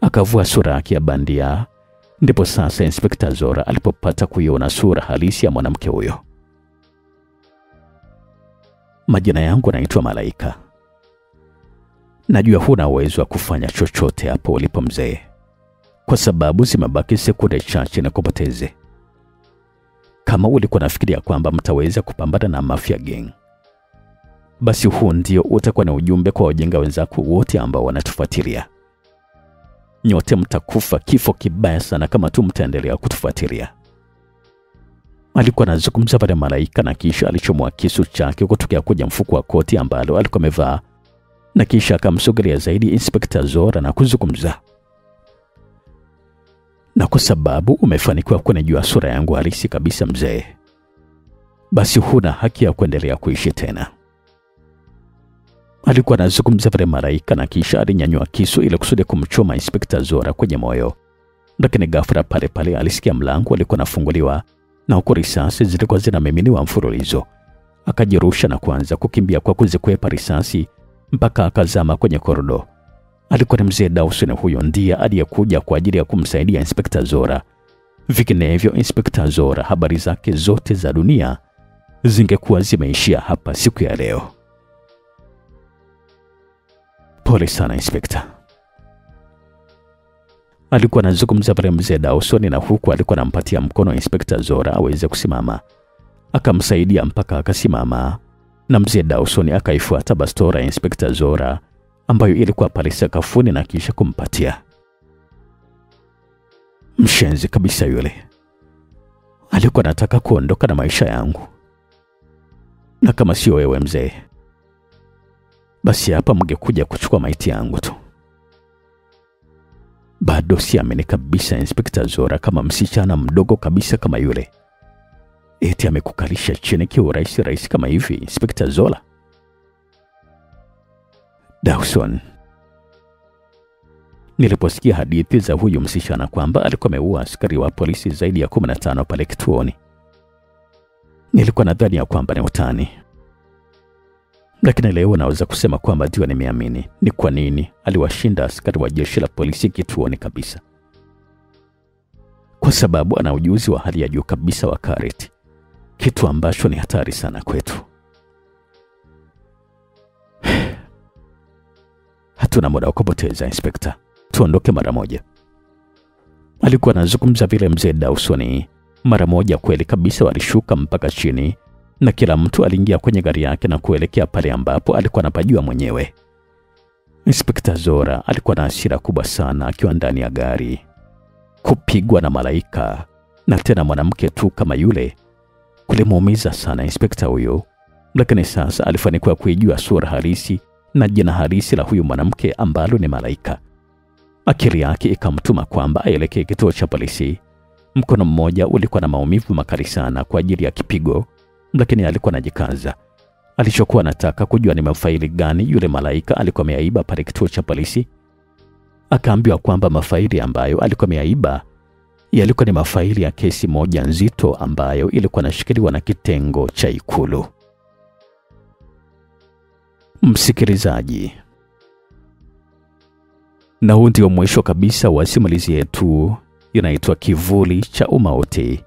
S1: akavua sura yake ya bandia. Ndipo sasa Inspekta Zora alipopata kuiona sura halisi ya mwanamke huyo. Majina yangu naitwa Malaika. Najua huna uwezo wa kufanya chochote hapo ulipo mzee, kwa sababu zimebaki sekunde chache na kupoteze. Kama ulikuwa nafikiria kwamba mtaweza kupambana na Mafia Gang, basi huu ndio utakuwa na ujumbe kwa wajinga wenzako wote ambao wanatufuatilia. Nyote mtakufa kifo kibaya sana kama tu mtaendelea kutufuatilia. Alikuwa anazungumza pale Malaika na kisha alichomoa kisu chake kutokea kwenye mfuko wa koti ambalo alikuwa amevaa, na kisha akamsogelea zaidi Inspekta Zora na kuzungumza. Na kwa sababu umefanikiwa kunijua sura yangu halisi kabisa mzee, basi huna haki ya kuendelea kuishi tena. Alikuwa anazungumza pale Malaika na kisha alinyanyua kisu ili kusudi kumchoma Inspekta Zora kwenye moyo. Lakini ghafla pale pale alisikia mlango ulikuwa unafunguliwa na huko risasi zilikuwa zinamiminiwa mfululizo. Akajirusha na kuanza kukimbia kwa kuzikwepa risasi mpaka akazama kwenye korido. Alikuwa ni mzee Dawson, huyo ndiye aliyekuja kwa ajili ya kumsaidia Inspekta Zora. Vinginevyo Inspekta Zora habari zake zote za dunia zingekuwa zimeishia hapa siku ya leo. Pole sana Inspekta. Alikuwa anazungumza pale mzee Dawson, na huku alikuwa anampatia mkono Inspekta Zora aweze kusimama. Akamsaidia mpaka akasimama, na mzee Dawson akaifuata bastora ya Inspekta Zora ambayo ilikuwa pale sakafuni na kisha kumpatia. Mshenzi kabisa yule. Alikuwa anataka kuondoka na maisha yangu. Na kama sio wewe mzee, basi hapa mngekuja kuchukua maiti yangu tu. Bado siamini kabisa Inspekta Zora kama msichana mdogo kabisa kama yule eti amekukalisha chini kiurahisi kama hivi Inspekta Zora. Dawson, niliposikia hadithi za huyu msichana kwamba alikuwa ameua askari wa polisi zaidi ya 15 pale kituoni, nilikuwa nadhani ya kwamba ni utani. Lakini leo naweza kusema kwamba ndio nimeamini ni kwa nini aliwashinda askari wa jeshi la polisi kituoni kabisa. Kwa sababu ana ujuzi wa hali ya juu kabisa wa karate, kitu ambacho ni hatari sana kwetu. Hatuna muda wa kupoteza Inspekta, tuondoke mara moja. Alikuwa anazungumza vile mzee Dawson. Mara moja kweli kabisa walishuka mpaka chini, na kila mtu aliingia kwenye gari yake na kuelekea pale ambapo alikuwa anapajua mwenyewe. Inspekta Zora alikuwa na hasira kubwa sana akiwa ndani ya gari. Kupigwa na Malaika na tena mwanamke tu kama yule kulimuumiza sana inspekta huyo, lakini sasa alifanikiwa kuijua sura halisi na jina halisi la huyu mwanamke ambalo ni Malaika. Akili yake ikamtuma kwamba aelekee kituo cha polisi. Mkono mmoja ulikuwa na maumivu makali sana kwa ajili ya kipigo, lakini alikuwa anajikaza. Alichokuwa anataka kujua ni mafaili gani yule Malaika alikuwa ameiba pale kituo cha polisi. Akaambiwa kwamba mafaili ambayo alikuwa ameiba yalikuwa ni mafaili ya kesi moja nzito ambayo ilikuwa inashikiliwa na kitengo cha Ikulu. Msikilizaji, na huu ndio mwisho kabisa wa simulizi yetu inaitwa Kivuli cha Umauti.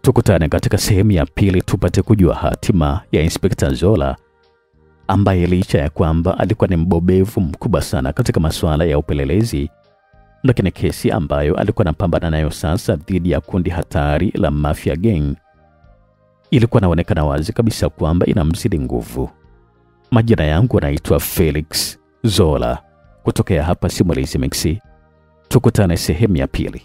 S1: Tukutane katika sehemu ya pili tupate kujua hatima ya Inspekta Zora, ambaye licha ya kwamba alikuwa ni mbobevu mkubwa sana katika masuala ya upelelezi, lakini kesi ambayo alikuwa anapambana nayo sasa dhidi ya kundi hatari la Mafia Gang ilikuwa inaonekana wazi kabisa kwamba inamzidi nguvu. Majina yangu naitwa Felix Zora, kutokea hapa Simulizi Mix. Tukutane sehemu ya pili.